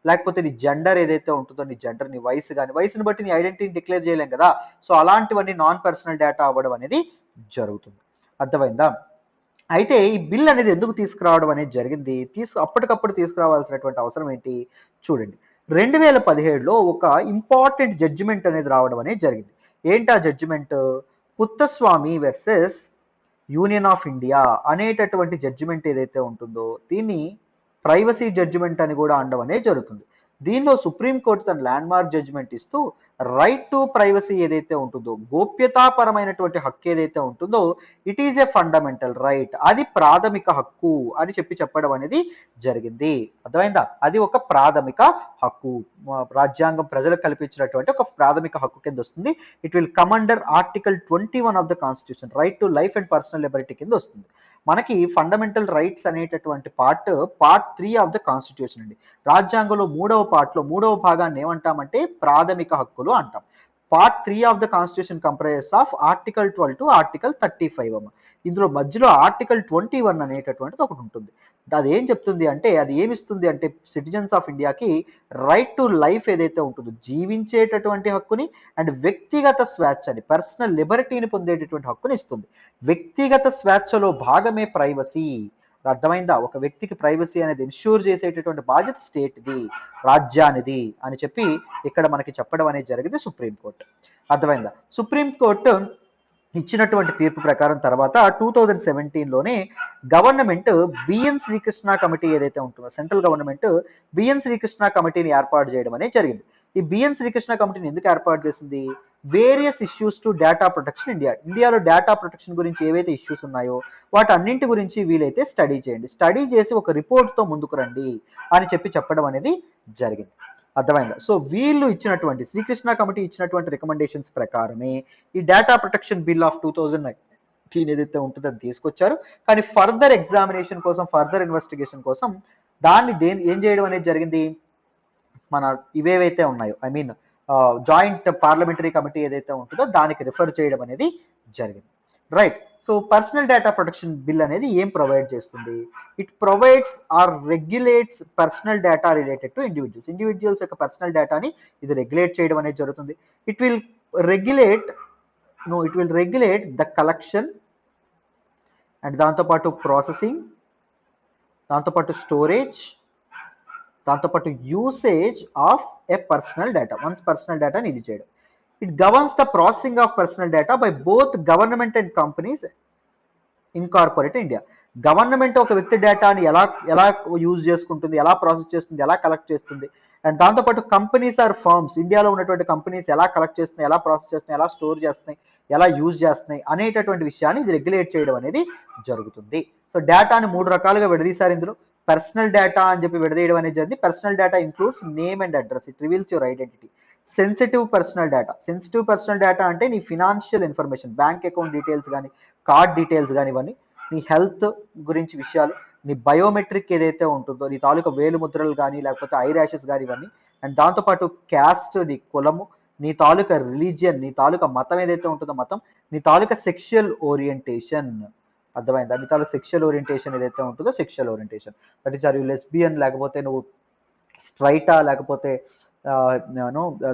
లేకపోతే నీ జెండర్ ఏదైతే ఉంటుందో నీ జెండర్, నీ వయసు కానీ, వయసుని బట్టి నీ ఐడెంటిటీని డిక్లేర్ చేయలేం కదా. సో అలాంటివన్నీ నాన్ పర్సనల్ డేటా అవ్వడం అనేది జరుగుతుంది. అర్థమైందా? అయితే ఈ బిల్ అనేది ఎందుకు తీసుకురావడం అనేది జరిగింది, అప్పటికప్పుడు తీసుకురావాల్సినటువంటి అవసరం ఏంటి చూడండి. 2017లో ఒక ఇంపార్టెంట్ జడ్జిమెంట్ అనేది రావడం అనేది జరిగింది. ఏంటి ఆ judgment? Puttaswamy versus Union of India అనేటటువంటి జడ్జిమెంట్ ఏదైతే ఉంటుందో దీన్ని ప్రైవసీ జడ్జిమెంట్ అని కూడా అనడం అనేది జరుగుతుంది. దీనిలో సుప్రీంకోర్టు తన ల్యాండ్ మార్క్ జడ్జిమెంట్ ఇస్తూ రైట్ టు ప్రైవసీ ఏదైతే ఉంటుందో, గోప్యతాపరమైనటువంటి హక్కు ఏదైతే ఉంటుందో, it is a fundamental right, అది ప్రాథమిక హక్కు అని చెప్పడం అనేది జరిగింది. అర్థమైందా? అది ఒక ప్రాథమిక హక్కు, రాజ్యాంగం ప్రజలకు కల్పించినటువంటి ఒక ప్రాథమిక హక్కు కింద వస్తుంది. It will come under article 21 of the constitution, right to life and personal Liberty కింద వస్తుంది. మనకి ఫండమెంటల్ రైట్స్ అనేటటువంటి పార్ట్ 3 ఆఫ్ ద కాన్స్టిట్యూషన్ అండి. రాజ్యాంగంలో మూడవ భాగాన్ని ఏమంటామంటే ప్రాథమిక హక్కులు అంటాం. Part 3 of the constitution comprises of article 12 to article 35 అమ్మ. ఇందులో మధ్యలో ఆర్టికల్ 21 అనేటటువంటిది ఒకటి ఉంటుంది. అది ఏం చెప్తుంది అంటే, అది ఏమిస్తుంది అంటే సిటిజన్స్ ఆఫ్ ఇండియాకి రైట్ టు లైఫ్ ఏదైతే ఉంటుందో, జీవించేటటువంటి హక్కుని అండ్ వ్యక్తిగత స్వేచ్ఛని, పర్సనల్ లిబర్టీని పొందేటటువంటి హక్కుని ఇస్తుంది. వ్యక్తిగత స్వేచ్ఛలో భాగమే ప్రైవసీ. అర్థమైందా? ఒక వ్యక్తికి ప్రైవసీ అనేది ఇన్ష్యూర్ చేసేటటువంటి బాధ్యత స్టేట్ది, రాజ్యానిది అని చెప్పి ఇక్కడ మనకి చెప్పడం అనేది జరిగింది సుప్రీంకోర్టు. అర్థమైందా? సుప్రీంకోర్టు ఇచ్చినటువంటి తీర్పు ప్రకారం తర్వాత 2017లోనే గవర్నమెంట్ బిఎన్ శ్రీకృష్ణ కమిటీ ఏదైతే ఉంటుందో, సెంట్రల్ గవర్నమెంట్ బిఎన్ శ్రీకృష్ణ కమిటీని ఏర్పాటు చేయడం అనేది జరిగింది. ఈ బిఎన్ శ్రీకృష్ణ కమిటీని ఎందుకు ఏర్పాటు చేసింది? Various issues to data protection ఇండియాలో డేటా ప్రొటెక్షన్ గురించి ఏవైతే ఇష్యూస్ ఉన్నాయో వాటన్నింటి గురించి వీలైతే స్టడీ చేయండి, స్టడీ చేసి ఒక రిపోర్ట్తో ముందుకు రండి అని చెప్పడం అనేది జరిగింది. అర్థమైందా? సో వీళ్ళు ఇచ్చినటువంటి, శ్రీకృష్ణ కమిటీ ఇచ్చినటువంటి రికమెండేషన్స్ ప్రకారమే ఈ డేటా ప్రొటెక్షన్ బిల్ ఆఫ్ 2019 ఏదైతే ఉంటుందో అది తీసుకొచ్చారు. కానీ ఫర్దర్ ఎగ్జామినేషన్ కోసం, ఫర్దర్ ఇన్వెస్టిగేషన్ కోసం దాన్ని ఏం చేయడం అనేది జరిగింది, మన ఇవేవైతే ఉన్నాయో, I mean joint parliamentary committee ఏదైతే ఉంటుందో దానికి రిఫర్ చేయడం అనేది జరిగింది. Right. So personal data protection bill అనేది ఏం ప్రొవైడ్ చేస్తుంది? It provides or regulates personal data related to individuals యొక్క పర్సనల్ డేటాని ఇది రెగ్యులేట్ చేయడం అనేది జరుగుతుంది. It will regulate the collection and దాంతోపాటు ప్రాసెసింగ్, దాంతోపాటు స్టోరేజ్, దాంతోపాటు usage of A personal data, once personal డేటాని ఇది చేయడం. It governs the processing of personal data by both government and companies incorporate India. Government ఒక వ్యక్తి డేటాని ఎలా యూజ్ చేసుకుంటుంది, ఎలా ప్రాసెస్ చేస్తుంది, ఎలా కలెక్ట్ చేస్తుంది, అండ్ దాంతోపాటు కంపెనీస్ ఆర్ ఫర్మ్స్, ఇండియాలో ఉన్నటువంటి కంపెనీస్ ఎలా కలెక్ట్ చేస్తున్నాయి, ఎలా ప్రాసెస్ చేస్తున్నాయి, ఎలా స్టోర్ చేస్తున్నాయి, ఎలా యూజ్ చేస్తున్నాయి అనేటటువంటి విషయాన్ని ఇది రెగ్యులేట్ చేయడం అనేది జరుగుతుంది. సో డేటాని 3 రకాలుగా విడదీశారు ఇందులో. పర్సనల్ డేటా అని చెప్పి విడదీయడం అనేది జరిగింది. Personal data includes name and address, it reveals your identity. Sensitive personal data అంటే నీ financial information, bank account details కానీ, కార్డ్ డీటెయిల్స్ కానీ, ఇవన్నీ నీ హెల్త్ గురించి విషయాలు, నీ బయోమెట్రిక్ ఏదైతే ఉంటుందో, నీ తాలూకా వేలు ముద్రలు కానీ లేకపోతే ఐ ర్యాషెస్ కానీ, ఇవన్నీ. అండ్ దాంతోపాటు క్యాస్ట్, నీ కులము, నీ తాలూకా రిలీజియన్, నీ తాలూకా మతం ఏదైతే ఉంటుందో మతం, నీ తాలూకా సెక్షువల్ ఓరియంటేషన్, అర్థమైందా? నీ తాలూకా సెక్షువల్ ఓరియంటేషన్ ఏదైతే ఉంటుందో sexual orientation, that is are you lesbian, లేకపోతే నువ్వు స్ట్రైటా, లేకపోతే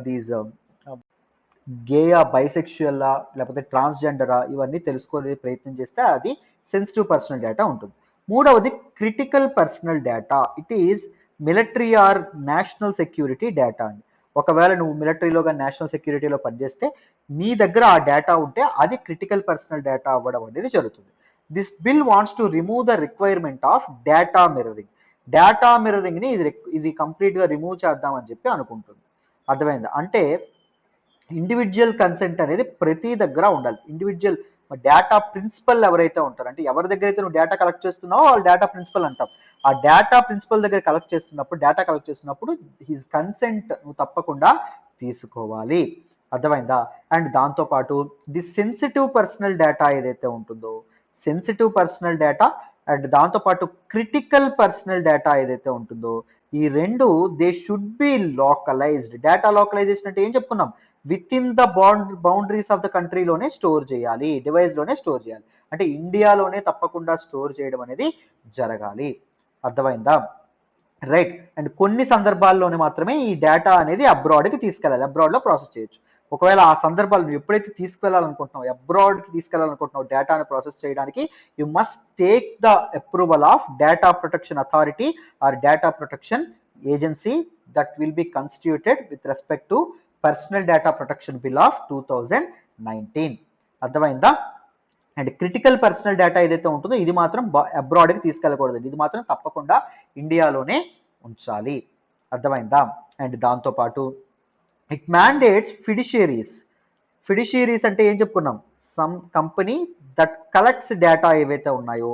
దీస్ గేయా, బైసెక్షువల్లా, లేకపోతే ట్రాన్స్జెండరా, ఇవన్నీ తెలుసుకునే ప్రయత్నం చేస్తే అది సెన్సిటివ్ పర్సనల్ డేటా ఉంటుంది. మూడవది critical personal data. It is military are national security data అండి. ఒకవేళ నువ్వు మిలిటరీలో కానీ నేషనల్ సెక్యూరిటీలో పనిచేస్తే నీ దగ్గర ఆ డేటా ఉంటే అది క్రిటికల్ పర్సనల్ డేటా అవ్వడం అనేది జరుగుతుంది. This bill wants to remove the requirement of data mirroring. Data మిర్రరింగ్ని ఇది కంప్లీట్గా రిమూవ్ చేద్దామని చెప్పి అనుకుంటుంది. అర్థమైందా? అంటే ఇండివిజువల్ కన్సెంట్ అనేది ప్రతి దగ్గర ఉండాలి. ఇండివిజువల్ డేటా ప్రిన్సిపల్ ఎవరైతే ఉంటారో, అంటే ఎవరి దగ్గర అయితే నువ్వు డేటా కలెక్ట్ చేస్తున్నావో వాళ్ళు డేటా ప్రిన్సిపల్ అంటాం. ఆ డేటా ప్రిన్సిపల్ దగ్గర డేటా కలెక్ట్ చేస్తున్నప్పుడు హిజ్ కన్సెంట్ నువ్వు తప్పకుండా తీసుకోవాలి. అర్థమైందా? అండ్ దాంతోపాటు ది సెన్సిటివ్ పర్సనల్ డేటా ఏదైతే ఉంటుందో, సెన్సిటివ్ పర్సనల్ డేటా అండ్ దాంతోపాటు క్రిటికల్ పర్సనల్ డేటా ఏదైతే ఉంటుందో, ఈ రెండు they should be localised. Data localisation అంటే ఏం చెప్పుకున్నాం? Within the boundaries of the కంట్రీలోనే స్టోర్ చేయాలి, డివైస్లోనే స్టోర్ చేయాలి. అంటే ఇండియాలోనే తప్పకుండా స్టోర్ చేయడం అనేది జరగాలి. అర్థమైందా? రైట్. అండ్ కొన్ని సందర్భాల్లోనే మాత్రమే ఈ డేటా అనేది అబ్రాడ్కి తీసుకెళ్ళాలి, అబ్రాడ్లో ప్రాసెస్ చేయొచ్చు. ఒకవేళ ఆ సందర్భాలు నువ్వు ఎప్పుడైతే తీసుకెళ్లాలనుకుంటున్నావు, అబ్రాడ్కి తీసుకెళ్లాలనుకుంటున్నావు డేటాను ప్రాసెస్ చేయడానికి, you must take the approval of data protection authority or data protection agency that will be constituted with respect to personal data protection bill of 2019. అర్థమైందా? అండ్ క్రిటికల్ పర్సనల్ డేటా ఏదైతే ఉంటుందో ఇది మాత్రం అబ్రాడ్కి తీసుకెళ్ళకూడదు, ఇది మాత్రం తప్పకుండా ఇండియాలోనే ఉంచాలి. అర్థమైందా? అండ్ దాంతోపాటు ఇట్ మ్యాండేట్స్ ఫిడిషియరీస్. ఫిడిషియరీస్ అంటే ఏం చెప్పుకున్నాం? Some company that collects data ఏవైతే ఉన్నాయో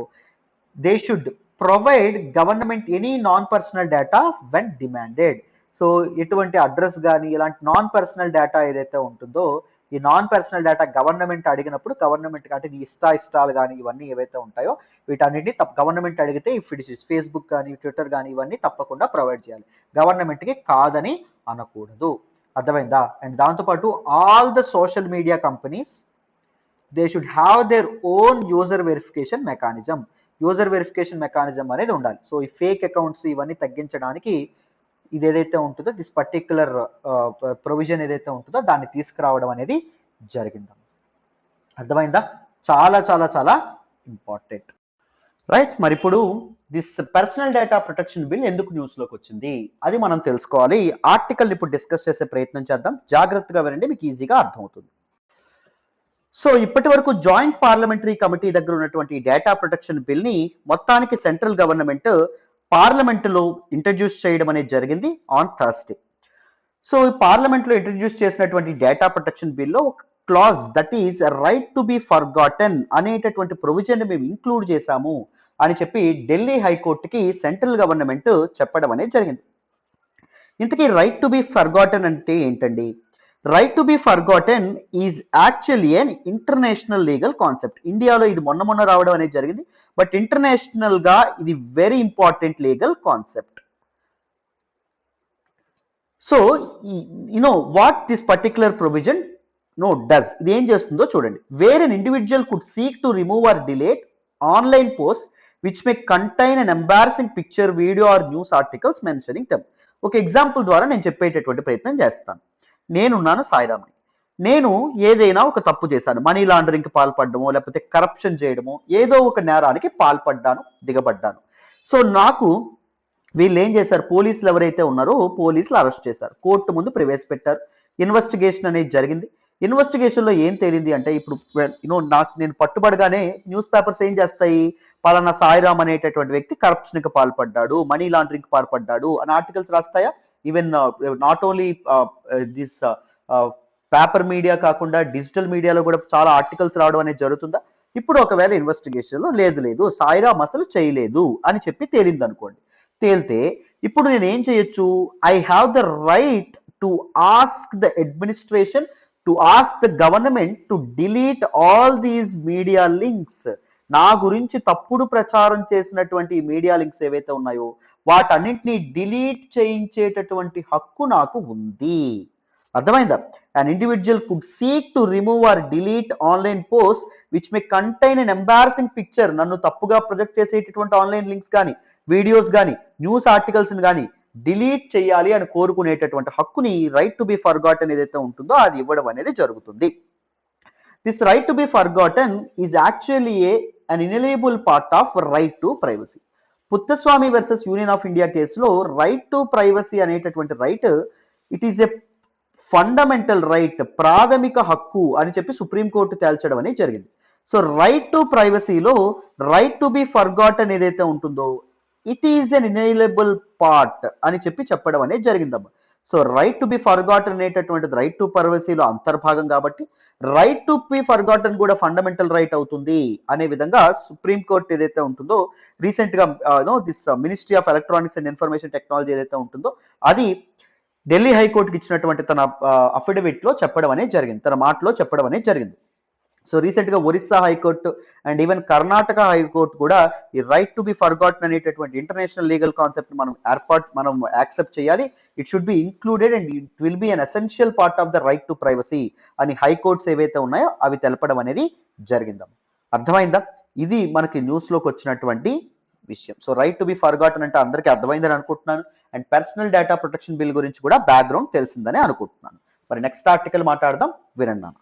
they should provide government any non personal data when demanded. So ఎటువంటి అడ్రస్ కానీ ఇలాంటి నాన్ పర్సనల్ డేటా ఏదైతే ఉంటుందో ఈ నాన్ పర్సనల్ డేటా గవర్నమెంట్ అడిగినప్పుడు గవర్నమెంట్ అంటే నీ ఇష్టాలు కానీ ఇవన్నీ ఏవైతే ఉంటాయో వీటన్నిటిని గవర్నమెంట్ అడిగితే ఈ ఫిడిషియస్ ఫేస్బుక్ కానీ ట్విట్టర్ కానీ ఇవన్నీ తప్పకుండా ప్రొవైడ్ చేయాలి. గవర్నమెంట్కి కాదని అనకూడదు. అర్థమైందా? అండ్ దాంతోపాటు all the social media companies they should have their own user verification mechanism. User verification mechanism అనేది ఉండాలి. సో ఈ ఫేక్ అకౌంట్స్ ఇవన్నీ తగ్గించడానికి ఇది ఏదైతే ఉంటుందో దిస్ పర్టిక్యులర్ ప్రొవిజన్ ఏదైతే ఉంటుందో దాన్ని తీసుకురావడం అనేది జరిగింది. అర్థమైందా? చాలా చాలా చాలా ఇంపార్టెంట్, రైట్? మరి ఇప్పుడు this personal data protection bill ఎందుకు న్యూస్లోకి వచ్చింది అది మనం తెలుసుకోవాలి. ఆర్టికల్ ఇప్పుడు డిస్కస్ చేసే ప్రయత్నం చేద్దాం. జాగ్రత్తగా వినండి, మీకు ఈజీగా అర్థమవుతుంది. సో ఇప్పటి వరకు జాయింట్ పార్లమెంటరీ కమిటీ దగ్గర ఉన్నటువంటి డేటా ప్రొటెక్షన్ బిల్ ని మొత్తానికి సెంట్రల్ గవర్నమెంట్ పార్లమెంటులో ఇంట్రడ్యూస్ చేయడం అనేది జరిగింది ఆన్ థర్స్డే. సో ఈ పార్లమెంట్లో ఇంట్రడ్యూస్ చేసినటువంటి డేటా ప్రొటెక్షన్ బిల్లో ఒక clause that is right to be forgotten అనేటటువంటి ప్రొవిజన్ మేము ఇంక్లూడ్ చేశాము అని చెప్పి ఢిల్లీ హైకోర్టుకి సెంట్రల్ గవర్నమెంట్ చెప్పడం అనేది జరిగింది. ఇంతకీ రైట్ టు బి ఫర్గాటన్ అంటే ఏంటండి? Right to be forgotten is actually an international legal concept. ఇండియాలో ఇది మొన్న రావడం అనేది జరిగింది, బట్ ఇంటర్నేషనల్ గా ఇది very important legal concept. So you know what this particular provision does, ఇది ఏం చేస్తుందో చూడండి. Where an individual could seek to remove or delete online post which may contain an embarrassing picture, video or news articles mentioning them. ఒక example ద్వారా నేను చెప్పేటటువంటి ప్రయత్నం చేస్తాను. నేనున్నాను సాయిరామ్ని. నేను ఏదైనా ఒక తప్పు చేశాను, మనీ లాండరింగ్కి పాల్పడడమో లేకపోతే కరప్షన్ చేయడమో ఏదో ఒక నేరానికి దిగబడ్డాను. సో నాకు వీళ్ళు ఏం చేశారు, పోలీసులు ఎవరైతే ఉన్నారో పోలీసులు అరెస్ట్ చేశారు, కోర్టు ముందు ప్రవేశపెట్టారు, ఇన్వెస్టిగేషన్ అనేది జరిగింది. ఇన్వెస్టిగేషన్లో ఏం తేలింది అంటే ఇప్పుడు నేను పట్టుబడగానే న్యూస్ పేపర్స్ ఏం చేస్తాయి, పలానా సాయిరామ్ అనేటటువంటి వ్యక్తి కరప్షన్కి పాల్పడ్డాడు, మనీ లాండరింగ్కి పాల్పడ్డాడు అని ఆర్టికల్స్ రాస్తాయా? Even not only this paper media కాకుండా డిజిటల్ మీడియాలో కూడా చాలా ఆర్టికల్స్ రావడం అనేది జరుగుతుందా? ఇప్పుడు ఒకవేళ ఇన్వెస్టిగేషన్లో లేదు సాయిరామ్ అసలు చేయలేదు అని చెప్పి తేలింది అనుకోండి. తేలితే ఇప్పుడు నేను ఏం చేయొచ్చు, I have the right to ask the administration to ask the government to delete all these media links. నా గురించి తప్పుడు ప్రచారం చేసినటువంటి మీడియా లింక్స్ ఏవైతే ఉన్నాయో వాటన్నింటినీ డిలీట్ చేయించేటటువంటి హక్కు నాకు ఉంది. అర్థమైందా? అన్ individual could seek to remove or delete online post which may contain an embarrassing picture. నన్ను తప్పుగా ప్రొజెక్ట్ చేసేటటువంటి ఆన్లైన్ లింక్స్ కానీ వీడియోస్ కానీ న్యూస్ ఆర్టికల్స్ కానీ డిలీట్ చేయాలి అని కోరుకునేటటువంటి హక్కుని రైట్ టు బి ఫర్గాటన్ ఏదైతే ఉంటుందో అది ఇవ్వడం అనేది జరుగుతుంది. This right to be forgotten is actually an inalienable part of right to privacy. Puttaswamy versus Union of India కేసులో రైట్ టు ప్రైవసీ అనేటటువంటి right it is a fundamental right, ప్రాథమిక హక్కు అని చెప్పి సుప్రీంకోర్టు తేల్చడం అనేది జరిగింది. సో రైట్ టు ప్రైవసీలో రైట్ టు బి ఫర్గాటన్ ఏదైతే ఉంటుందో it is an inalienable part అని చెప్పడం అనేది జరిగిందమ్మా. So right to be forgotten అనేటటువంటిది రైట్ టు ప్రైవసీలో అంతర్భాగం కాబట్టి రైట్ టు బి ఫర్గాటన్ కూడా ఫండమెంటల్ రైట్ అవుతుంది అనే విధంగా సుప్రీంకోర్టు ఏదైతే ఉంటుందో రీసెంట్ గా this ministry of electronics and information technology ఏదైతే ఉంటుందో అది ఢిల్లీ హైకోర్టుకి ఇచ్చినటువంటి తన అఫిడవిట్ లో చెప్పడం అనేది జరిగింది, తన మాటలో చెప్పడం అనేది జరిగింది. సో రీసెంట్ గా Orissa high court and even Karnataka high court కూడా ఈ రైట్ టు బి ఫర్గాటన్ అనేటటువంటి ఇంటర్నేషనల్ లీగల్ కాన్సెప్ట్ మనం యాక్సెప్ట్ చేయాలి. It should be included and it will be an essential part of the right to privacy అని హైకోర్ట్స్ ఏవైతే ఉన్నాయో అవి తెలపడం అనేది జరిగిందాం. అర్థమైందా? ఇది మనకి న్యూస్ లోకి వచ్చినటువంటి విషయం. So right to be forgotten అంటే అందరికీ అర్థమైందని అనుకుంటున్నాను. And personal data protection bill గురించి కూడా బ్యాక్గ్రౌండ్ తెలిసిందని అనుకుంటున్నాను. మరి నెక్స్ట్ ఆర్టికల్ మాట్లాడదాం, వినండి.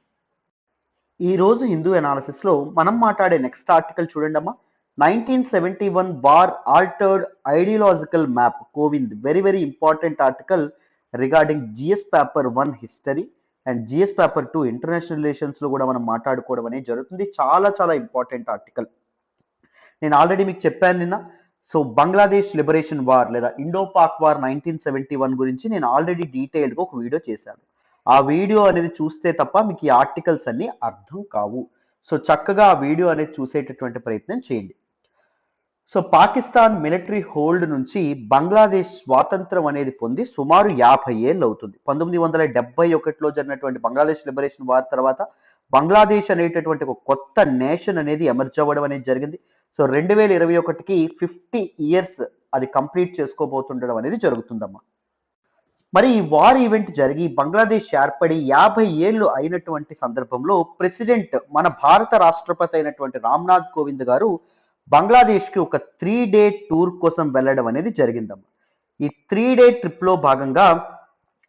ఈ రోజు హిందూ అనాలిసిస్ లో మనం మాట్లాడే నెక్స్ట్ ఆర్టికల్ చూడండి అమ్మా. 1971 war altered ideological map Kovind. Very very important article regarding GS paper 1 history and GS paper 2 international relations లో కూడా మనం మాట్లాడుకోవడం అనేది జరుగుతుంది. చాలా చాలా ఇంపార్టెంట్ ఆర్టికల్. నేను ఆల్రెడీ మీకు చెప్పాను నిన్న. సో బంగ్లాదేశ్ లిబరేషన్ వార్ లేదా ఇండో పాక్ వార్ 1971 గురించి నేను ఆల్రెడీ డీటెయిల్డ్గా ఒక వీడియో చేశాను. ఆ వీడియో అనేది చూస్తే తప్ప మీకు ఈ ఆర్టికల్స్ అన్ని అర్థం కావు. సో చక్కగా ఆ వీడియో అనేది చూసేటటువంటి ప్రయత్నం చేయండి. సో పాకిస్తాన్ మిలిటరీ హోల్డ్ నుంచి బంగ్లాదేశ్ స్వాతంత్రం అనేది పొంది సుమారు 50 ఏళ్ళు అవుతుంది. 1971లో జరిగినటువంటి బంగ్లాదేశ్ లిబరేషన్ వార్ తర్వాత బంగ్లాదేశ్ అనేటటువంటి ఒక కొత్త నేషన్ అనేది ఎమర్జ్ అవ్వడం అనేది జరిగింది. సో 2021కి 50 ఇయర్స్ అది కంప్లీట్ చేసుకోబోతుండడం అనేది జరుగుతుందమ్మా. మరి ఈ వార్ ఈవెంట్ జరిగి బంగ్లాదేశ్ ఏర్పడి 50 ఏళ్ళు అయినటువంటి సందర్భంలో ప్రెసిడెంట్ మన భారత రాష్ట్రపతి అయినటువంటి రామ్నాథ్ కోవింద్ గారు బంగ్లాదేశ్కి ఒక 3 డే టూర్ కోసం వెళ్ళడం అనేది జరిగిందమ్మా. ఈ 3 డే ట్రిప్లో భాగంగా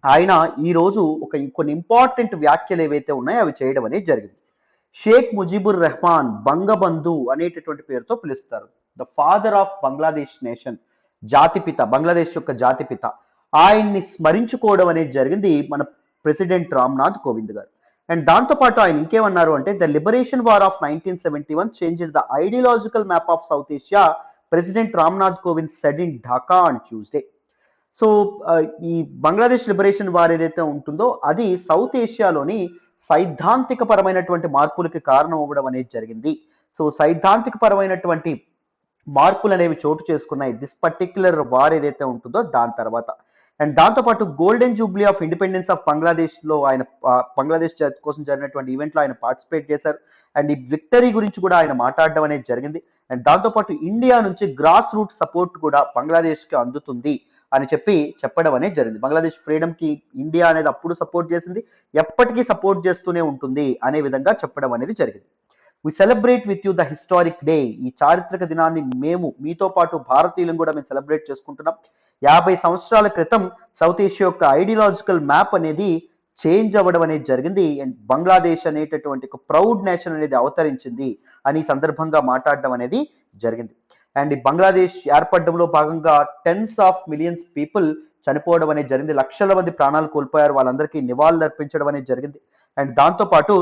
ఆయన ఈరోజు కొన్ని ఇంపార్టెంట్ వ్యాఖ్యలు ఏవైతే ఉన్నాయో అవి చేయడం అనేది జరిగింది. షేక్ ముజిబుర్ రెహమాన్ బంగబంధు అనేటటువంటి పేరుతో పిలుస్తారు. The father of Bangladesh nation, జాతిపిత, బంగ్లాదేశ్ యొక్క జాతిపిత. ఆయన్ని స్మరించుకోవడం అనేది జరిగింది మన ప్రెసిడెంట్ రామ్నాథ్ కోవింద్ గారు. అండ్ దాంతోపాటు ఆయన ఇంకేమన్నారు అంటే the liberation war of 1971 changed the ideological map of south Asia, president Ramnath Kovind said in Dhaka on Tuesday. So ఈ బంగ్లాదేశ్ లిబరేషన్ వార్ ఏదైతే ఉంటుందో అది సౌత్ ఏషియాలోని సైద్ధాంతిక పరమైనటువంటి మార్పులకి కారణం అవ్వడం అనేది జరిగింది. సో సైద్ధాంతిక పరమైనటువంటి మార్పులు అనేవి చోటు చేసుకున్నాయి దిస్ పర్టిక్యులర్ వార్ ఏదైతే ఉంటుందో దాని తర్వాత. అండ్ దాంతోపాటు golden Jubilee of independence of బంగ్లాదేశ్లో ఆయన బంగ్లాదేశ్ కోసం జరిగినటువంటి ఈవెంట్లో ఆయన పార్టిసిపేట్ చేశారు. అండ్ ఈ విక్టరీ గురించి కూడా ఆయన మాట్లాడడం అనేది జరిగింది. అండ్ దాంతోపాటు ఇండియా నుంచి గ్రాస్ రూట్ సపోర్ట్ కూడా బంగ్లాదేశ్కి అందుతుంది అని చెప్పడం అనేది జరిగింది. బంగ్లాదేశ్ ఫ్రీడమ్కి ఇండియా అనేది అప్పుడు సపోర్ట్ చేసింది, ఎప్పటికీ సపోర్ట్ చేస్తూనే ఉంటుంది అనే విధంగా చెప్పడం అనేది జరిగింది. We celebrate with you the historic day. ఈ చారిత్రక దినాన్ని మీతో పాటు భారతీయులను కూడా మేము సెలబ్రేట్ చేసుకుంటున్నాం. 50 సంవత్సరాల క్రితం సౌత్ ఏషియా యొక్క ఐడియాలజికల్ మ్యాప్ అనేది చేంజ్ అవ్వడం అనేది జరిగింది. అండ్ బంగ్లాదేశ్ అనేటటువంటి ఒక ప్రౌడ్ నేషన్ అనేది అవతరించింది అని సందర్భంగా మాట్లాడడం అనేది జరిగింది. అండ్ ఈ బంగ్లాదేశ్ ఏర్పడడంలో భాగంగా టెన్స్ ఆఫ్ మిలియన్స్ పీపుల్ చనిపోవడం అనేది జరిగింది, లక్షల మంది ప్రాణాలు కోల్పోయారు, వాళ్ళందరికీ నివాళులు అర్పించడం అనేది జరిగింది. అండ్ దాంతోపాటు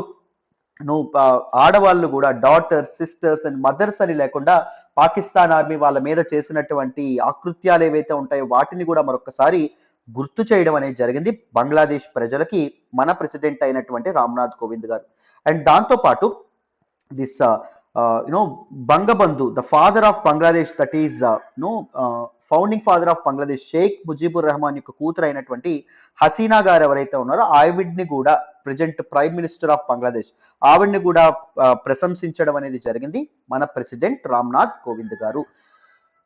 ఆడవాళ్ళు కూడా డాటర్స్, సిస్టర్స్ అండ్ మదర్స్ అని లేకుండా పాకిస్తాన్ ఆర్మీ వాళ్ళ మీద చేసినటువంటి ఆకృత్యాలు ఏవైతే ఉంటాయో వాటిని కూడా మరొకసారి గుర్తు చేయడం అనేది జరిగింది బంగ్లాదేశ్ ప్రజలకి మన ప్రెసిడెంట్ అయినటువంటి రామ్నాథ్ కోవింద్ గారు. అండ్ దాంతోపాటు this Bangabandhu, the father of Bangladesh, that is founding father of Bangladesh Sheikh Mujibur Rahman యొక్క కూతురు అయినటువంటి హసీనా గారు ఎవరైతే ఉన్నారో ఆవిడ్ని కూడా present prime minister of Bangladesh ఆవిడ్ని కూడా ప్రశంసించడం అనేది జరిగింది మన ప్రెసిడెంట్ రామ్నాథ్ కోవింద్ గారు.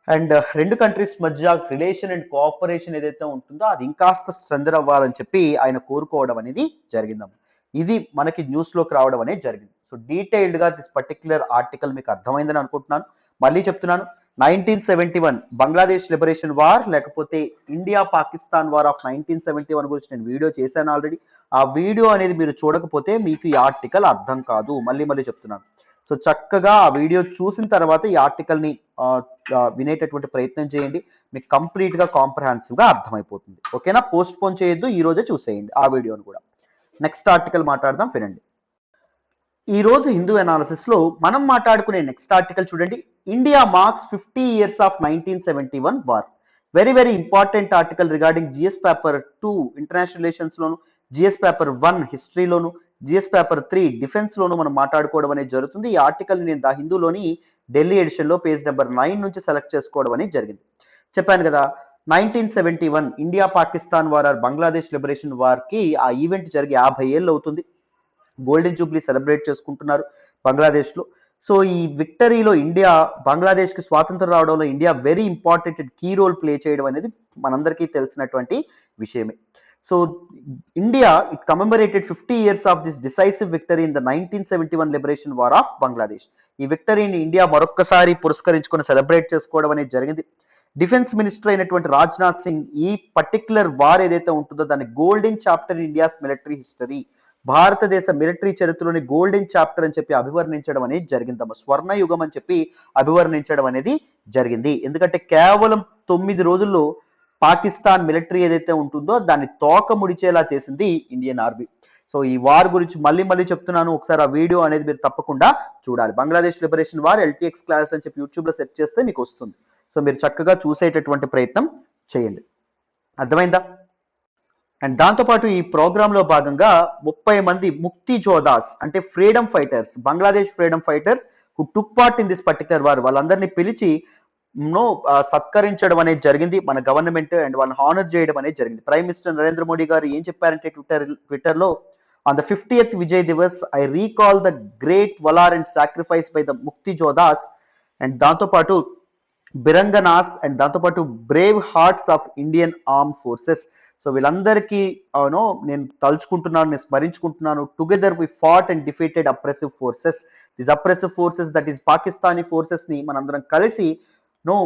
అండ్ రెండు కంట్రీస్ మధ్య రిలేషన్ అండ్ కోఆపరేషన్ ఏదైతే ఉంటుందో అది ఇంకాస్త స్ట్రెంథన్ అవ్వాలని ఆయన కోరుకోవడం అనేది జరిగిందమ్మ. ఇది మనకి న్యూస్లోకి రావడం అనేది జరిగింది. సో డీటెయిల్డ్గా దిస్ పర్టిక్యులర్ ఆర్టికల్ మీకు అర్థమైందని అనుకుంటున్నాను. మళ్ళీ చెప్తున్నాను, 1971 బంగ్లాదేశ్ లిబరేషన్ వార్ లేకపోతే ఇండియా పాకిస్తాన్ వార్ ఆఫ్ 1971 గురించి నేను వీడియో చేశాను ఆల్రెడీ. ఆ వీడియో అనేది మీరు చూడకపోతే మీకు ఈ ఆర్టికల్ అర్థం కాదు, మళ్ళీ చెప్తున్నాను. సో చక్కగా ఆ వీడియో చూసిన తర్వాత ఈ ఆర్టికల్ని వినేటటువంటి ప్రయత్నం చేయండి, మీకు కంప్లీట్గా కాంప్రహెన్సివ్గా అర్థమైపోతుంది. ఓకేనా? పోస్ట్ పోన్ చేయొద్దు, ఈ రోజే చూసేయండి ఆ వీడియోని కూడా. నెక్స్ట్ ఆర్టికల్ మాట్లాడదాం, వినండి. ఈ రోజు హిందూ అనాలిసిస్ లో మనం మాట్లాడుకునే నెక్స్ట్ ఆర్టికల్ చూడండి. India marks 50 years of 1971 war. Very important article regarding GS paper 2 international relations లోను, జిఎస్ పేపర్ 1 హిస్టరీలోను, జిఎస్ పేపర్ 3 డిఫెన్స్ లోను మనం మాట్లాడుకోవడం అనేది జరుగుతుంది. ఈ ఆర్టికల్ నేను ద హిందూలోని ఢిల్లీ ఎడిషన్ లో పేజ్ నెంబర్ 9 నుంచి సెలెక్ట్ చేసుకోవడం అనేది జరిగింది. చెప్పాను కదా, 1971 India Pakistan war or Bangladesh liberation war కి ఆ ఈవెంట్ జరిగి 50 ఏళ్ళు అవుతుంది. గోల్డెన్ జూబ్లీ సెలబ్రేట్ చేసుకుంటున్నారు బంగ్లాదేశ్లో. సో ఈ విక్టరీలో ఇండియా బంగ్లాదేశ్కి స్వాతంత్రం రావడంలో India very important key role play చేయడం అనేది మనందరికీ తెలిసినటువంటి విషయమే. So India it commemorated 50 years of this decisive victory in the 1971 liberation war of Bangladesh. ఈ విక్టరీని ఇండియా మరొక్కసారి పురస్కరించుకొని సెలబ్రేట్ చేసుకోవడం అనేది జరిగింది. డిఫెన్స్ మినిస్టర్ అయినటువంటి రాజ్నాథ్ సింగ్ ఈ పర్టిక్యులర్ వార్ ఏదైతే ఉంటుందో దాన్ని golden chapter in India's military history, భారతదేశ మిలిటరీ చరిత్రలోని గోల్డెన్ చాప్టర్ అని అభివర్ణించడం అనేది జరిగిందమ్మ. స్వర్ణయుగం అని అభివర్ణించడం అనేది జరిగింది. ఎందుకంటే కేవలం 9 రోజుల్లో పాకిస్తాన్ మిలిటరీ ఏదైతే ఉంటుందో దాన్ని తోక ముడిచేలా చేసింది ఇండియన్ ఆర్మీ. సో ఈ వార్ గురించి మళ్ళీ చెప్తున్నాను, ఒకసారి ఆ వీడియో అనేది మీరు తప్పకుండా చూడాలి. Bangladesh liberation war LTX class అని యూట్యూబ్లో సెర్చ్ చేస్తే మీకు వస్తుంది. సో మీరు చక్కగా చూసేటటువంటి ప్రయత్నం చేయండి. అర్థమైందా? అండ్ దాంతోపాటు ఈ ప్రోగ్రామ్ లో భాగంగా 30 మంది ముక్తి జోదాస్ అంటే freedom fighters, Bangladesh freedom fighters who took part in this particular war, వాళ్ళందరినీ పిలిచి నో సత్కరించడం అనేది జరిగింది మన గవర్నమెంట్, అండ్ వాళ్ళని హానర్ చేయడం అనేది జరిగింది. ప్రైమ్ మినిస్టర్ నరేంద్ర మోడీ గారు ఏం చెప్పారంటే ట్విట్టర్ లో, on the 50th Vijay Diwas I recall the great valour and sacrifice by the Mukti Jodhas and దాంతోపాటు బిరంగనాస్ అండ్ దాంతోపాటు brave hearts of Indian arm forces. So వీళ్ళందరికీ అవును నేను తలుచుకుంటున్నాను, నేను స్మరించుకుంటున్నాను. Together we fought and defeated oppressive forces, this oppressive forces that is Pakistani forces ని మనందరం కలిసి నో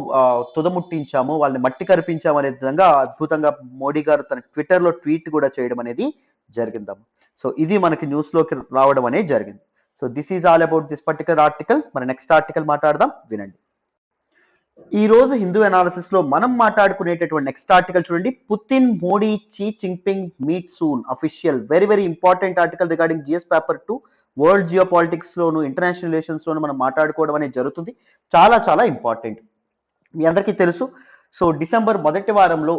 తుదముట్టించాము, వాళ్ళని మట్టి కరిపించాము అనే విధంగా అద్భుతంగా మోడీ గారు తన ట్విట్టర్ లో ట్వీట్ కూడా చేయడం అనేది జరిగిందాం. సో ఇది మనకి న్యూస్ లోకి రావడం అనేది జరిగింది. So this is all about this particular article. మన నెక్స్ట్ ఆర్టికల్ మాట్లాడదాం, వినండి. ఈ రోజు హిందూ అనాలిసిస్ లో మనం మాట్లాడుకునేటటువంటి నెక్స్ట్ ఆర్టికల్ చూడండి. Putin Modi Xi Jinping meet soon official. Very very important article regarding GS paper 2. World geopolitics లోను ఇంటర్నేషనల్ రిలేషన్స్ లోను మనం మాట్లాడుకోవడం అనేది జరుగుతుంది. చాలా చాలా ఇంపార్టెంట్. మీ అందరికీ తెలుసు. సో డిసెంబర్ మొదటి వారంలో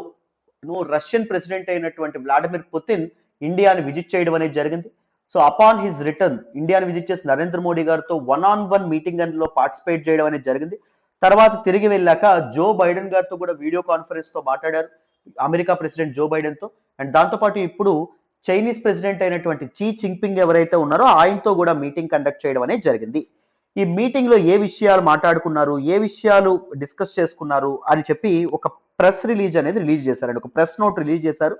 రష్యన్ ప్రెసిడెంట్ అయినటువంటి వ్లాడిమిర్ పుతిన్ ఇండియాని విజిట్ చేయడం అనేది జరిగింది. సో అపాన్ హిజ్ రిటర్న్ ఇండియాని విజిట్ చేసి నరేంద్ర మోడీ గారితో 1-on-1 మీటింగ్ లో పార్టిసిపేట్ చేయడం అనేది జరిగింది. తర్వాత తిరిగి వెళ్ళాక జో బైడెన్ గారితో కూడా వీడియో కాన్ఫరెన్స్ తో మాట్లాడారు, అమెరికా ప్రెసిడెంట్ జో బైడెన్ తో. అండ్ దాంతోపాటు ఇప్పుడు చైనీస్ ప్రెసిడెంట్ అయినటువంటి షీ జిన్పింగ్ ఎవరైతే ఉన్నారో ఆయనతో కూడా మీటింగ్ కండక్ట్ చేయడం అనేది జరిగింది. ఈ మీటింగ్ లో ఏ విషయాలు మాట్లాడుకున్నారు, ఏ విషయాలు డిస్కస్ చేసుకున్నారు అని చెప్పి ఒక ప్రెస్ రిలీజ్ అనేది రిలీజ్ చేశారండి, ఒక ప్రెస్ నోట్ రిలీజ్ చేశారు.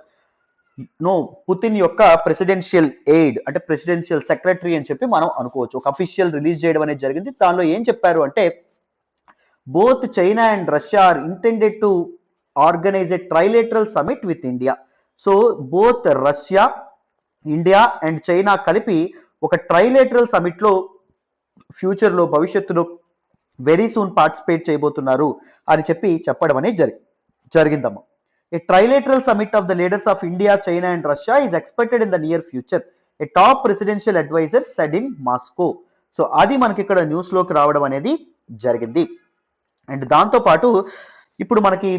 పుతిన్ యొక్క ప్రెసిడెన్షియల్ ఎయిడ్ అంటే ప్రెసిడెన్షియల్ సెక్రటరీ అని చెప్పి మనం అనుకోవచ్చు, ఒక అఫీషియల్ రిలీజ్ చేయడం అనేది జరిగింది. దానిలో ఏం చెప్పారు అంటే, both China and Russia are intended to organize a trilateral summit with India. So both Russia, India and China కలిపి ఒక ట్రైలేటరల్ సమిట్ లో ఫ్యూచర్ లో భవిష్యత్తులో వెరీ సూన్ పార్టిసిపేట్ చేయబోతున్నారు అని చెప్పి చెప్పడం అనేది జరిగిందమ్మా. A trilateral summit of the leaders of India, China and Russia is expected in the near future, a top presidential advisor said in Moscow. So అది మనకి ఇక్కడ న్యూస్ లోకి రావడం అనేది జరిగింది. అండ్ దాంతోపాటు ఇప్పుడు మనకి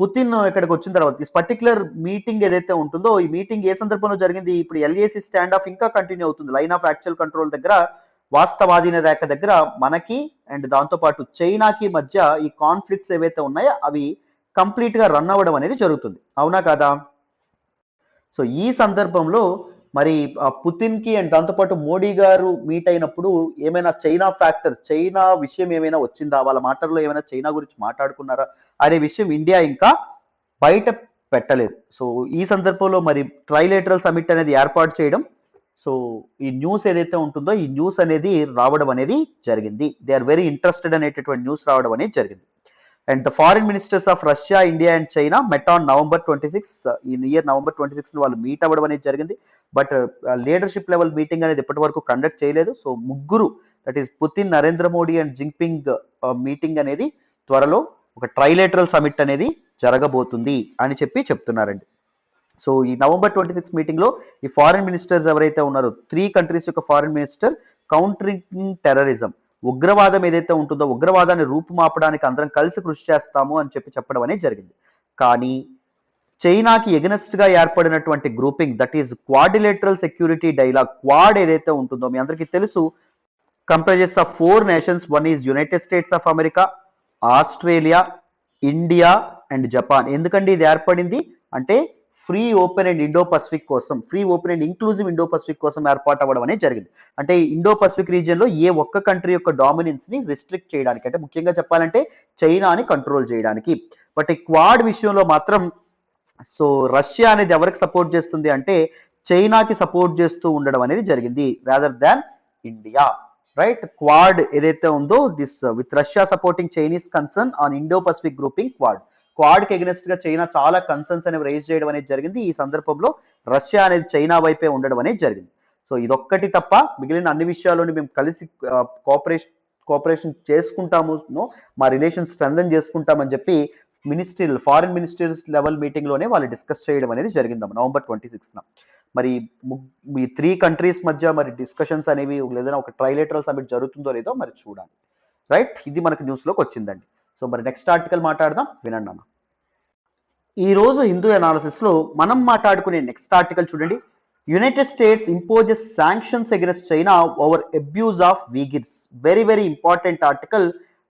పుతిన్ ఇక్కడికి వచ్చిన తర్వాత దిస్ పర్టికులర్ మీటింగ్ ఏదైతే ఉంటుందో ఈ మీటింగ్ ఏ సందర్భంలో జరిగింది, ఇప్పుడు ఎల్ఏసి స్టాండ్ ఆఫ్ ఇంకా కంటిన్యూ అవుతుంది. లైన్ ఆఫ్ యాక్చువల్ కంట్రోల్ దగ్గర, వాస్తవాధీన రేఖ దగ్గర మనకి అండ్ దాంతోపాటు చైనాకి మధ్య ఈ కాన్ఫ్లిక్ట్స్ ఏవైతే ఉన్నాయో అవి కంప్లీట్ గా రన్ అవ్వడం అనేది జరుగుతుంది, అవునా కదా? సో ఈ సందర్భంలో మరి పుతిన్ కి అండ్ దాంతోపాటు మోడీ గారు మీట్ అయినప్పుడు ఏమైనా చైనా ఫ్యాక్టర్, చైనా విషయం ఏమైనా వచ్చిందా, వాళ్ళ మాటల్లో ఏమైనా చైనా గురించి మాట్లాడుకున్నారా అనే విషయం ఇండియా ఇంకా బయట పెట్టలేదు. సో ఈ సందర్భంలో మరి ట్రైలేటరల్ సమిట్ అనేది ఏర్పాటు చేయడం, సో ఈ న్యూస్ ఏదైతే ఉంటుందో ఈ న్యూస్ అనేది రావడం అనేది జరిగింది. దే ఆర్ వెరీ ఇంట్రెస్టెడ్ అనేటటువంటి న్యూస్ రావడం అనేది జరిగింది. And the foreign ministers of Russia, India and China met on November 26. In year November 26 వాళ్ళు మీట్ అవ్వడం అనేది జరిగింది. బట్ లీడర్షిప్ లెవెల్ మీటింగ్ అనేది ఇప్పటి వరకు కండక్ట్ చేయలేదు. సో ముగ్గురు that is Putin, Narendra Modi and Jinping meeting అనేది త్వరలో ఒక ట్రైలేటరల్ సమిట్ అనేది జరగబోతుంది అని చెప్పి చెప్తున్నారండి. సో ఈ నవంబర్ 26 మీటింగ్ లో ఈ ఫారిన్ మినిస్టర్స్ ఎవరైతే ఉన్నారో 3 కంట్రీస్ యొక్క ఫారిన్ మినిస్టర్ కౌంటరింగ్ టెర్రరిజం, ఉగ్రవాదం ఏదైతే ఉంటుందో ఉగ్రవాదాన్ని రూపుమాపడానికి అందరం కలిసి కృషి చేస్తాము అని చెప్పి చెప్పడం అనేది జరిగింది. కానీ చైనాకి ఎగనెస్ట్ గా ఏర్పడినటువంటి grouping that is quadrilateral security dialogue, quad ఏదైతే ఉంటుందో మీ అందరికీ తెలుసు, comprises of 4 nations. One is United States of America, Australia, India and Japan. ఎందుకండి ఇది ఏర్పడింది అంటే free open and Indo Pacific కోసం, free open and inclusive Indo Pacific కోసం ఏర్పాటు అవ్వడం అనేది జరిగింది. అంటే ఇండో పసిఫిక్ రీజియన్ లో ఏ ఒక్క కంట్రీ యొక్క డామినెన్స్ ని రిస్ట్రిక్ట్ చేయడానికి, అంటే ముఖ్యంగా చెప్పాలంటే చైనాని కంట్రోల్ చేయడానికి. బట్ ఈ క్వాడ్ విషయంలో మాత్రం సో రష్యా అనేది ఎవరికి సపోర్ట్ చేస్తుంది అంటే చైనాకి సపోర్ట్ చేస్తూ ఉండడం అనేది జరిగింది rather than India, right? Quad ఏదైతే ఉందో this with Russia supporting Chinese concern on Indo Pacific grouping quad. Quad కి ఎగనెస్ట్ గా చైనా చాలా కన్సర్న్స్ అనేవి రైజ్ చేయడం అనేది జరిగింది. ఈ సందర్భంలో రష్యా అనేది చైనా వైపే ఉండడం అనేది జరిగింది. సో ఇదొక్కటి తప్ప మిగిలిన అన్ని విషయాల్లోని మేము కలిసి కోఆపరేషన్ చేసుకుంటాము, మా రిలేషన్ స్ట్రెంథన్ చేసుకుంటామని చెప్పి ఫారిన్ మినిస్టర్స్ లెవెల్ మీటింగ్ లోనే వాళ్ళు డిస్కస్ చేయడం అనేది జరిగిందమ్మ నవంబర్ 26న. మరి ఈ 3 కంట్రీస్ మధ్య మరి డిస్కషన్స్ అనేవి లేదా ఒక ట్రైలేటరల్ సమిట్ జరుగుతుందో లేదో మరి చూడాలి, రైట్? ఇది మనకు న్యూస్ లోకి వచ్చిందండి. సో మరి నెక్స్ట్ ఆర్టికల్ మాట్లాడదాం, వినండి అన్న. ఈ రోజు హిందూ అనాలిసిస్ లో మనం మాట్లాడుకునే నెక్స్ట్ ఆర్టికల్ చూడండి. United States imposes sanctions against China over abuse of Uighurs. Very very important article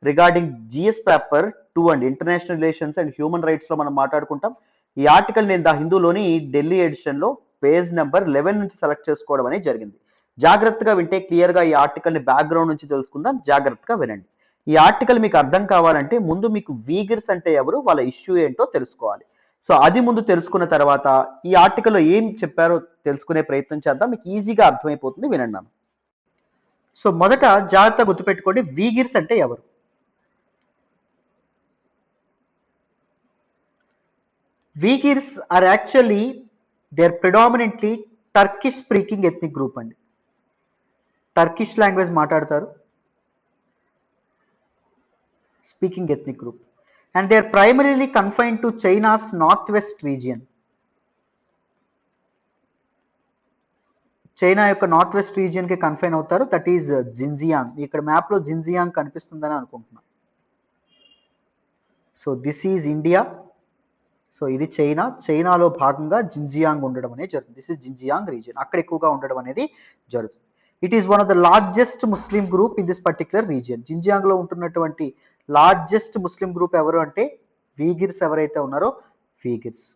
regarding GS paper 2 and international relations and human rights లో మనం మాట్లాడుకుంటాం. ఈ ఆర్టికల్ నేను ద హిందూలోని ఢిల్లీ ఎడిషన్ లో పేజ్ నెంబర్ 11 నుంచి సెలెక్ట్ చేసుకోవడం అనేది జరిగింది. జాగ్రత్తగా వింటే క్లియర్ గా ఈ ఆర్టికల్ ని బ్యాక్గ్రౌండ్ నుంచి తెలుసుకుందాం. జాగ్రత్తగా వినండి. ఈ ఆర్టికల్ మీకు అర్థం కావాలంటే ముందు మీకు వీగర్స్ అంటే ఎవరు, వాళ్ళ ఇష్యూ ఏంటో తెలుసుకోవాలి. సో అది ముందు తెలుసుకున్న తర్వాత ఈ ఆర్టికల్లో ఏం చెప్పారో తెలుసుకునే ప్రయత్నం చేద్దాం. మీకు ఈజీగా అర్థమైపోతుంది, వినండి. సో మొదట జాగ్రత్త గుర్తుపెట్టుకోండి, వీగిర్స్ అంటే ఎవరు. Uighurs are actually they are predominantly Turkish speaking ethnic group అండి. టర్కిష్ లాంగ్వేజ్ మాట్లాడతారు, speaking ethnic group, and they are primarily confined to China's northwest region. China యొక్క నార్త్ వెస్ట్ రీజియన్ కి కన్ఫైన్ అవుతారు, దట్ ఈజ్ జిన్జియాంగ్. ఇక్కడ map లో Xinjiang కనిపిస్తుందని అనుకుంటున్నా. So this is India, so ఇది చైనా. చైనాలో భాగంగా జిన్జియాంగ్ ఉండడం అనేది జరుగుతుంది. దిస్ ఇస్ జిన్జియాంగ్ రీజియన్, అక్కడ ఎక్కువగా ఉండడం అనేది జరుగుతుంది. It is one of the largest Muslim group in this particular region. Xinjiang లో ఉంటున్నటువంటి లార్జెస్ట్ ముస్లిం గ్రూప్ ఎవరు అంటే వీగిర్స్ ఎవరైతే ఉన్నారో వీగిర్స్.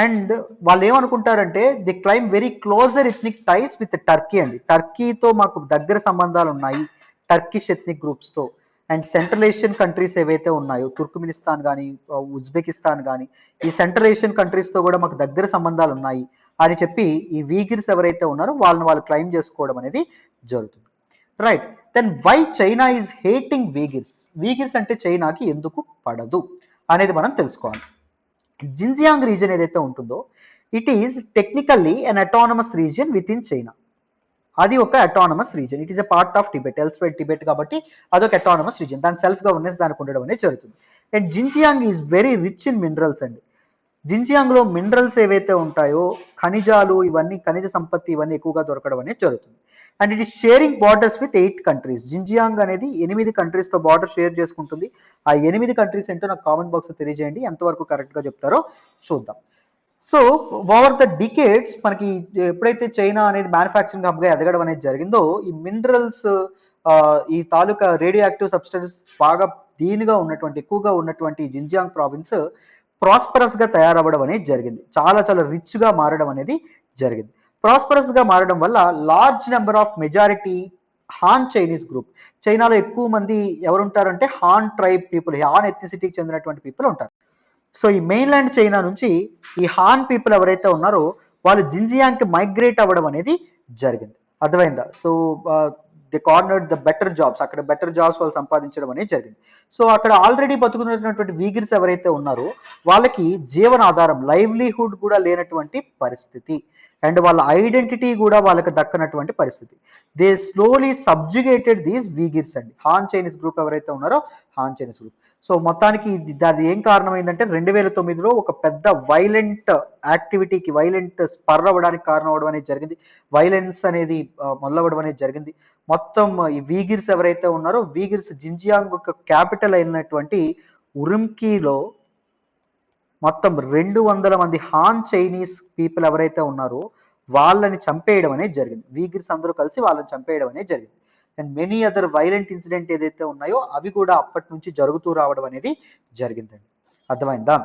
అండ్ వాళ్ళు ఏమనుకుంటారంటే they claim very closer ethnic ties with Turkey అండి. టర్కీతో మాకు దగ్గర సంబంధాలు ఉన్నాయి, టర్కిష్ ఎథ్నిక్ గ్రూప్స్ తో. అండ్ సెంట్రల్ ఏషియన్ కంట్రీస్ ఏవైతే ఉన్నాయో, తుర్క్మినిస్తాన్ కానీ ఉజ్బెకిస్తాన్ కానీ, ఈ సెంట్రల్ ఏషియన్ కంట్రీస్ తో కూడా మాకు దగ్గర సంబంధాలు ఉన్నాయి అని చెప్పి ఈ వీగిర్స్ ఎవరైతే ఉన్నారో వాళ్ళని వాళ్ళు క్లైమ్ చేసుకోవడం అనేది జరుగుతుంది. Right, then why China is hating Uighurs. Uighurs అంటే చైనాకి ఎందుకు పడదు అనేది మనం తెలుసుకోవాలి. జిన్జియాంగ్ రీజియన్ ఏదైతే ఉంటుందో it is technically an autonomous region with in China. అది ఒక autonomous region, it is a part of Tibet, elsewhere Tibet, కాబట్టి అదొక అటానమస్ రీజియన్, దాని సెల్ఫ్ గవర్నెన్స్ దానికి ఉండడం అనేది జరుగుతుంది. And Xinjiang is very rich in minerals అండి. జిన్జియాంగ్ లో మినరల్స్ ఏవైతే ఉంటాయో, ఖనిజాలు, ఇవన్నీ ఖనిజ సంపత్తి ఇవన్నీ ఎక్కువగా దొరకడం అనేది జరుగుతుంది. And it is sharing borders with 8 countries. Xinjiang అనేది 8 కంట్రీస్ తో బార్డర్ షేర్ చేసుకుంటుంది. ఆ 8 కంట్రీస్ ఏంటో నాకు కామెంట్ బాక్స్ లో తెలియజేయండి, ఎంతవరకు కరెక్ట్ గా చెప్తారో చూద్దాం. సో ఓవర్ ద డికేడ్స్ మనకి ఎప్పుడైతే చైనా అనేది మ్యానుఫ్యాక్చరింగ్ హబ్ గా ఎదగడం అనేది జరిగిందో, ఈ మినరల్స్, ఈ తాలూకా రేడియో యాక్టివ్ సబ్స్టెన్స్ బాగా దీనిగా ఉన్నటువంటి, ఎక్కువగా ఉన్నటువంటి జిన్జియాంగ్ ప్రావిన్స్ ప్రాస్పరస్ గా తయారవ్వడం అనేది జరిగింది. చాలా చాలా రిచ్ గా మారడం అనేది జరిగింది. ప్రాస్పరస్ గా మారడం వల్ల large number of majority Han Chinese group. చైనాలో ఎక్కువ మంది ఎవరు ఉంటారంటే హాన్ ట్రైబ్ పీపుల్, హాన్ ఎథ్నిసిటీకి చెందినటువంటి పీపుల్ ఉంటారు. సో ఈ మెయిన్లాండ్ చైనా నుంచి ఈ హాన్ పీపుల్ ఎవరైతే ఉన్నారో వాళ్ళు జిన్జియాంగ్ కి మైగ్రేట్ అవ్వడం అనేది జరిగింది. అర్థమైందా? So the cornered the better jobs, అక్కడ బెటర్ జాబ్స్ వాళ్ళు సంపాదించడం అనేది జరిగింది. సో అక్కడ ఆల్రెడీ బతుకుతున్నటువంటి వీగిర్స్ ఎవరైతే ఉన్నారో వాళ్ళకి జీవనాధారం, లైవ్లీహుడ్ కూడా లేనటువంటి పరిస్థితి, అండ్ వాళ్ళ ఐడెంటిటీ కూడా వాళ్ళకి దక్కనటువంటి పరిస్థితి. దే స్లోలీ సబ్జుగేటెడ్ దీస్ వీగిర్స్ అండి. హాన్ చైనీస్ గ్రూప్ ఎవరైతే ఉన్నారో హాన్ చైనీస్ గ్రూప్. సో మొత్తానికి అది ఏం కారణమైందంటే 2009లో ఒక పెద్ద వైలెంట్ యాక్టివిటీకి, వైలెంట్ స్పర్ అవ్వడానికి కారణం అవ్వడం అనేది జరిగింది. వైలెన్స్ అనేది మొదలవ్వడం అనేది జరిగింది. మొత్తం ఈ వీగిర్స్ ఎవరైతే ఉన్నారో వీగిర్స్ జిన్జియాంగ్ యొక్క క్యాపిటల్ అయినటువంటి ఉరుమ్కీలో మొత్తం 200 మంది హాన్ చైనీస్ పీపుల్ ఎవరైతే ఉన్నారో వాళ్ళని చంపేయడం అనేది జరిగింది. వీగిర్స్ అందరూ కలిసి వాళ్ళని చంపేయడం అనేది జరిగింది. And many other violent incident ఏదైతే ఉన్నాయో అవి కూడా అప్పటి నుంచి జరుగుతూ రావడం అనేది జరిగిందండి. అర్థమైందా?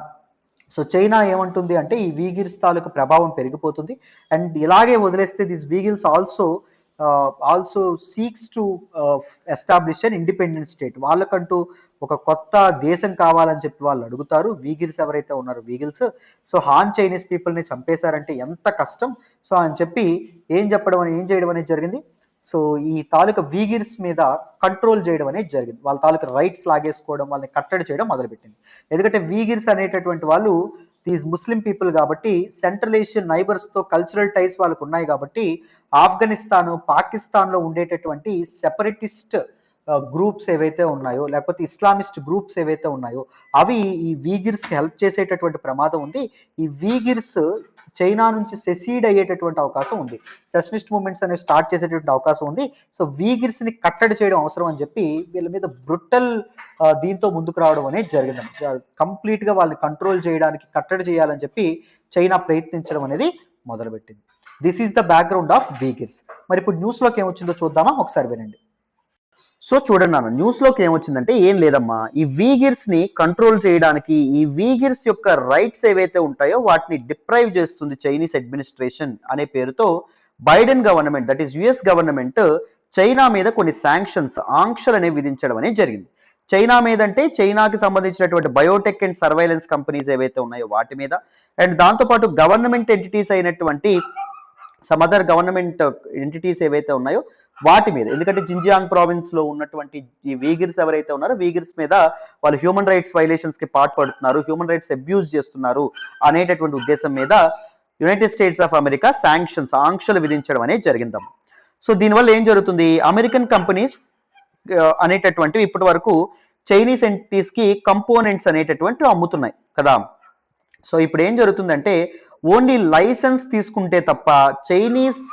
సో చైనా ఏమంటుంది అంటే ఈ వీగిర్స్ తాలూకు ప్రభావం పెరిగిపోతుంది, అండ్ ఇలాగే వదిలేస్తే this Uighurs also seeks to establish an independent state. వాళ్ళకంటూ ఒక కొత్త దేశం కావాలని చెప్పి వాళ్ళు అడుగుతారు. వీగిల్స్ ఎవరైతే ఉన్నారో వీగిల్స్, సో హాన్ చైనీస్ పీపుల్ని చంపేశారంటే ఎంత కష్టం, సో అని చెప్పి ఏం చేయడం అనేది జరిగింది. సో ఈ తాలూకా వీగిర్స్ మీద కంట్రోల్ చేయడం అనేది జరిగింది. వాళ్ళ తాలూకా రైట్స్ లాగేసుకోవడం, వాళ్ళని కట్టడి చేయడం మొదలుపెట్టింది. ఎందుకంటే వీగిర్స్ అనేటటువంటి వాళ్ళు దీస్ ముస్లిం పీపుల్ కాబట్టి, సెంట్రల్ ఏషియన్ నైబర్స్ తో కల్చరల్ టైస్ వాళ్ళకు ఉన్నాయి కాబట్టి, ఆఫ్ఘనిస్తాన్, పాకిస్తాన్ లో ఉండేటటువంటి సెపరేటిస్ట్ గ్రూప్స్ ఏవైతే ఉన్నాయో, లేకపోతే ఇస్లామిస్ట్ గ్రూప్స్ ఏవైతే ఉన్నాయో అవి ఈ వీగిర్స్కి హెల్ప్ చేసేటటువంటి ప్రమాదం ఉంది. ఈ వీగిర్స్ చైనా నుంచి సెసీడ్ అయ్యేటటువంటి అవకాశం ఉంది. సెషనిస్ట్ మూవ్మెంట్స్ అనేవి స్టార్ట్ చేసేటటువంటి అవకాశం ఉంది. సో వీగిర్స్ని కట్టడి చేయడం అవసరం అని చెప్పి వీళ్ళ మీద బ్రుటల్ దీంతో ముందుకు రావడం అనేది జరిగింది. కంప్లీట్గా వాళ్ళని కంట్రోల్ చేయడానికి, కట్టడి చేయాలని చెప్పి చైనా ప్రయత్నించడం అనేది మొదలుపెట్టింది. This is the background of Uighurs. మరి ఇప్పుడు న్యూస్లోకి ఏమొచ్చిందో చూద్దామా, ఒకసారి వినండి. సో చూడండి నాన్న, న్యూస్లోకి ఏమొచ్చిందంటే ఏం లేదమ్మా, ఈ వీగిర్స్ ని కంట్రోల్ చేయడానికి, ఈ వీగిర్స్ యొక్క రైట్స్ ఏవైతే ఉంటాయో వాటిని డిప్రైవ్ చేస్తుంది చైనీస్ అడ్మినిస్ట్రేషన్ అనే పేరుతో Biden government, that is US government, China మీద కొన్ని శాంక్షన్స్, ఆంక్షలు అనేవి విధించడం అనేది జరిగింది. చైనా మీద అంటే చైనాకి సంబంధించినటువంటి బయోటెక్ అండ్ సర్వైలెన్స్ కంపెనీస్ ఏవైతే ఉన్నాయో వాటి మీద, అండ్ దాంతోపాటు గవర్నమెంట్ ఎంటిటీస్ అయినటువంటి సమ్ అదర్ గవర్నమెంట్ ఎంటిటీస్ ఏవైతే ఉన్నాయో వాటి మీద. ఎందుకంటే జింజియాంగ్ ప్రావిన్స్ లో ఉన్నటువంటి ఈ వీగిర్స్ ఎవరైతే ఉన్నారో వీగిర్స్ మీద వాళ్ళు హ్యూమన్ రైట్స్ వైలేషన్స్ కి పాల్పడుతున్నారు, హ్యూమన్ రైట్స్ అబ్యూజ్ చేస్తున్నారు అనేటటువంటి ఉద్దేశం మీద United States of America sanctions, ఆంక్షలు విధించడం అనేది జరిగిందమ్మ. సో దీనివల్ల ఏం జరుగుతుంది, అమెరికన్ కంపెనీస్ అనేటటువంటివి ఇప్పటి వరకు చైనీస్ ఎంటిటీస్ కి కంపోనెంట్స్ అనేటటువంటివి అమ్ముతున్నాయి కదా. సో ఇప్పుడు ఏం జరుగుతుందంటే ఓన్లీ లైసెన్స్ తీసుకుంటే తప్ప చైనీస్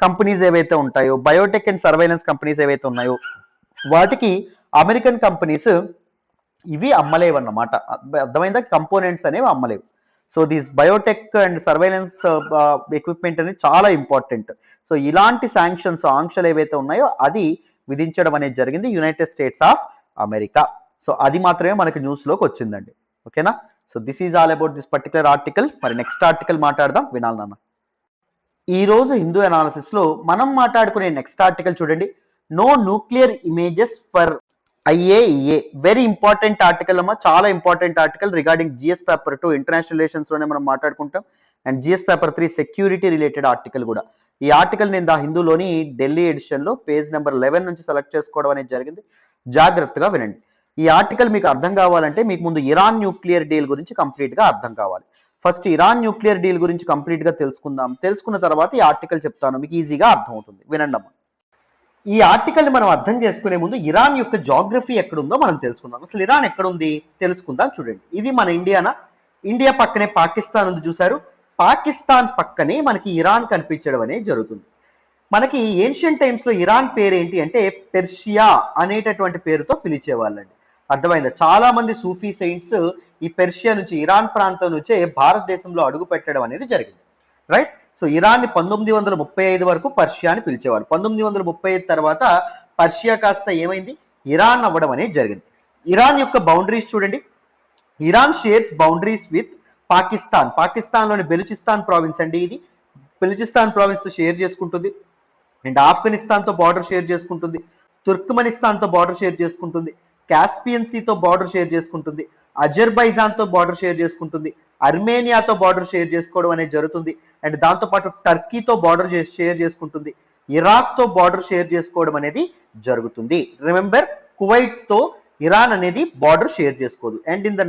కంపెనీస్ ఏవైతే ఉంటాయో, బయోటెక్ అండ్ సర్వైలెన్స్ కంపెనీస్ ఏవైతే ఉన్నాయో వాటికి అమెరికన్ కంపెనీస్ ఇవి అమ్మలేవన్నమాట. అర్థమైందా, కంపోనెంట్స్ అనేవి అమ్మలేవు. So these biotech and surveillance equipment అనేది చాలా ఇంపార్టెంట్. సో ఇలాంటి శాంక్షన్స్, ఆంక్షలు ఏవైతే ఉన్నాయో అది విధించడం అనేది జరిగింది United States of America. So అది మాత్రమే మనకి న్యూస్లోకి వచ్చిందండి. ఓకేనా. So this is all about this particular article. మరి నెక్స్ట్ ఆర్టికల్ మాట్లాడదాం, వినాలి నాన్న. ఈ రోజు హిందూ అనాలిసిస్ లో మనం మాట్లాడుకునే నెక్స్ట్ ఆర్టికల్ చూడండి, no nuclear images for IAEA. Very important article అమ్మా, చాలా important article regarding GS paper 2 international relations లోనే మనం మాట్లాడుకుంటాం, and GS paper 3 security related article కూడా. ఈ ఆర్టికల్ నేను ద హిందూలోని ఢిల్లీ ఎడిషన్ లో పేజ్ నెంబర్ 11 నుంచి సెలెక్ట్ చేసుకోవడం అనేది జరిగింది. జాగ్రత్తగా వినండి. ఈ ఆర్టికల్ మీకు అర్థం కావాలంటే మీకు ముందు ఇరాన్ న్యూక్లియర్ డీల్ గురించి కంప్లీట్ గా అర్థం కావాలి. ఫస్ట్ ఇరాన్ న్యూక్లియర్ డీల్ గురించి కంప్లీట్ గా తెలుసుకుందాం. తెలుసుకున్న తర్వాత ఈ ఆర్టికల్ చెప్తాను, మీకు ఈజీగా అర్థం అవుతుంది. వినండి అమ్మా. ఈ ఆర్టికల్ ని మనం అర్థం చేసుకునే ముందు ఇరాన్ యొక్క జాగ్రఫీ ఎక్కడుందో మనం తెలుసుకుందాం. అసలు ఇరాన్ ఎక్కడుంది తెలుసుకుందాం. చూడండి, ఇది మన ఇండియానా? ఇండియా పక్కనే పాకిస్తాన్ ఉంది చూసారు. పాకిస్తాన్ పక్కనే మనకి ఇరాన్ కనిపించడం అనేది జరుగుతుంది. మనకి ఏన్షియంట్ టైమ్స్ లో ఇరాన్ పేరు ఏంటి అంటే పెర్షియా అనేటటువంటి పేరుతో పిలిచేవాళ్ళండి. అర్థమైందా? చాలా మంది సూఫీ సెయింట్స్ ఈ పెర్షియా నుంచి, ఇరాన్ ప్రాంతం నుంచే భారతదేశంలో అడుగు పెట్టడం అనేది జరిగింది. రైట్. సో ఇరాన్ని 1935 వరకు పర్షియా అని పిలిచేవారు. 1935 తర్వాత పర్షియా కాస్త ఏమైంది, ఇరాన్ అవ్వడం అనేది జరిగింది. ఇరాన్ యొక్క బౌండరీస్ చూడండి. Iran shares boundaries with Pakistan. పాకిస్తాన్లోని బెలూచిస్తాన్ ప్రావిన్స్ అండి ఇది. బెలూచిస్తాన్ ప్రావిన్స్ తో షేర్ చేసుకుంటుంది, అండ్ ఆఫ్ఘనిస్తాన్ తో బార్డర్ షేర్ చేసుకుంటుంది, తుర్క్మెనిస్తాన్ తో బార్డర్ షేర్ చేసుకుంటుంది, కాస్పియన్ సీతో బార్డర్ షేర్ చేసుకుంటుంది, అజర్బైజాన్ తో బార్డర్ షేర్ చేసుకుంటుంది, అర్మేనియాతో బార్డర్ షేర్ చేసుకోవడం అనేది జరుగుతుంది, అండ్ దాంతోపాటు టర్కీతో బార్డర్ షేర్ చేసుకుంటుంది, ఇరాక్ తో బార్డర్ షేర్ చేసుకోవడం అనేది జరుగుతుంది. రిమెంబర్, కువైట్ తో ఇరాన్ అనేది బార్డర్ షేర్ చేసుకోదు. And in the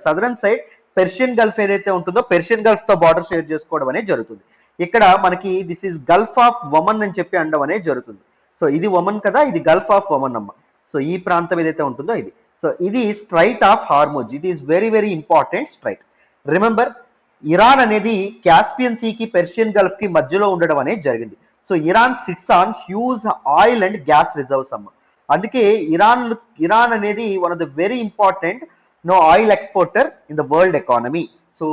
southern side Persian Gulf ఏదైతే ఉంటుందో పెర్షియన్ గల్ఫ్ తో బార్డర్ షేర్ చేసుకోవడం అనేది జరుగుతుంది. ఇక్కడ మనకి this is Gulf of Oman అని చెప్పి అనడం అనేది జరుగుతుంది. సో ఇది ఒమన్ కదా, ఇది గల్ఫ్ ఆఫ్ ఒమన్ అమ్మ. సో ఈ ప్రాంతం ఏదైతే ఉంటుందో ఇది. సో ఇది straight of Hormuz. It is very very important straight. Remember, Iran అనేది క్యాస్పియన్ సీకి పెర్షియన్ గల్ఫ్ కి మధ్యలో ఉండడం అనేది జరిగింది. So Iran sits on huge oil and gas reserves అమ్మ. అందుకే ఇరాన్ అనేది one of the very important oil exporter in the world economy. So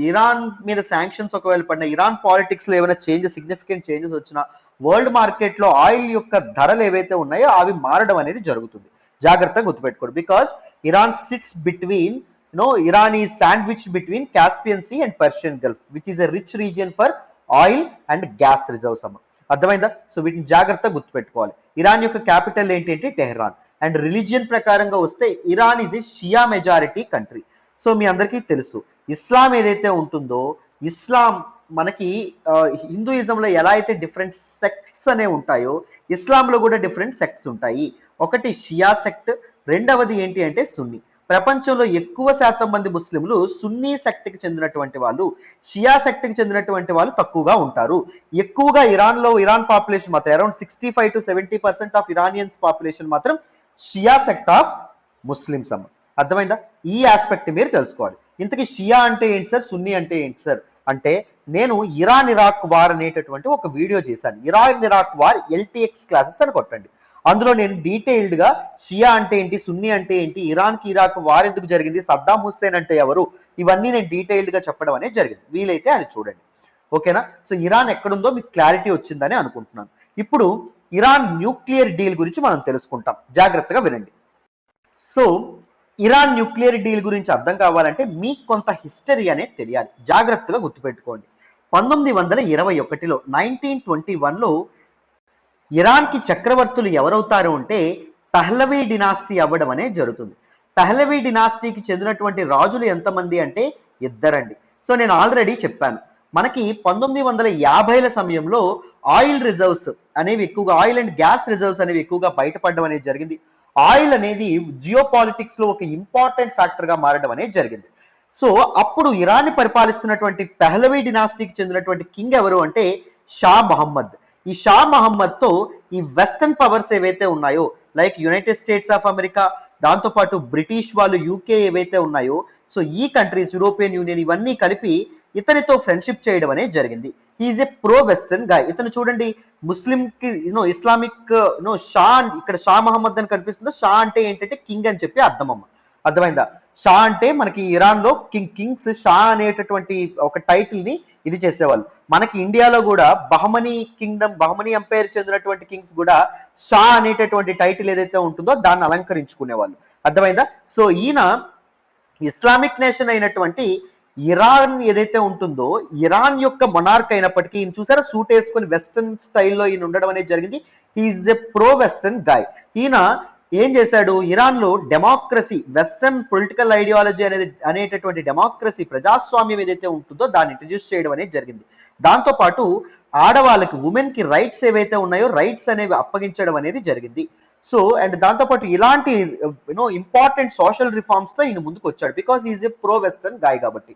Iran మీద శాంక్షన్స్ ఒకవేళ పడిన, ఇరాన్ పాలిటిక్స్ లో ఏమైనా సిగ్నిఫికెంట్ చేంజెస్ వచ్చినా వరల్డ్ మార్కెట్ లో ఆయిల్ యొక్క ధరలు ఏవైతే ఉన్నాయో అవి మారడం అనేది జరుగుతుంది. జాగ్రత్తగా గుర్తుపెట్టుకోండి. Because Iran sits between Iran is sandwich between Caspian sea and Persian gulf, which is a rich region for oil and gas reserves అమ్మ. అర్థమైందా? సో వీటిని జాగ్రత్తగా గుర్తుపెట్టుకోవాలి. ఇరాన్ యొక్క క్యాపిటల్ ఏంటి అంటే టెహ్రాన్. అండ్ రిలీజియన్ ప్రకారంగా వస్తే Iran is a Shia majority country. So మీ అందరికీ తెలుసు ఇస్లాం ఏదైతే ఉంటుందో, ఇస్లాం మనకి హిందూయిజంలో ఎలా అయితే డిఫరెంట్ సెక్ట్స్ అనేవి ఉంటాయో ఇస్లాంలో కూడా డిఫరెంట్ సెక్ట్స్ ఉంటాయి. ఒకటి షియా సెక్ట్, రెండవది ఏంటి అంటే సున్నీ. ప్రపంచంలో ఎక్కువ శాతం మంది ముస్లింలు సున్నీ సెక్ట్కి చెందినటువంటి వాళ్ళు, షియా సెక్ట్కి చెందినటువంటి వాళ్ళు తక్కువగా ఉంటారు. ఎక్కువగా ఇరాన్ పాపులేషన్ మాత్రం అరౌండ్ 65-70% ఆఫ్ ఇరానియన్స్ పాపులేషన్ మాత్రం షియా సెక్ట్ ఆఫ్ ముస్లిమ్స్ అమ్మ. అర్థమైందా? ఈ ఆస్పెక్ట్ మీరు తెలుసుకోవాలి. ఇంతకీ షియా అంటే ఏంటి సార్, సున్నీ అంటే ఏంటి సార్ అంటే, నేను ఇరాన్ ఇరాక్ వార్ అనేటటువంటి ఒక వీడియో చేశాను. Iran Iraq war LTX classes అని కొట్టండి. అందులో నేను డీటెయిల్డ్ గా షియా అంటే ఏంటి, సున్నీ అంటే ఏంటి, ఇరాన్ కి ఇరాక్ వార్ ఎందుకు జరిగింది, సద్దాం హుస్సేన్ అంటే ఎవరు, ఇవన్నీ నేను డీటెయిల్డ్ గా చెప్పడం అనేది జరిగింది. వీలైతే అది చూడండి. ఓకేనా? సో ఇరాన్ ఎక్కడుందో మీకు క్లారిటీ వచ్చిందని అనుకుంటున్నాను. ఇప్పుడు ఇరాన్ న్యూక్లియర్ డీల్ గురించి మనం తెలుసుకుంటాం. జాగ్రత్తగా వినండి. సో ఇరాన్ న్యూక్లియర్ డీల్ గురించి అర్థం కావాలంటే మీకు కొంత హిస్టరీ అనేది తెలియాలి. జాగ్రత్తగా గుర్తుపెట్టుకోండి. 1921లో 1921లో ఇరాన్కి చక్రవర్తులు ఎవరవుతారు అంటే పహ్లవీ డినాస్టీ అవ్వడం అనేది జరుగుతుంది. పహ్లవీ డినాస్టీకి చెందినటువంటి రాజులు ఎంతమంది అంటే ఇద్దరండి. సో నేను ఆల్రెడీ చెప్పాను, మనకి 1950ల సమయంలో ఆయిల్ రిజర్వ్స్ అనేవి ఎక్కువగా, ఆయిల్ అండ్ గ్యాస్ రిజర్వ్స్ అనేవి ఎక్కువగా బయటపడడం అనేది జరిగింది. ఆయిల్ అనేది జియో పాలిటిక్స్ లో ఒక ఇంపార్టెంట్ ఫ్యాక్టర్ గా మారడం అనేది జరిగింది. సో అప్పుడు ఇరాన్ పరిపాలిస్తున్నటువంటి పహ్లవీ డినాస్టీకి చెందినటువంటి కింగ్ ఎవరు అంటే షా మహమ్మద్. ఈ షా మహమ్మద్ తో ఈ వెస్టర్న్ పవర్స్ ఏవైతే ఉన్నాయో, like United States of America, దాంతోపాటు బ్రిటిష్ వాళ్ళు, యూకే ఏవైతే ఉన్నాయో, సో ఈ కంట్రీస్, యూరోపియన్ యూనియన్, ఇవన్నీ కలిపి ఇతనితో ఫ్రెండ్షిప్ చేయడం అనేది జరిగింది. హీఈస్ ఏ ప్రో వెస్టర్న్ గాయ్. ఇతను చూడండి, ముస్లిం కి ఇస్లామిక్ షా, ఇక్కడ షా మహమ్మద్ అని కనిపిస్తుందో, షా అంటే ఏంటంటే కింగ్ అని చెప్పి అర్థమమ్మ. అర్థమైందా? షా అంటే మనకి ఇరాన్ లో కింగ్స్ షా అనేటటువంటి ఒక టైటిల్ ని ఇది చేసేవాళ్ళు. మనకి ఇండియాలో కూడా బహమనీ కింగ్డమ్, బహమనీ ఎంపైర్ చెందినటువంటి కింగ్స్ కూడా షా అనేటటువంటి టైటిల్ ఏదైతే ఉంటుందో దాన్ని అలంకరించుకునేవాళ్ళు. అర్థమైందా? సో ఈయన ఇస్లామిక్ నేషన్ అయినటువంటి ఇరాన్ ఏదైతే ఉంటుందో, ఇరాన్ యొక్క మొనార్క్ అయినప్పటికీ ఈయన చూసారా సూట్ వేసుకొని వెస్టర్న్ స్టైల్లో ఈయన ఉండడం అనేది జరిగింది. He is a pro western guy. ఈయన ఏం చేశాడు, ఇరాన్ లో డెమోక్రసీ, వెస్టర్న్ పొలిటికల్ ఐడియాలజీ అనేటటువంటి డెమోక్రసీ, ప్రజాస్వామ్యం ఏదైతే ఉంటుందో దాన్ని ఇంట్రడ్యూస్ చేయడం అనేది జరిగింది. దాంతో పాటు ఆడవాళ్ళకి, ఉమెన్ కి రైట్స్ ఏవైతే ఉన్నాయో రైట్స్ అనేవి అప్పగించడం అనేది జరిగింది. సో అండ్ దాంతోపాటు ఇలాంటి ఇంపార్టెంట్ సోషల్ రిఫార్మ్స్ తో ఈయన ముందుకు వచ్చాడు, because is a pro western guy కాబట్టి.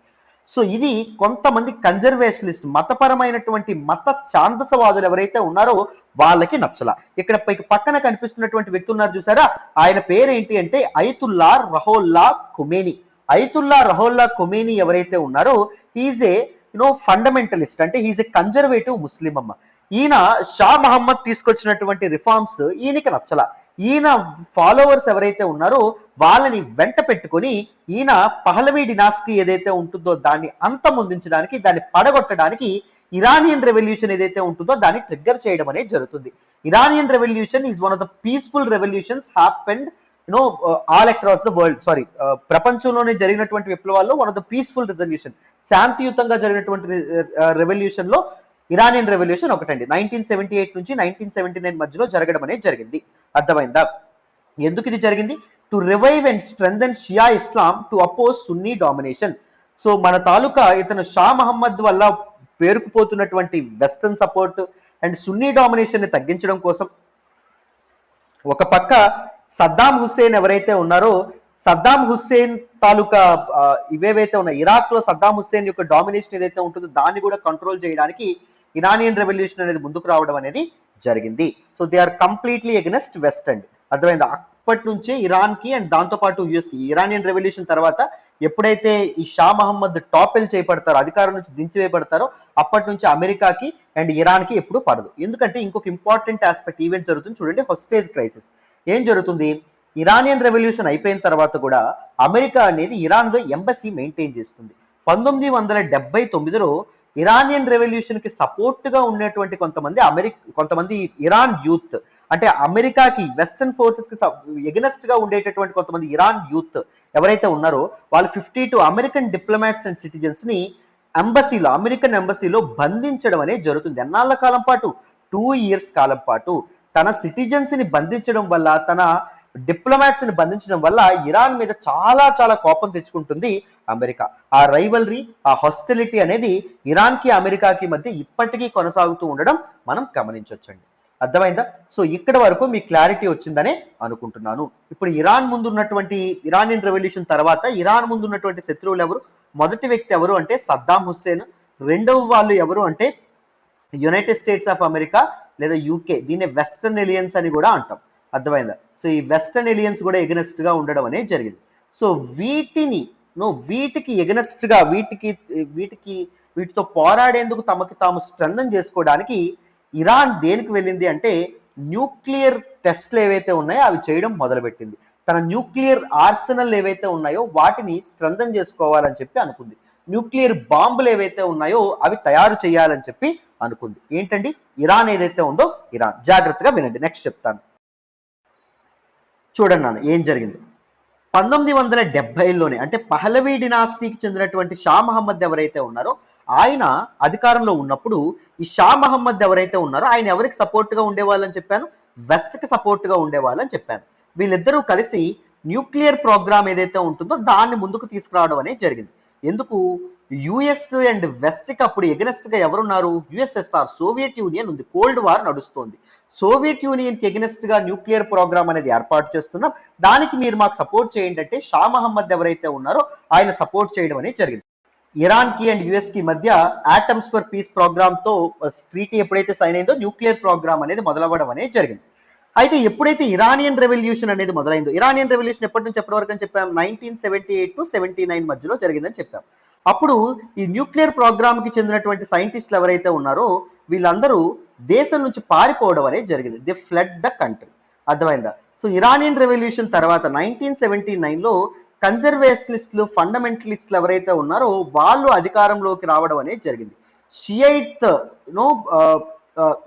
సో ఇది కొంతమంది కన్జర్వేషనిస్ట్, మతపరమైనటువంటి మత ఛాందసవాదులు ఎవరైతే ఉన్నారో వాళ్ళకి నచ్చల. ఇక్కడ పక్కన కనిపిస్తున్నటువంటి వ్యక్తి ఉన్నారు చూసారా, ఆయన పేరేంటి అంటే అయతుల్లా రహోల్లా ఖొమేనీ. అయతుల్లా రహోల్లా ఖొమేనీ ఎవరైతే ఉన్నారో హీజ్ ఏ ఫండమెంటలిస్ట్, అంటే హీజ్ ఏ కన్జర్వేటివ్ ముస్లిం అమ్మ. ఈయన షా మహమ్మద్ తీసుకొచ్చినటువంటి రిఫార్మ్స్ ఈయనకి నచ్చల. ఈయన ఫాలోవర్స్ ఎవరైతే ఉన్నారో వాళ్ళని వెంట పెట్టుకొని ఈయన పహ్లవీ డినాస్టీ ఏదైతే ఉంటుందో దాన్ని అంతమొందించడానికి, దాన్ని పడగొట్టడానికి ఇరానియన్ రెవల్యూషన్ ఏదైతే ఉంటుందో దాన్ని ట్రిగ్గర్ చేయడం అనేది జరుగుతుంది. Iranian revolution is one of the peaceful revolutions happened all across the world. Sorry, ప్రపంచంలోనే జరిగినటువంటి విప్లవాల్లో one of the peaceful revolution, శాంతియుతంగా జరిగినటువంటి రెవల్యూషన్ లో ఇరానియన్ రెవల్యూషన్ ఒకటండి. 1978 నుంచి 1979 మధ్యలో జరగడం అనేది జరిగింది. అర్థమైందా? ఎందుకు ఇది జరిగింది? To revive and strengthen Shia Islam to oppose Sunni domination. So మన తాలూకా ఇతను షా మహమ్మద్ వల్ల పేరుకుపోతున్నటువంటి western support and Sunni domination ని తగ్గించడం కోసం, ఒక పక్క సద్దాం హుస్సేన్ ఎవరైతే ఉన్నారో, సద్దాం హుస్సేన్ తాలూకా ఇవేవైతే ఉన్నాయి, ఇరాక్ లో సద్దాం హుస్సేన్ యొక్క డామినేషన్ ఏదైతే ఉంటుందో దాన్ని కూడా కంట్రోల్ చేయడానికి ఇరానియన్ రెవల్యూషన్ అనేది ముందుకు రావడం అనేది జరిగింది. So they are completely against west and. అర్థమైందా? అప్పటి నుంచే ఇరాన్ కి అండ్ దాంతోపాటు యుఎస్ కి, ఇరానియన్ రెవల్యూషన్ తర్వాత ఎప్పుడైతే ఈ షా మహమ్మద్ టాపెల్ చేయబడతారో, అధికారం నుంచి దించివేయబడతారో, అప్పటి నుంచి అమెరికాకి అండ్ ఇరాన్ కి ఎప్పుడు పడదు. ఎందుకంటే ఇంకొక ఇంపార్టెంట్ ఆస్పెక్ట్ ఈవెంట్ జరుగుతుంది చూడండి, హోస్టేజ్ క్రైసిస్. ఏం జరుగుతుంది, ఇరానియన్ రెవల్యూషన్ అయిపోయిన తర్వాత కూడా అమెరికా అనేది ఇరాన్ లో ఎంబసీ మెయింటైన్ చేస్తుంది. 1979లో ఇరానియన్ రెవల్యూషన్ కి సపోర్ట్ గా ఉన్నటువంటి కొంతమంది ఇరాన్ యూత్, అంటే అమెరికాకి వెస్టర్న్ ఫోర్సెస్ కి ఎగనెస్ట్ గా ఉండేటటువంటి కొంతమంది ఇరాన్ యూత్ ఎవరైతే ఉన్నారో వాళ్ళు 52 అమెరికన్ డిప్లొమాట్స్ అండ్ సిటిజన్స్ ని ఎంబసీలో, అమెరికన్ ఎంబసీలో బంధించడం అనేది జరుగుతుంది. ఎన్నాళ్ళ కాలం పాటు? 2 years కాలం పాటు తన సిటిజన్స్ ని బంధించడం వల్ల, తన డిప్లొమాట్స్ ని బంధించడం వల్ల ఇరాన్ మీద చాలా చాలా కోపం తెచ్చుకుంటుంది అమెరికా. ఆ రైవల్రీ, ఆ హాస్టిలిటీ అనేది ఇరాన్ కి అమెరికాకి మధ్య ఇప్పటికీ కొనసాగుతూ ఉండడం మనం గమనించవచ్చండి. అర్థమైందా? సో ఇక్కడ వరకు మీ క్లారిటీ వచ్చిందనే అనుకుంటున్నాను. ఇప్పుడు ఇరానియన్ రెవల్యూషన్ తర్వాత ఇరాన్ ముందు ఉన్నటువంటి శత్రువులు ఎవరు? మొదటి వ్యక్తి ఎవరు అంటే సద్దాం హుస్సేన్. రెండవ వాళ్ళు ఎవరు అంటే యునైటెడ్ స్టేట్స్ ఆఫ్ అమెరికా లేదా యూకే. దీన్ని వెస్టర్న్ ఎలియన్స్ అని కూడా అంటాం. అర్థమైందా? సో ఈ వెస్టర్న్ ఎలియన్స్ కూడా ఎగనెస్ట్ గా ఉండడం అనేది జరిగింది. సో వీటికి ఎగనెస్ట్ గా వీటితో పోరాడేందుకు తమకి తాము స్ట్రెంథన్ చేసుకోవడానికి ఇరాన్ దేనికి వెళ్ళింది అంటే న్యూక్లియర్ టెస్ట్లు ఏవైతే ఉన్నాయో అవి చేయడం మొదలుపెట్టింది. తన న్యూక్లియర్ ఆర్సెనల్ ఏవైతే ఉన్నాయో వాటిని స్ట్రెంథన్ చేసుకోవాలని చెప్పి అనుకుంది. న్యూక్లియర్ బాంబులు ఏవైతే ఉన్నాయో అవి తయారు చేయాలని చెప్పి అనుకుంది. ఏంటండి? ఇరాన్ ఏదైతే ఉందో ఇరాన్. జాగ్రత్తగా వినండి, నెక్స్ట్ చెప్తాను. చూడండి నాన్న ఏం జరిగింది. 1970లోనే అంటే పహలవీ డినాస్టీకి చెందినటువంటి షా మహమ్మద్ ఎవరైతే ఉన్నారో ఆయన అధికారంలో ఉన్నప్పుడు ఈ షా మహమ్మద్ ఎవరైతే ఉన్నారో ఆయన ఎవరికి సపోర్ట్ గా ఉండేవాళ్ళని చెప్పాను? వెస్ట్ కి సపోర్ట్ గా ఉండేవాళ్ళని చెప్పాను. వీళ్ళిద్దరూ కలిసి న్యూక్లియర్ ప్రోగ్రామ్ ఏదైతే ఉంటుందో దాన్ని ముందుకు తీసుకురావడం అనేది జరిగింది. ఎందుకు? యుఎస్ అండ్ వెస్ట్ కి అప్పుడు ఎగనెస్ట్ గా ఎవరున్నారు? యుఎస్ఎస్ఆర్, సోవియట్ యూనియన్ ఉంది. కోల్డ్ వార్ నడుస్తోంది. సోవియట్ యూనియన్ కి ఎగనెస్ట్ గా న్యూక్లియర్ ప్రోగ్రామ్ అనేది ఏర్పాటు చేస్తున్నాం, దానికి మీరు మాకు సపోర్ట్ చేయండి అంటే షా మహమ్మద్ ఎవరైతే ఉన్నారో ఆయన సపోర్ట్ చేయడం అనేది జరిగింది. ఇరాన్ కి అండ్ యుఎస్ కి మధ్య ఆటమ్స్ ఫర్ పీస్ ప్రోగ్రామ్ తో ట్రీటీ ఎప్పుడైతే సైన్ అయిందో న్యూక్లియర్ ప్రోగ్రామ్ అనేది మొదలవ్వడం అనేది జరిగింది. అయితే ఎప్పుడైతే ఇరానియన్ రెవల్యూషన్ అనేది మొదలైందో, ఇరానియన్ రెవల్యూషన్ ఎప్పటి నుంచి ఎప్పటి వరకు అని చెప్పాం? 1978 to 79 మధ్యలో జరిగిందని చెప్పాం. అప్పుడు ఈ న్యూక్లియర్ ప్రోగ్రామ్ కి చెందినటువంటి సైంటిస్టులు ఎవరైతే ఉన్నారో వీళ్ళందరూ దేశం నుంచి పారిపోవడం అనేది జరిగింది. They flood the country. అర్థమైందా? సో ఇరానియన్ రెవల్యూషన్ తర్వాత 1979లో కన్జర్వేషనిస్టులు, ఫండమెంటలిస్టులు ఎవరైతే ఉన్నారో వాళ్ళు అధికారంలోకి రావడం అనేది జరిగింది. షియైట్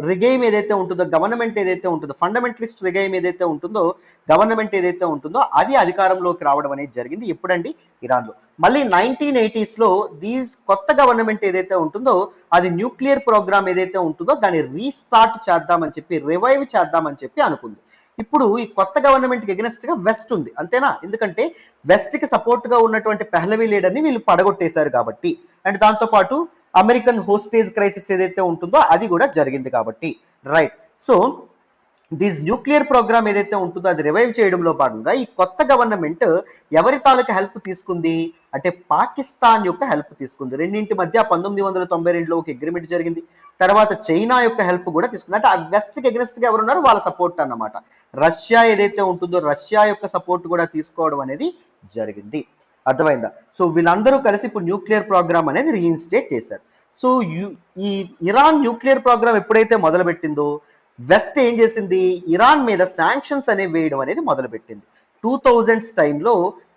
రిగైమ్ ఏదైతే ఉంటుందో, గవర్నమెంట్ ఏదైతే ఉంటుందో, ఫండమెంటలిస్ట్ రిగైమ్ ఏదైతే ఉంటుందో, గవర్నమెంట్ ఏదైతే ఉంటుందో అది అధికారంలోకి రావడం అనేది జరిగింది. ఎప్పుడండి? ఇరాన్లో. మళ్ళీ 1980sలో కొత్త గవర్నమెంట్ ఏదైతే ఉంటుందో అది న్యూక్లియర్ ప్రోగ్రామ్ ఏదైతే ఉంటుందో దాన్ని రీస్టార్ట్ చేద్దామని చెప్పి, రివైవ్ చేద్దామని చెప్పి అనుకుంది. ఇప్పుడు ఈ కొత్త గవర్నమెంట్కి ఎగనెస్ట్ గా వెస్ట్ ఉంది, అంతేనా? ఎందుకంటే వెస్ట్ కి సపోర్ట్ గా ఉన్నటువంటి పెహ్లవీ లీడర్ని వీళ్ళు పడగొట్టేశారు కాబట్టి, అండ్ దాంతో పాటు అమెరికన్ హోస్టేజ్ క్రైసిస్ ఏదైతే ఉంటుందో అది కూడా జరిగింది కాబట్టి, రైట్. సో న్యూక్లియర్ ప్రోగ్రామ్ ఏదైతే ఉంటుందో అది రివైవ్ చేయడంలో భాగంగా ఈ కొత్త గవర్నమెంట్ ఎవరి తాలూకా హెల్ప్ తీసుకుంది అంటే పాకిస్తాన్ యొక్క హెల్ప్ తీసుకుంది. రెండింటి మధ్య 1992లో ఒక అగ్రిమెంట్ జరిగింది. తర్వాత చైనా యొక్క హెల్ప్ కూడా తీసుకుంది. అంటే ఆ వెస్ట్ కి ఎగ్నెస్ట్ గా ఎవరున్నారు? వాళ్ళ సపోర్ట్ అన్నమాట. రష్యా ఏదైతే ఉంటుందో రష్యా యొక్క సపోర్ట్ కూడా తీసుకోవడం అనేది జరిగింది. అర్థమైందా? సో వీళ్ళందరూ కలిసి ఇప్పుడు న్యూక్లియర్ ప్రోగ్రామ్ అనేది రీఇన్స్టేట్ చేశారు. సో ఈ ఇరాన్ న్యూక్లియర్ ప్రోగ్రామ్ ఎప్పుడైతే మొదలుపెట్టిందో వెస్ట్ ఏం చేసింది? ఇరాన్ మీద శాంక్షన్స్ అనేవి వేయడం అనేది మొదలుపెట్టింది. 2000s టైంలో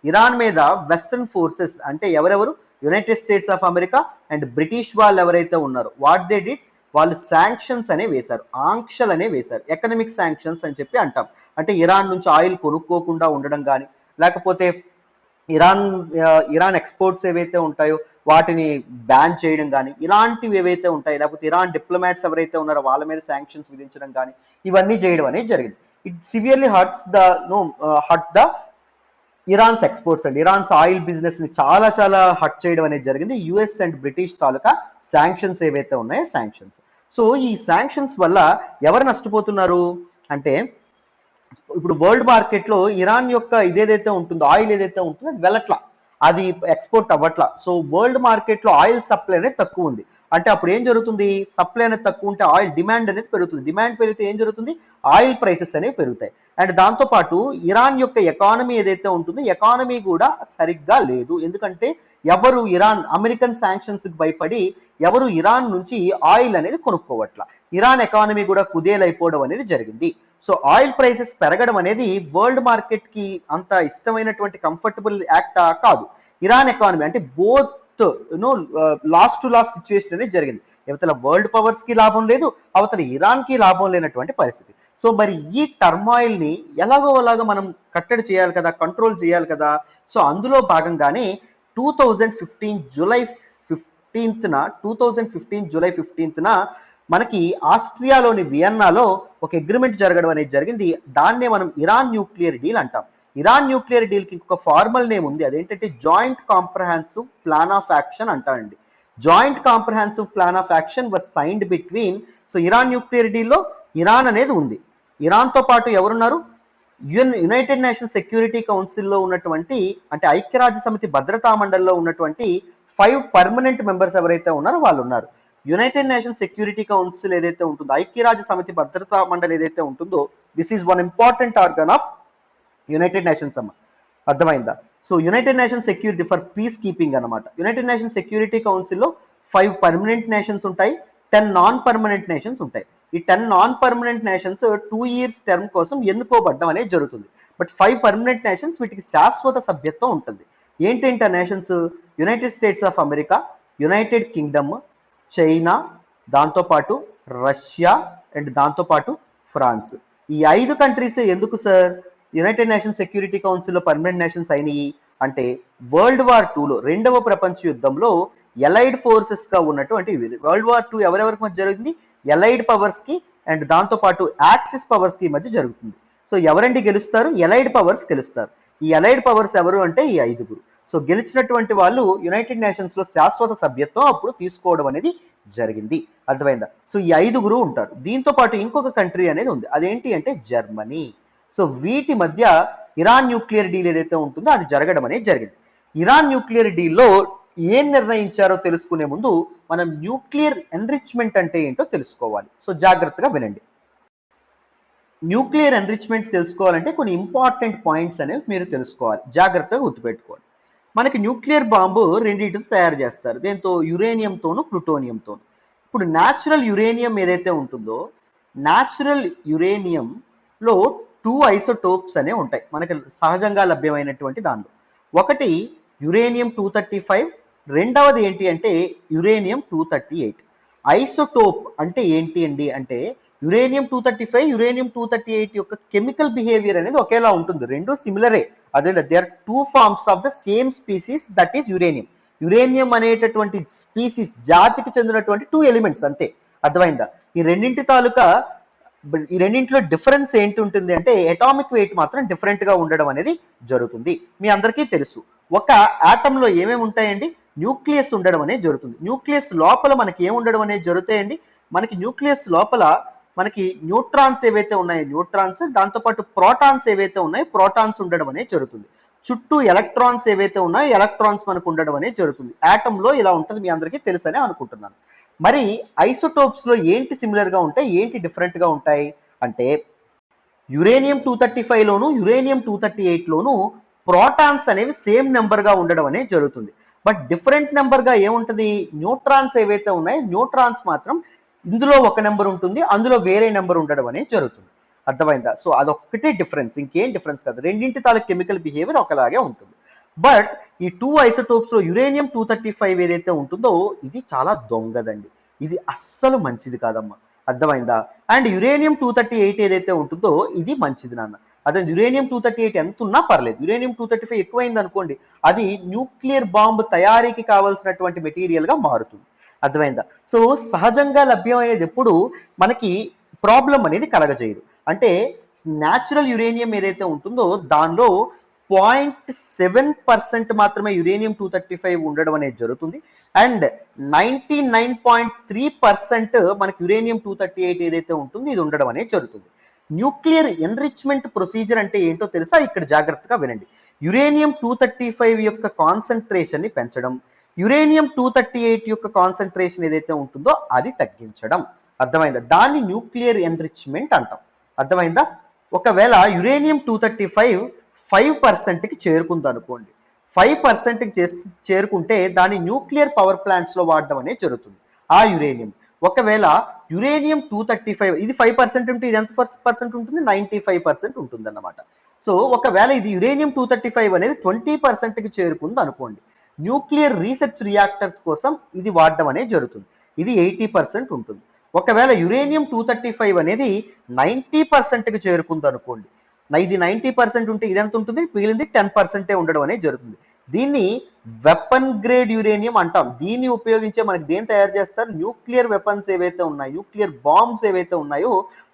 ఇరాన్ మీద వెస్టర్న్ ఫోర్సెస్ అంటే ఎవరెవరు? United States of America and British వాళ్ళు ఎవరైతే ఉన్నారో వాట్ దే డిడ్, వాళ్ళు శాంక్షన్స్ అనే వేశారు, ఆంక్షలు అనే వేశారు. ఎకనామిక్ శాంక్షన్స్ అని చెప్పి అంటాం. అంటే ఇరాన్ నుంచి ఆయిల్ కొనుక్కోకుండా ఉండడం కానీ, లేకపోతే ఇరాన్ ఎక్స్పోర్ట్స్ ఏవైతే ఉంటాయో వాటిని బ్యాన్ చేయడం కానీ, ఇలాంటివి ఏవైతే ఉంటాయి, లేకపోతే ఇరాన్ డిప్లొమాట్స్ ఎవరైతే ఉన్నారో వాళ్ళ మీద శాంక్షన్స్ విధించడం కానీ ఇవన్నీ చేయడం అనేది జరిగింది. It severely hurt the Iran's exports అండి. ఇరాన్స్ ఆయిల్ బిజినెస్ ని చాలా చాలా హర్ట్ చేయడం అనేది జరిగింది. US and British taluka sanctions ఏవైతే ఉన్నాయో శాంక్షన్స్. సో ఈ శాంక్షన్స్ వల్ల ఎవరు నష్టపోతున్నారు అంటే ఇప్పుడు వరల్డ్ మార్కెట్ లో ఇరాన్ యొక్క ఇదేదైతే ఉంటుందో ఆయిల్ ఏదైతే ఉంటుందో అది వెళ్ళట్లా, అది ఎక్స్పోర్ట్ అవ్వట్లా. సో వరల్డ్ మార్కెట్ లో ఆయిల్ సప్లై అనేది తక్కువ ఉంది. అంటే అప్పుడు ఏం జరుగుతుంది? సప్లై అనేది తక్కువ ఉంటే ఆయిల్ డిమాండ్ అనేది పెరుగుతుంది. డిమాండ్ పెరిగితే ఏం జరుగుతుంది? ఆయిల్ ప్రైసెస్ అనేవి పెరుగుతాయి. అండ్ దాంతో పాటు ఇరాన్ యొక్క ఎకానమీ ఏదైతే ఉంటుందో ఎకానమీ కూడా సరిగ్గా లేదు. ఎందుకంటే ఎవరు అమెరికన్ శాంక్షన్స్ కి భయపడి ఎవరు ఇరాన్ నుంచి ఆయిల్ అనేది కొనుక్కోవట్ల. ఇరాన్ ఎకానమీ కూడా కుదేలైపోవడం అనేది జరిగింది. సో ఆయిల్ ప్రైసెస్ పెరగడం అనేది వరల్డ్ మార్కెట్ కి అంత ఇష్టమైనటువంటి కంఫర్టబుల్ యాక్ట్ కాదు. ఇరాన్ ఎకానమీ అంటే both last to last situation అనేది జరిగింది. అవతల వరల్డ్ పవర్స్ కి లాభం లేదు, అవతల ఇరాన్ కి లాభం లేనటువంటి పరిస్థితి. సో మరి ఈ టర్మాయిల్ ని ఎలాగో మనం కట్టడి చేయాలి కదా, కంట్రోల్ చేయాలి కదా. సో అందులో భాగంగానే 2015 జూలై 15న మనకి ఆస్ట్రియాలోని వియన్నాలో ఒక అగ్రిమెంట్ జరగడం అనేది జరిగింది. దాన్నే మనం ఇరాన్ న్యూక్లియర్ డీల్ అంటాం. ఇరాన్ న్యూక్లియర్ డీల్ కి ఇంకొక ఫార్మల్ నేమ్ ఉంది, అదేంటంటే joint comprehensive plan of action అంటారండి. Joint comprehensive plan of action was signed between, so Iran nuclear డీల్లో ఇరాన్ అనేది ఉంది. ఇరాన్తో పాటు ఎవరున్నారు? యునైటెడ్ నేషన్స్ సెక్యూరిటీ కౌన్సిల్లో ఉన్నటువంటి, అంటే ఐక్యరాజ్య సమితి భద్రతా మండలిలో ఉన్నటువంటి 5 పర్మనెంట్ మెంబర్స్ ఎవరైతే ఉన్నారో వాళ్ళు ఉన్నారు. యునైటెడ్ నేషన్స్ సెక్యూరిటీ కౌన్సిల్ ఏదైతే ఉంటుందో, ఐక్యరాజ్య సమితి భద్రతా మండలి ఏదైతే ఉంటుందో, this is one important organ of United nations అమ్మ. అర్థమైందా? So United nations security for piece keeping అనమాట. యునైటెడ్ నేషన్స్ సెక్యూరిటీ కౌన్సిల్లో 5 పర్మనెంట్ నేషన్స్ ఉంటాయి, 10 నాన్ పర్మనెంట్ నేషన్స్ ఉంటాయి. ఈ 10 non permanent nations 2 years term కోసం ఎన్నుకోబడ్డం అనేది జరుగుతుంది. బట్ 5 పర్మనెంట్ నేషన్స్ వీటికి శాశ్వత సభ్యత్వం ఉంటుంది. ఏంటంటే ఆ nations? United States of America, United Kingdom, China, దాంతోపాటు రష్యా అండ్ దాంతోపాటు ఫ్రాన్స్. ఈ 5 కంట్రీస్ ఎందుకు సార్ యునైటెడ్ నేషన్స్ సెక్యూరిటీ కౌన్సిల్లో పర్మనెంట్ నేషన్స్ అయినాయి అంటే, వరల్డ్ వార్ 2లో, రెండవ ప్రపంచ యుద్ధంలో ఎలైడ్ ఫోర్సెస్ గా ఉన్నటువంటి, వరల్డ్ వార్ 2 ఎవరెవరికి మధ్య జరిగింది? ఎలైడ్ పవర్స్ కి అండ్ దాంతోపాటు యాక్సిస్ పవర్స్ కి మధ్య జరుగుతుంది. సో ఎవరండి గెలుస్తారు? ఎలైడ్ పవర్స్ గెలుస్తారు. ఈ ఎలైడ్ పవర్స్ ఎవరు అంటే ఈ 5. సో గెలిచినటువంటి వాళ్ళు యునైటెడ్ నేషన్స్ లో శాశ్వత సభ్యత్వం అప్పుడు తీసుకోవడం అనేది జరిగింది. అర్థమైందా? సో ఈ 5 ఉంటారు. దీంతో పాటు ఇంకొక కంట్రీ అనేది ఉంది, అదేంటి అంటే జర్మనీ. సో వీటి మధ్య ఇరాన్ న్యూక్లియర్ డీల్ ఏదైతే ఉంటుందో అది జరగడం అనేది జరిగింది. ఇరాన్ న్యూక్లియర్ డీల్లో ఏం నిర్ణయించారో తెలుసుకునే ముందు మనం న్యూక్లియర్ ఎన్రిచ్మెంట్ అంటే ఏంటో తెలుసుకోవాలి. సో జాగ్రత్తగా వినండి. న్యూక్లియర్ ఎన్రిచ్మెంట్ తెలుసుకోవాలంటే కొన్ని ఇంపార్టెంట్ పాయింట్స్ అనేవి మీరు తెలుసుకోవాలి, జాగ్రత్తగా గుర్తుపెట్టుకోవాలి. మనకి న్యూక్లియర్ బాంబు రెండింటితో తయారు చేస్తారు, దేంతో? యురేనియంతోను ప్లూటోనియంతోను. ఇప్పుడు న్యాచురల్ యురేనియం ఏదైతే ఉంటుందో, న్యాచురల్ యురేనియంలో 2 ఐసోటోప్స్ అనేవి ఉంటాయి మనకి సహజంగా లభ్యమైనటువంటి దానిలో. ఒకటి యురేనియం 235, రెండవది ఏంటి అంటే యురేనియం 238. ఐసోటోప్ అంటే ఏంటి అండి అంటే, యురేనియం 235, యురేనియం 238 యొక్క కెమికల్ బిహేవియర్ అనేది ఒకేలా ఉంటుంది, రెండు సిమిలరే. అదే they are 2 forms of the same species, that is uranium. Uranium అనేటటువంటి స్పీసీస్ జాతికి చెందినటువంటి 2 ఎలిమెంట్స్ అంతే. అర్థమైందా? ఈ రెండింటిలో డిఫరెన్స్ ఏంటి ఉంటుంది అంటే, అటామిక్ వెయిట్ మాత్రం డిఫరెంట్ గా ఉండడం అనేది జరుగుతుంది. మీ అందరికీ తెలుసు, ఒక ఆటమ్ లో ఏమేమి ఉంటాయండి? న్యూక్లియస్ ఉండడం అనేది జరుగుతుంది. న్యూక్లియస్ లోపల మనకి ఏమి ఉండడం అనేది జరుగుతాయండి? మనకి న్యూక్లియస్ లోపల మనకి న్యూట్రాన్స్ ఏవైతే ఉన్నాయో న్యూట్రాన్స్, దాంతోపాటు ప్రోటాన్స్ ఏవైతే ఉన్నాయో ప్రోటాన్స్ ఉండడం అనేది జరుగుతుంది. చుట్టూ ఎలక్ట్రాన్స్ ఏవైతే ఉన్నాయో ఎలక్ట్రాన్స్ మనకు ఉండడం అనేది జరుగుతుంది. ఆటమ్ లో ఇలా ఉంటుంది, మీ అందరికీ తెలుసనే అనుకుంటున్నాను. మరి ఐసోటోప్స్ లో ఏంటి సిమిలర్ గా ఉంటాయి, ఏంటి డిఫరెంట్ గా ఉంటాయి అంటే, యురేనియం 235 లోను యురేనియం 238 లోను ప్రోటాన్స్ అనేవి సేమ్ నెంబర్ గా ఉండడం అనేది జరుగుతుంది. బట్ డిఫరెంట్ నెంబర్ గా ఏముంటుంది? న్యూట్రాన్స్ ఏవైతే ఉన్నాయో న్యూట్రాన్స్ మాత్రం ఇందులో ఒక నెంబర్ ఉంటుంది, అందులో వేరే నెంబర్ ఉండడం అనేది జరుగుతుంది. అర్థమైందా? సో అదొక్కటే డిఫరెన్స్, ఇంకేం డిఫరెన్స్ కాదు. రెండింటి తాలూకు కెమికల్ బిహేవియర్ ఒకలాగే ఉంటుంది. బట్ ఈ 2 ఐసోటోప్స్ లో యురేనియం 235 ఏదైతే ఉంటుందో ఇది చాలా దొంగదండి, ఇది అస్సలు మంచిది కాదమ్మా. అర్థమైందా? అండ్ యురేనియం 238 ఏదైతే ఉంటుందో ఇది మంచిది నాన్న. అదే యురేనియం 238 ఎంత ఉన్నా పర్లేదు, యురేనియం 235 ఎక్కువైంది అనుకోండి, అది న్యూక్లియర్ బాంబ్ తయారీకి కావాల్సినటువంటి మెటీరియల్ గా మారుతుంది. అర్థమైందా? సో సహజంగా లభ్యమయ్యేది ఎప్పుడు మనకి ప్రాబ్లం అనేది కలగజేయదు. అంటే న్యాచురల్ యురేనియం ఏదైతే ఉంటుందో దానిలో 0.7% మాత్రమే యురేనియం 235 ఉండడం అనేది జరుగుతుంది. అండ్ 99.3% మనకి యురేనియం 238 ఏదైతే ఉంటుందో ఇది ఉండడం అనేది జరుగుతుంది. న్యూక్లియర్ ఎన్రిచ్మెంట్ ప్రొసీజర్ అంటే ఏంటో తెలుసా? ఇక్కడ జాగ్రత్తగా వినండి. యురేనియం 235 యొక్క కాన్సన్ట్రేషన్ ని పెంచడం, యురేనియం 238 యొక్క కాన్సన్ట్రేషన్ ఏదైతే ఉంటుందో అది తగ్గించడం. అర్థమైందా? దాన్ని న్యూక్లియర్ ఎన్రిచ్మెంట్ అంటాం. అర్థమైందా? ఒకవేళ యురేనియం 235 5% కి చేరుకుంది అనుకోండి, 5% కి చేరుకుంటే దాన్ని న్యూక్లియర్ పవర్ ప్లాంట్స్ లో వాడడం అనేది జరుగుతుంది ఆ యురేనియం. ఒకవేళ యురేనియం 235 ఇది 5% ఉంటే ఇది ఎంత పర్సెంట్ ఉంటుంది? 95% ఉంటుంది అన్నమాట. సో ఒకవేళ ఇది యురేనియం 235 అనేది 20% కి చేరుకుంది అనుకోండి, న్యూక్లియర్ రీసెర్చ్ రియాక్టర్స్ కోసం ఇది వాడడం అనేది జరుగుతుంది, ఇది 80% ఉంటుంది. ఒకవేళ యురేనియం 235 అనేది 90% కి చేరుకుంది అనుకోండి, ఇది 90% ఉంటే ఇది ఎంత ఉంటుంది? మిగిలింది 10% ఉండడం అనేది జరుగుతుంది. దీన్ని వెపన్ గ్రేడ్ యురేనియం అంటాం. దీన్ని ఉపయోగించే మనకి దేని తయారు చేస్తారు? న్యూక్లియర్ వెపన్స్ ఏవైతే ఉన్నాయో, న్యూక్లియర్ బాంబ్స్ ఏవైతే ఉన్నాయో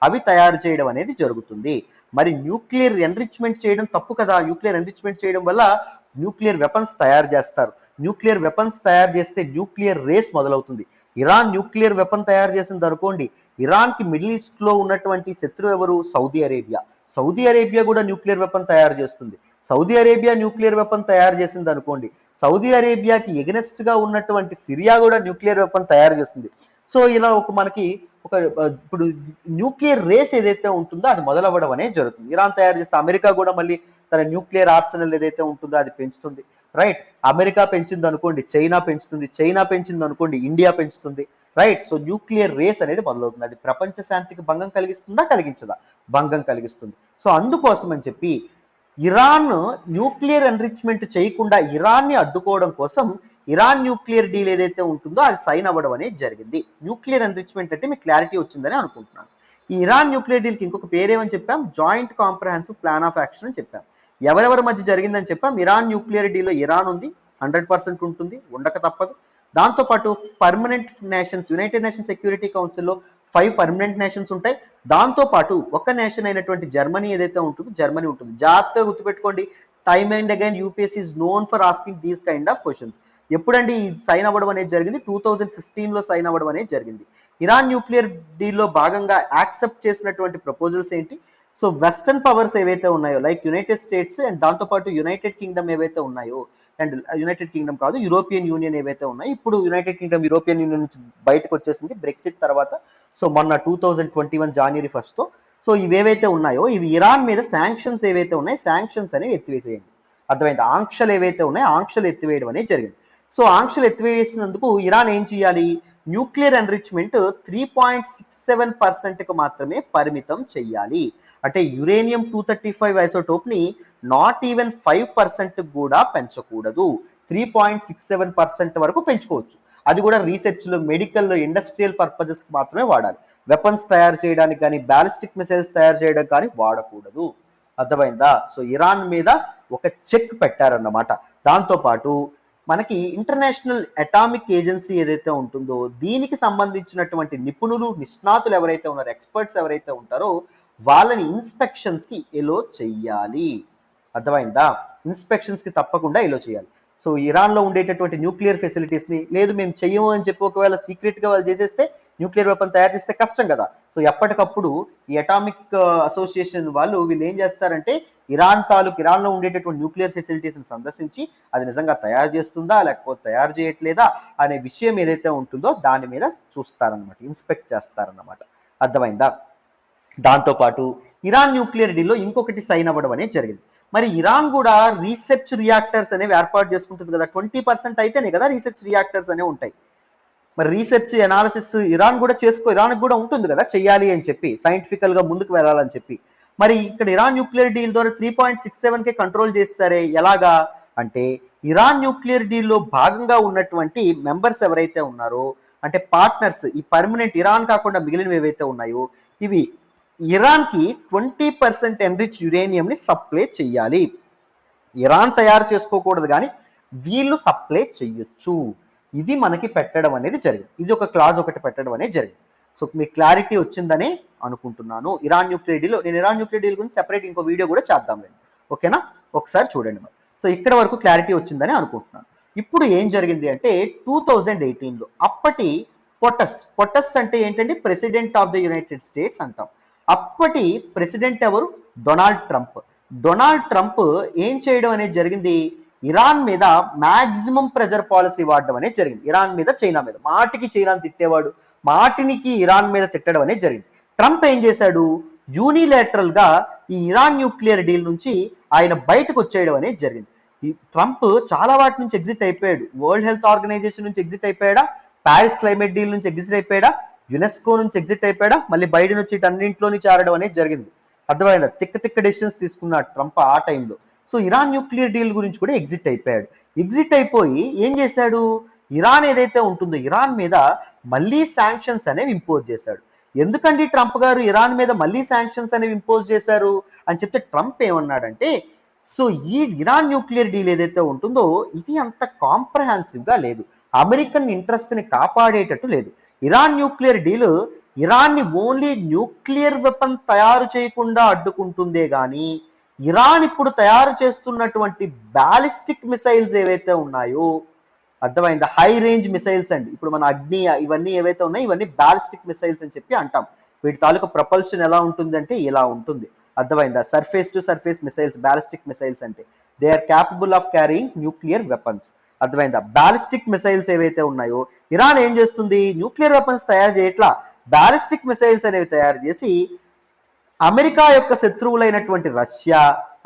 అవి తయారు చేయడం అనేది జరుగుతుంది. మరి న్యూక్లియర్ ఎన్రిచ్మెంట్ చేయడం తప్పు కదా? న్యూక్లియర్ ఎన్రిచ్మెంట్ చేయడం వల్ల న్యూక్లియర్ వెపన్స్ తయారు చేస్తారు. న్యూక్లియర్ వెపన్స్ తయారు చేస్తే న్యూక్లియర్ రేస్ మొదలవుతుంది. ఇరాన్ న్యూక్లియర్ వెపన్ తయారు చేసింది అనుకోండి, ఇరాన్కి మిడిల్ ఈస్ట్ లో ఉన్నటువంటి శత్రువు ఎవరు? Saudi Arabia. సౌదీ అరేబియా కూడా న్యూక్లియర్ వెపన్ తయారు చేస్తుంది. సౌదీ అరేబియా న్యూక్లియర్ వెపన్ తయారు చేసింది అనుకోండి, సౌదీ అరేబియాకి ఎగనెస్ట్ గా ఉన్నటువంటి సిరియా కూడా న్యూక్లియర్ వెపన్ తయారు చేస్తుంది. సో ఇలా మనకి ఒక ఇప్పుడు న్యూక్లియర్ రేస్ ఏదైతే ఉంటుందో అది మొదలవ్వడం అనేది జరుగుతుంది. ఇరాన్ తయారు చేస్తే అమెరికా కూడా మళ్ళీ తన న్యూక్లియర్ ఆర్సనల్ ఏదైతే ఉంటుందో అది పెంచుతుంది. రైట్, అమెరికా పెంచింది అనుకోండి చైనా పెంచుతుంది, చైనా పెంచింది అనుకోండి ఇండియా పెంచుతుంది. రైట్, సో న్యూక్లియర్ రేస్ అనేది మొదలవుతుంది. అది ప్రపంచ శాంతికి భంగం కలిగిస్తుందా కలిగించదా? భంగం కలిగిస్తుంది. సో అందుకోసం అని చెప్పి ఇరాన్ న్యూక్లియర్ ఎన్రిచ్మెంట్ చేయకుండా ఇరాన్ని అడ్డుకోవడం కోసం ఇరాన్ న్యూక్లియర్ డీల్ ఏదైతే ఉంటుందో అది సైన్ అవ్వడం అనేది జరిగింది. న్యూక్లియర్ ఎన్రిచ్మెంట్ అంటే మీకు క్లారిటీ వచ్చిందని అనుకుంటున్నాను. ఈ ఇరాన్ న్యూక్లియర్ డీల్కి ఇంకొక పేరేమని చెప్పాం? Joint comprehensive plan of action అని చెప్పాం. ఎవరెవరి మధ్య జరిగిందని చెప్పాం? ఇరాన్ న్యూక్లియర్ డీల్లో ఇరాన్ ఉంది, 100% ఉంటుంది, ఉండక తప్పదు. దాంతోపాటు permanent nations, United nation security కౌన్సిల్లో 5 పర్మనెంట్ నేషన్స్ ఉంటాయి. దాంతోపాటు ఒక నేషన్ అయినటువంటి జర్మనీ ఏదైతే ఉంటుందో జర్మనీ ఉంటుంది. జాగ్రత్తగా గుర్తుపెట్టుకోండి, time and again UPSC is known for asking these kind of questions. ఎప్పుడండి సైన్ అవ్వడం అనేది జరిగింది? 2015లో సైన్ అవ్వడం అనేది జరిగింది. ఇరాన్ న్యూక్లియర్ డీల్లో భాగంగా యాక్సెప్ట్ చేసినటువంటి ప్రపోజల్స్ ఏంటి? సో వెస్టర్న్ పవర్స్ ఏవైతే ఉన్నాయో లైక్ యునైటెడ్ స్టేట్స్ అండ్ దాంతోపాటు యునైటెడ్ కింగ్డమ్ ఏవైతే ఉన్నాయో, అండ్ యునైటెడ్ కింగ్డమ్ కాదు యూరోపియన్ యూనియన్ ఏవైతే ఉన్నాయో, ఇప్పుడు యునైటెడ్ కింగ్డమ్ యూరోపియన్ యూనియన్ నుంచి బయటకు వచ్చేసింది బ్రెక్సిట్ తర్వాత. సో మొన్న 2021 జనవరి 1తో. సో ఇవేవైతే ఉన్నాయో ఇవి ఇరాన్ మీద శాంక్షన్స్ ఏవైతే ఉన్నాయో శాంక్షన్స్ అనేవి ఎత్తివేసేయండి. అర్థమైంది? ఆంక్షలు ఏవైతే ఉన్నాయో ఆంక్షలు ఎత్తివేయడం అనేది జరిగింది. సో ఆంక్షలు ఎత్తివేసినందుకు ఇరాన్ ఏం చేయాలి? న్యూక్లియర్ ఎన్రిచ్మెంట్ 3.67%కు మాత్రమే పరిమితం చెయ్యాలి. అంటే యురేనియం 235 ఐసోటోప్ ని నాట్ ఈవెన్ 5% కూడా పెంచకూడదు. 3.67% వరకు పెంచుకోవచ్చు. అది కూడా రీసెర్చ్ లో, మెడికల్ లో, ఇండస్ట్రియల్ పర్పజెస్ మాత్రమే వాడాలి. వెపన్స్ తయారు చేయడానికి కానీ బ్యాలిస్టిక్ మిసైల్స్ తయారు చేయడానికి కానీ వాడకూడదు. అర్థమైందా? సో ఇరాన్ మీద ఒక చెక్ పెట్టారన్నమాట. దాంతోపాటు మనకి ఇంటర్నేషనల్ అటామిక్ ఏజెన్సీ ఏదైతే ఉంటుందో దీనికి సంబంధించినటువంటి నిపుణులు, నిష్ణాతులు ఎవరైతే ఉన్నారో, ఎక్స్పర్ట్స్ ఎవరైతే ఉంటారో వాళ్ళని ఇన్స్పెక్షన్స్ కి ఎలో చెయ్యాలి. అర్థమైందా? ఇన్స్పెక్షన్స్ కి తప్పకుండా ఎలో చేయాలి. సో ఇరాన్ లో ఉండేటటువంటి న్యూక్లియర్ ఫెసిలిటీస్ ని లేదు మేము చెయ్యము అని చెప్పి ఒకవేళ సీక్రెట్ గా వాళ్ళు చేసేస్తే, న్యూక్లియర్ వెపన్ తయారు చేస్తే కష్టం కదా. సో ఎప్పటికప్పుడు ఈ అటామిక్ అసోసియేషన్ వాళ్ళు వీళ్ళు ఏం చేస్తారంటే ఇరాన్ లో ఉండేటటువంటి న్యూక్లియర్ ఫెసిలిటీస్ ని సందర్శించి అది నిజంగా తయారు చేస్తుందా లేకపోతే తయారు చేయట్లేదా అనే విషయం ఏదైతే ఉంటుందో దాని మీద చూస్తారనమాట, ఇన్స్పెక్ట్ చేస్తారన్నమాట. అర్థమైందా? దాంతోపాటు ఇరాన్ న్యూక్లియర్ డీల్లో ఇంకొకటి సైన్ అవ్వడం అనేది జరిగింది. మరి ఇరాన్ కూడా రీసెర్చ్ రియాక్టర్స్ అనేవి ఏర్పాటు చేసుకుంటుంది కదా. 20% అయితేనే కదా రీసెర్చ్ రియాక్టర్స్ అనేవి ఉంటాయి. మరి రీసెర్చ్ అనాలిసిస్ ఇరాన్ కూడా ఇరాన్ కూడా ఉంటుంది కదా చెయ్యాలి అని చెప్పి, సైంటిఫికల్ గా ముందుకు వెళ్ళాలని చెప్పి. మరి ఇక్కడ ఇరాన్ న్యూక్లియర్ డీల్ ద్వారా 3.67కే కంట్రోల్ చేస్తారే, ఎలాగా అంటే ఇరాన్ న్యూక్లియర్ డీల్లో భాగంగా ఉన్నటువంటి మెంబర్స్ ఎవరైతే ఉన్నారో అంటే పార్ట్నర్స్, ఈ పర్మనెంట్ ఇరాన్ కాకుండా మిగిలినవి ఏవైతే ఉన్నాయో ఇవి ఇరాన్ కి 20% ఎన్రిచ్ యురేనియం ని సప్లై చెయ్యాలి. ఇరాన్ తయారు చేసుకోకూడదు కానీ వీళ్ళు సప్లై చెయ్యొచ్చు. ఇది మనకి పెట్టడం అనేది జరిగింది. ఇది ఒక క్లాజ్ ఒకటి పెట్టడం అనేది జరిగింది. సో మీకు క్లారిటీ వచ్చిందని అనుకుంటున్నాను. ఇరాన్ న్యూక్లియర్ డీల్, నేను ఇరాన్ న్యూక్లియర్ డీల్ గురించి సెపరేట్ ఇంకో వీడియో కూడా చేద్దాంలేండి. ఓకేనా? ఒకసారి చూడండి. మరి సో ఇక్కడ వరకు క్లారిటీ వచ్చిందని అనుకుంటున్నాను. ఇప్పుడు ఏం జరిగింది అంటే 2018లో అప్పటి పొటస్ అంటే ఏంటంటే president of the United states అంటాం. అప్పటి ప్రెసిడెంట్ ఎవరు? Donald Trump. డొనాల్డ్ ట్రంప్ ఏం చేయడం అనేది జరిగింది? ఇరాన్ మీద మాక్సిమం ప్రెజర్ పాలసీ వాడడం అనేది జరిగింది. ఇరాన్ మీద, చైనా మీద. మాటికి చైనాని తిట్టేవాడు, మాటినికి ఇరాన్ మీద తిట్టడం అనేది జరిగింది. ట్రంప్ ఏం చేశాడు? యూనిలేటరల్ గా ఈ ఇరాన్ న్యూక్లియర్ డీల్ నుంచి ఆయన బయటకు వచ్చేయడం అనేది జరిగింది. ఈ ట్రంప్ చాలా వాటి నుంచి ఎగ్జిట్ అయిపోయాడు. వరల్డ్ హెల్త్ ఆర్గనైజేషన్ నుంచి ఎగ్జిట్ అయిపోయాడా, ప్యారిస్ క్లైమేట్ డీల్ నుంచి ఎగ్జిట్ అయిపోయాడా, యునెస్కో నుంచి ఎగ్జిట్ అయిపోయాడా, మళ్ళీ బయట నుంచి అన్నింటిలోని చేరడం అనేది జరిగింది. అర్థమైందా? తిక్క డెసిషన్స్ తీసుకున్నాడు ట్రంప్ ఆ టైంలో. సో ఇరాన్ న్యూక్లియర్ డీల్ గురించి కూడా ఎగ్జిట్ అయిపోయాడు. ఎగ్జిట్ అయిపోయి ఏం చేశాడు? ఇరాన్ ఏదైతే ఉంటుందో ఇరాన్ మీద మళ్ళీ శాంక్షన్స్ అనేవి ఇంపోజ్ చేశాడు. ఎందుకండి ట్రంప్ గారు ఇరాన్ మీద మళ్ళీ శాంక్షన్స్ అనేవి ఇంపోజ్ చేశారు అని చెప్తే ట్రంప్ ఏమన్నాడంటే, సో ఈ ఇరాన్ న్యూక్లియర్ డీల్ ఏదైతే ఉంటుందో ఇది అంత కాంప్రహెన్సివ్ గా లేదు, అమెరికన్ ఇంట్రెస్ట్ ని కాపాడేటట్టు లేదు. ఇరాన్ న్యూక్లియర్ డీల్ ఇరాన్ ని ఓన్లీ న్యూక్లియర్ వెపన్ తయారు చేయకుండా అడ్డుకుంటుందే గాని ఇరాన్ ఇప్పుడు తయారు చేస్తున్నటువంటి బ్యాలిస్టిక్ మిసైల్స్ ఏవైతే ఉన్నాయో అర్థమైందా? హై రేంజ్ మిసైల్స్ అండి. ఇప్పుడు మన అగ్ని ఇవన్నీ ఏవైతే ఉన్నాయో ఇవన్నీ బాలిస్టిక్ మిసైల్స్ అని చెప్పి అంటాం. వీటి తాలూకా ప్రపల్షన్ ఎలా ఉంటుందంటే ఇలా ఉంటుంది. అర్థమైందా? Surface to surface missiles ballistic missiles అంటే they are capable of carrying nuclear weapons. అర్థమైందా? బాలిస్టిక్ మిసైల్స్ ఏవైతే ఉన్నాయో ఇరాన్ ఏం చేస్తుంది, న్యూక్లియర్ వెపన్స్ తయారు చేయట్లా, బాలిస్టిక్ మిసైల్స్ అనేవి తయారు చేసి అమెరికా యొక్క శత్రువులైనటువంటి రష్యా,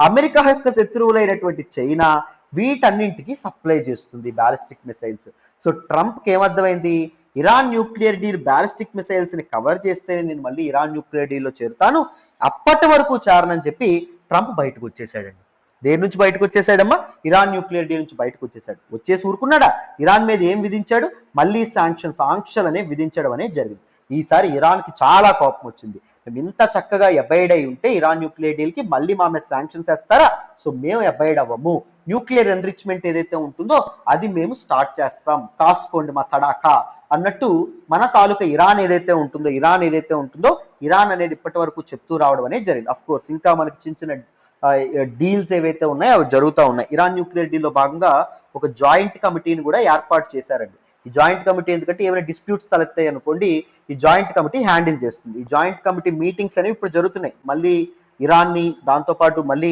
అమెరికా యొక్క శత్రువులైనటువంటి చైనా, వీటన్నింటికి సప్లై చేస్తుంది బాలిస్టిక్ మిసైల్స్. సో ట్రంప్కి ఏమర్థమైంది, Iran nuclear deal ballistic missiles ని కవర్ చేస్తే నేను మళ్ళీ ఇరాన్ న్యూక్లియర్ డీల్లో చేరుతాను, అప్పటి వరకు చారనని చెప్పి ట్రంప్ బయటకు వచ్చేసాడండి. దేని నుంచి బయటకు వచ్చేసాడమ్మా, ఇరాన్ న్యూక్లియర్ డీల్ నుంచి బయటకు వచ్చేసాడు. వచ్చేసి ఊరుకున్నాడా, ఇరాన్ మీద ఏం విధించాడు, మళ్ళీ శాంక్షన్స్ ఆంక్షలు అనేవి విధించడం అనేది జరిగింది. ఈసారి ఇరాన్కి చాలా కోపం వచ్చింది. మేము ఇంత చక్కగా అబైడ్ అయి ఉంటే ఇరాన్ న్యూక్లియర్ డీల్ కి మళ్ళీ మా మీద శాంక్షన్స్ వేస్తారా, సో మేము అబైడ్ అవ్వము, న్యూక్లియర్ ఎన్రిచ్మెంట్ ఏదైతే ఉంటుందో అది మేము స్టార్ట్ చేస్తాం, కాసుకోండి మా తడాకా అన్నట్టు మన తాలూకా ఇరాన్ ఏదైతే ఉంటుందో ఇరాన్ అనేది ఇప్పటి వరకు చెప్తూ రావడం అనేది జరిగింది. అఫ్ కోర్స్ ఇంకా మనకి చిన్న చిన్న డీల్స్ ఏవైతే ఉన్నాయో అవి జరుగుతూ ఉన్నాయి. ఇరాన్ న్యూక్లియర్ డీల్లో భాగంగా ఒక జాయింట్ కమిటీని కూడా ఏర్పాటు చేశారండి. ఈ జాయింట్ కమిటీ ఎందుకంటే ఏమైనా డిస్ప్యూట్స్ తలెత్తాయి అనుకోండి, ఈ జాయింట్ కమిటీ హ్యాండిల్ చేస్తుంది. ఈ జాయింట్ కమిటీ మీటింగ్స్ అనేవి ఇప్పుడు జరుగుతున్నాయి. మళ్ళీ ఇరాన్ని దాంతోపాటు మళ్ళీ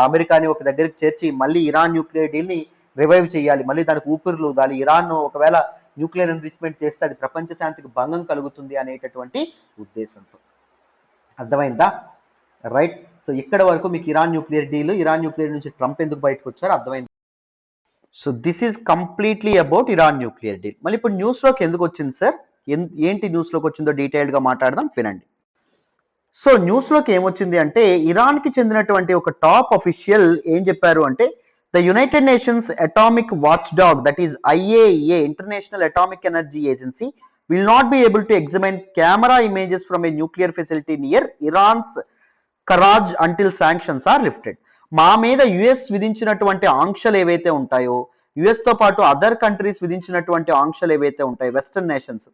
అమెరికాని ఒక దగ్గరికి చేర్చి మళ్ళీ ఇరాన్ న్యూక్లియర్ డీల్ ని రివైవ్ చేయాలి, మళ్ళీ దానికి ఊపిరులు ఊదాలి. ఇరాన్ ఒకవేళ న్యూక్లియర్ ఎన్రిచ్మెంట్ చేస్తే అది ప్రపంచ శాంతికి భంగం కలుగుతుంది అనేటటువంటి ఉద్దేశంతో. అర్థమైందా? రైట్. సో ఇక్కడ వరకు మీకు Iran nuclear deal, Iran nuclear నుంచి ట్రంప్ ఎందుకు బయటకు వచ్చారో అర్థమైంది. So this is completely about Iran nuclear deal. మళ్ళీ ఇప్పుడు న్యూస్లోకి ఎందుకు వచ్చింది సార్, ఏంటి న్యూస్లోకి వచ్చిందో డీటెయిల్డ్గా మాట్లాడదాం, వినండి. సో న్యూస్లోకి ఏమొచ్చింది అంటే ఇరాన్కి చెందినటువంటి ఒక టాప్ అఫీషియల్ ఏం చెప్పారు అంటే the United nations atomic watch dog that is IAEA international atomic energy agency will not be able to examine camera images from a nuclear facility near Iran's Karaj until sanctions are lifted. మా మీద US విధించినటువంటి ఆంక్షలు ఏవైతే ఉంటాయో, US తో పాటు other countries విధించినటువంటి ఆంక్షలు ఏవైతే ఉంటాయో వెస్టర్న్ నేషన్స్,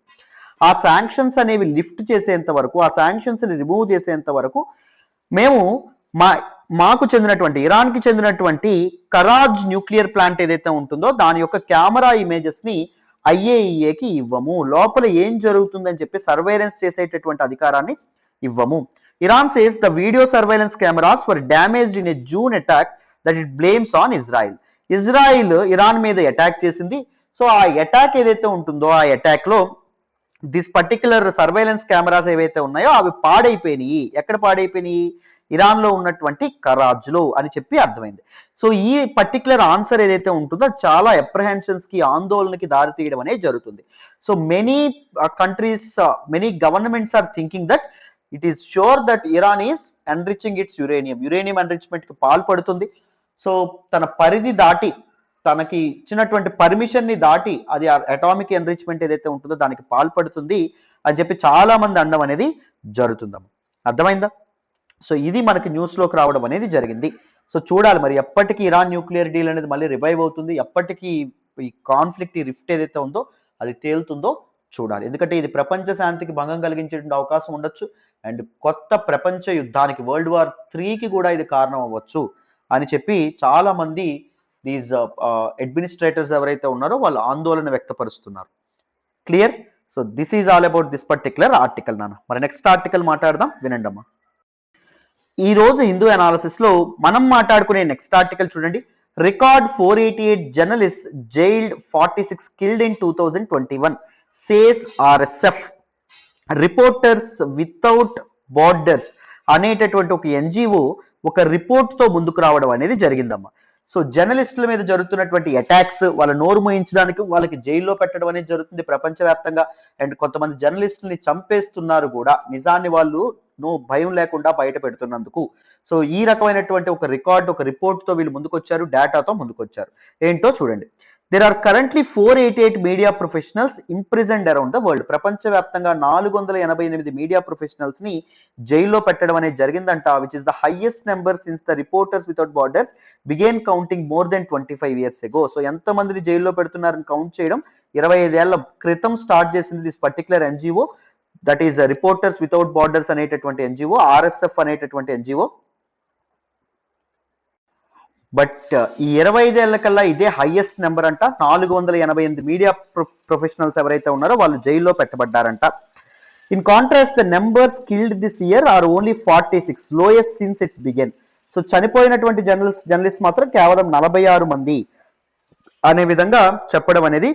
ఆ శాంక్షన్స్ అనేవి లిఫ్ట్ చేసేంత వరకు, ఆ శాంక్షన్స్ ని రిమూవ్ చేసేంత వరకు మేము మాకు చెందినటువంటి ఇరాన్కి చెందినటువంటి కరాజ్ న్యూక్లియర్ ప్లాంట్ ఏదైతే ఉంటుందో దాని యొక్క కెమెరా ఇమేజెస్ ని IAEAకి ఇవ్వము, లోపల ఏం జరుగుతుందని చెప్పి సర్వేలెన్స్ చేసేటటువంటి అధికారాన్ని ఇవ్వము. Iran says the video surveillance cameras were damaged in a June attack that it blames on Israel. Israel Iran మీద అటాక్ చేసింది. సో ఆ అటాక్ ఏదైతే ఉంటుందో ఆ అటాక్ లో దిస్ పర్టికులర్ సర్వేలెన్స్ కెమెరాస్ ఏవైతే ఉన్నాయో అవి పాడైపోయినాయి. ఎక్కడ పాడైపోయినాయి, ఇరాన్ లో ఉన్నటువంటి కరాజ్ లో అని చెప్పి అర్థమైంది. సో ఈ పర్టికులర్ ఆన్సర్ ఏదైతే ఉంటుందో చాలా అప్రహెన్షన్స్ కి, ఆందోళనకి దారి తీయడం అనేది జరుగుతుంది. So many countries, many governments are thinking that it is sure that Iran is enriching its uranium enrichment కి పాల్పడుతుంది. సో తన పరిధి దాటి, తనకి ఇచ్చినటువంటి పర్మిషన్ ని దాటి అది అటామిక్ ఎన్రిచ్మెంట్ ఏదైతే ఉంటుందో దానికి పాల్పడుతుంది అని చెప్పి చాలా మంది అనడం అనేది జరుగుతుందమ్మా. అర్థమైందా? సో ఇది మనకి న్యూస్ లోకి రావడం అనేది జరిగింది. సో చూడాలి మరి ఎప్పటికీ ఇరాన్ న్యూక్లియర్ డీల్ అనేది మళ్ళీ రివైవ్ అవుతుంది, ఎప్పటికీ ఈ కాన్ఫ్లిక్ట్, ఈ రిఫ్ట్ ఏదైతే ఉందో అది తేలుతుందో చూడాలి. ఎందుకంటే ఇది ప్రపంచ శాంతికి భంగం కలిగించేటువంటి అవకాశం ఉండొచ్చు అండ్ కొత్త ప్రపంచ యుద్ధానికి, World War III కూడా ఇది కారణం అవ్వచ్చు అని చెప్పి చాలా మంది దీస్ అడ్మినిస్ట్రేటర్స్ ఎవరైతే ఉన్నారో వాళ్ళు ఆందోళన వ్యక్తపరుస్తున్నారు. Clear? So this is all about this particular article. నాన్న మరి నెక్స్ట్ ఆర్టికల్ మాట్లాడదాం, వినండి అమ్మా. ఈ రోజు హిందూ అనాలిసిస్ లో మనం మాట్లాడుకునే నెక్స్ట్ ఆర్టికల్ చూడండి. Record 488 journalist jailed, 46 killed in 2021 says RSF. Reporters without borders అనేటటువంటి ఒక NGO ఒక రిపోర్ట్ తో ముందుకు రావడం అనేది జరిగిందమ్మా. సో జర్నలిస్టుల మీద జరుగుతున్నటువంటి అటాక్స్, వాళ్ళ నోరు మోయించడానికి వాళ్ళకి జైల్లో పెట్టడం అనేది జరుగుతుంది ప్రపంచవ్యాప్తంగా. అండ్ కొంతమంది జర్నలిస్టుల్ని చంపేస్తున్నారు కూడా, నిజాన్ని వాళ్ళు భయం లేకుండా బయట పెడుతున్నందుకు. సో ఈ రకమైనటువంటి ఒక రిపోర్ట్ తో వీళ్ళు ముందుకొచ్చారు, డేటాతో ముందుకొచ్చారు. ఏంటో చూడండి. There are currently 488 media professionals imprisoned around the world. ప్రపంచవ్యాప్తంగా 488 మీడియా ప్రొఫెషనల్స్ ని జైల్లో పెట్టడం అనేది జరిగిందంట, which is the highest number since the Reporters Without Borders began counting more than 25 years ago. So ఎంతమందిని జైల్లో పెడుతున్నారని కౌంట్ చేయడం 25 ఏళ్ల క్రితం స్టార్ట్ చేసింది this particular NGO, that is reporters without borders అనేటటువంటి NGO, RSF అనేటటువంటి NGO. బట్ ఈ 25 ఏళ్ల కల్లా ఇదే హైయెస్ట్ నెంబర్ అంట. 488 మీడియా ప్రొఫెషనల్స్ ఎవరైతే ఉన్నారో వాళ్ళు జైల్లో పెట్టబడ్డారంట. In contrast the numbers killed this year are only 46, lowest since its begin. So చనిపోయినటువంటి జర్నలిస్ట్ మాత్రం కేవలం 46 మంది అనే విధంగా చెప్పడం అనేది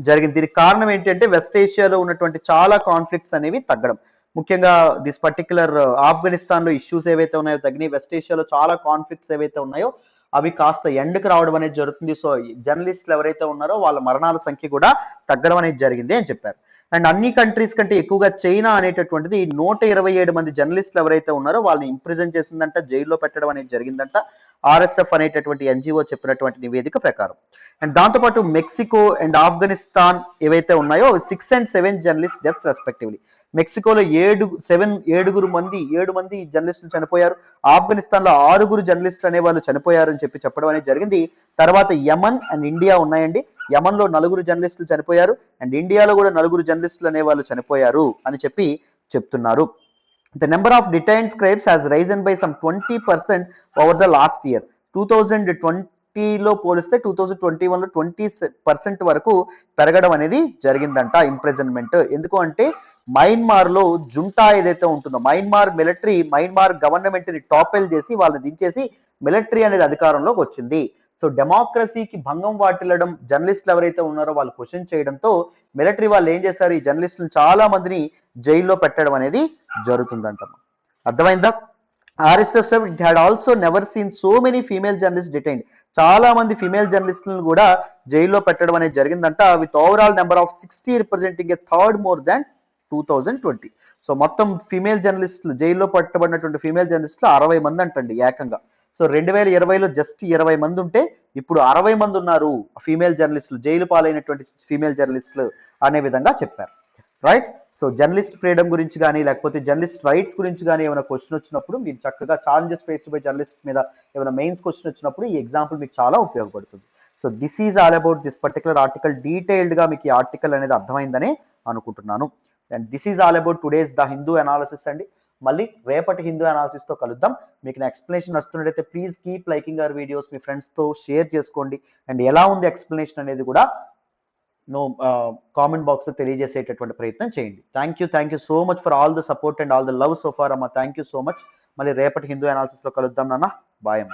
జరిగింది. దీనికి కారణం ఏంటంటే వెస్ట్ ఏషియాలో ఉన్నటువంటి చాలా కాన్ఫ్లిక్ట్స్ అనేవి తగ్గడం. ముఖ్యంగా దిస్ పర్టికులర్ ఆఫ్ఘనిస్తాన్ లో ఇష్యూస్ ఏవైతే ఉన్నాయో తగ్గినాయి. వెస్ట్ ఏషియాలో చాలా కాన్ఫ్లిక్ట్స్ ఏవైతే ఉన్నాయో అవి కాస్త ఎండ్కి రావడం అనేది జరుగుతుంది. సో జర్నలిస్టులు ఎవరైతే ఉన్నారో వాళ్ళ మరణాల సంఖ్య కూడా తగ్గడం అనేది జరిగింది అని చెప్పారు. అండ్ అన్ని కంట్రీస్ కంటే ఎక్కువగా చైనా అనేటటువంటిది 127 మంది జర్నలిస్టులు ఎవరైతే ఉన్నారో వాళ్ళని ఇంప్రిజన్ చేసిందంట, జైల్లో పెట్టడం అనేది జరిగిందంట. ఆర్ఎస్ఎఫ్ అనేటటువంటి ఎన్జిఓ చెప్పినటువంటి నివేదిక ప్రకారం. అండ్ దాంతోపాటు మెక్సికో అండ్ ఆఫ్ఘనిస్తాన్ ఏవైతే ఉన్నాయో 6 and 7 జర్నలిస్ట్ డెత్స్ రెస్పెక్టివ్లీ. మెక్సికోలో 7 మంది జర్నలిస్టులు చనిపోయారు. ఆఫ్ఘనిస్తాన్ లో 6 జర్నలిస్టులు అనే వాళ్ళు చనిపోయారు అని చెప్పడం అనేది జరిగింది. తర్వాత యమన్ అండ్ ఇండియా ఉన్నాయండి. యమన్ లో 4 జర్నలిస్టులు చనిపోయారు అండ్ ఇండియాలో కూడా 4 జర్నలిస్టులు అనే వాళ్ళు చనిపోయారు అని చెప్తున్నారు. The number of detained scribes has risen by some 20% over the last year. 2020లో పోలిస్తే 2021లో 20% వరకు పెరగడం అనేది జరిగిందంట ఇంప్రిజన్మెంట్. ఎందుకు అంటే మయన్మార్ లో జుంటా ఏదైతే ఉంటుందో, మయన్మార్ గవర్నమెంట్ ని టాపెల్ చేసి వాళ్ళని దించేసి మిలిటరీ అనేది అధికారంలోకి వచ్చింది. సో డెమోక్రసీకి భంగం వాటిల్లడం, జర్నలిస్టులు ఎవరైతే ఉన్నారో వాళ్ళు క్వశ్చన్ చేయడంతో మిలిటరీ వాళ్ళు ఏం చేశారు, ఈ జర్నలిస్టులు చాలా మందిని జైల్లో పెట్టడం అనేది జరుగుతుందంట. అర్థమైందా? RSF it had also never seen so many female journalist detained. చాలా మంది ఫీమేల్ జర్నలిస్టులను కూడా జైల్లో పెట్టడం అనేది జరిగిందంట. With overall number of 60 representing A third more than 2020. So మొత్తం ఫీమేల్ జర్నలిస్టులు జైల్లో పట్టబడినటువంటి ఫీమేల్ జర్నలిస్టులు 60 మంది అంటండి ఏకంగా. సో 2020లో జస్ట్ 20 మంది ఉంటే ఇప్పుడు 60 మంది ఉన్నారు ఫీమేల్ జర్నలిస్టులు, జైలు పాలైనటువంటి ఫీమేల్ జర్నలిస్టులు అనే విధంగా చెప్పారు. రైట్? సో జర్నలిస్ట్ ఫ్రీడమ్ గురించి కానీ లేకపోతే జర్నలిస్ట్ రైట్స్ గురించి కానీ ఏమైనా క్వశ్చన్ వచ్చినప్పుడు మీరు చక్కగా ఛాలెంజెస్ ఫేస్డ్ బై జర్నలిస్ట్ మీద ఏమైనా మెయిన్స్ క్వశ్చన్ వచ్చినప్పుడు ఈ ఎగ్జాంపుల్ మీకు చాలా ఉపయోగపడుతుంది. So this is all about this particular article. డీటెయిల్డ్గా మీకు ఈ ఆర్టికల్ అనేది అర్థమైందని అనుకుంటున్నాను. And this is all about today's the Hindu analysis అండి. మళ్ళీ రేపటి హిందూ అనాలిసిస్ తో కలుద్దాం. మీకు నా ఎక్స్ప్లెనేషన్ నచ్చుతున్నట్టయితే please keep liking our videos, మీ ఫ్రెండ్స్ తో షేర్ చేసుకోండి. అండ్ ఎలా ఉంది ఎక్స్ప్లెనేషన్ అనేది కూడా కామెంట్ బాక్స్ లో తెలియజేసేటటువంటి ప్రయత్నం చేయండి. Thank you so much for all the support and all the love so far అమ్మ. Thank you so much. మళ్ళీ రేపటి హిందూ అనాలిసిస్ లో కలుద్దాం నాన్న. బాయ్ అమ్మ.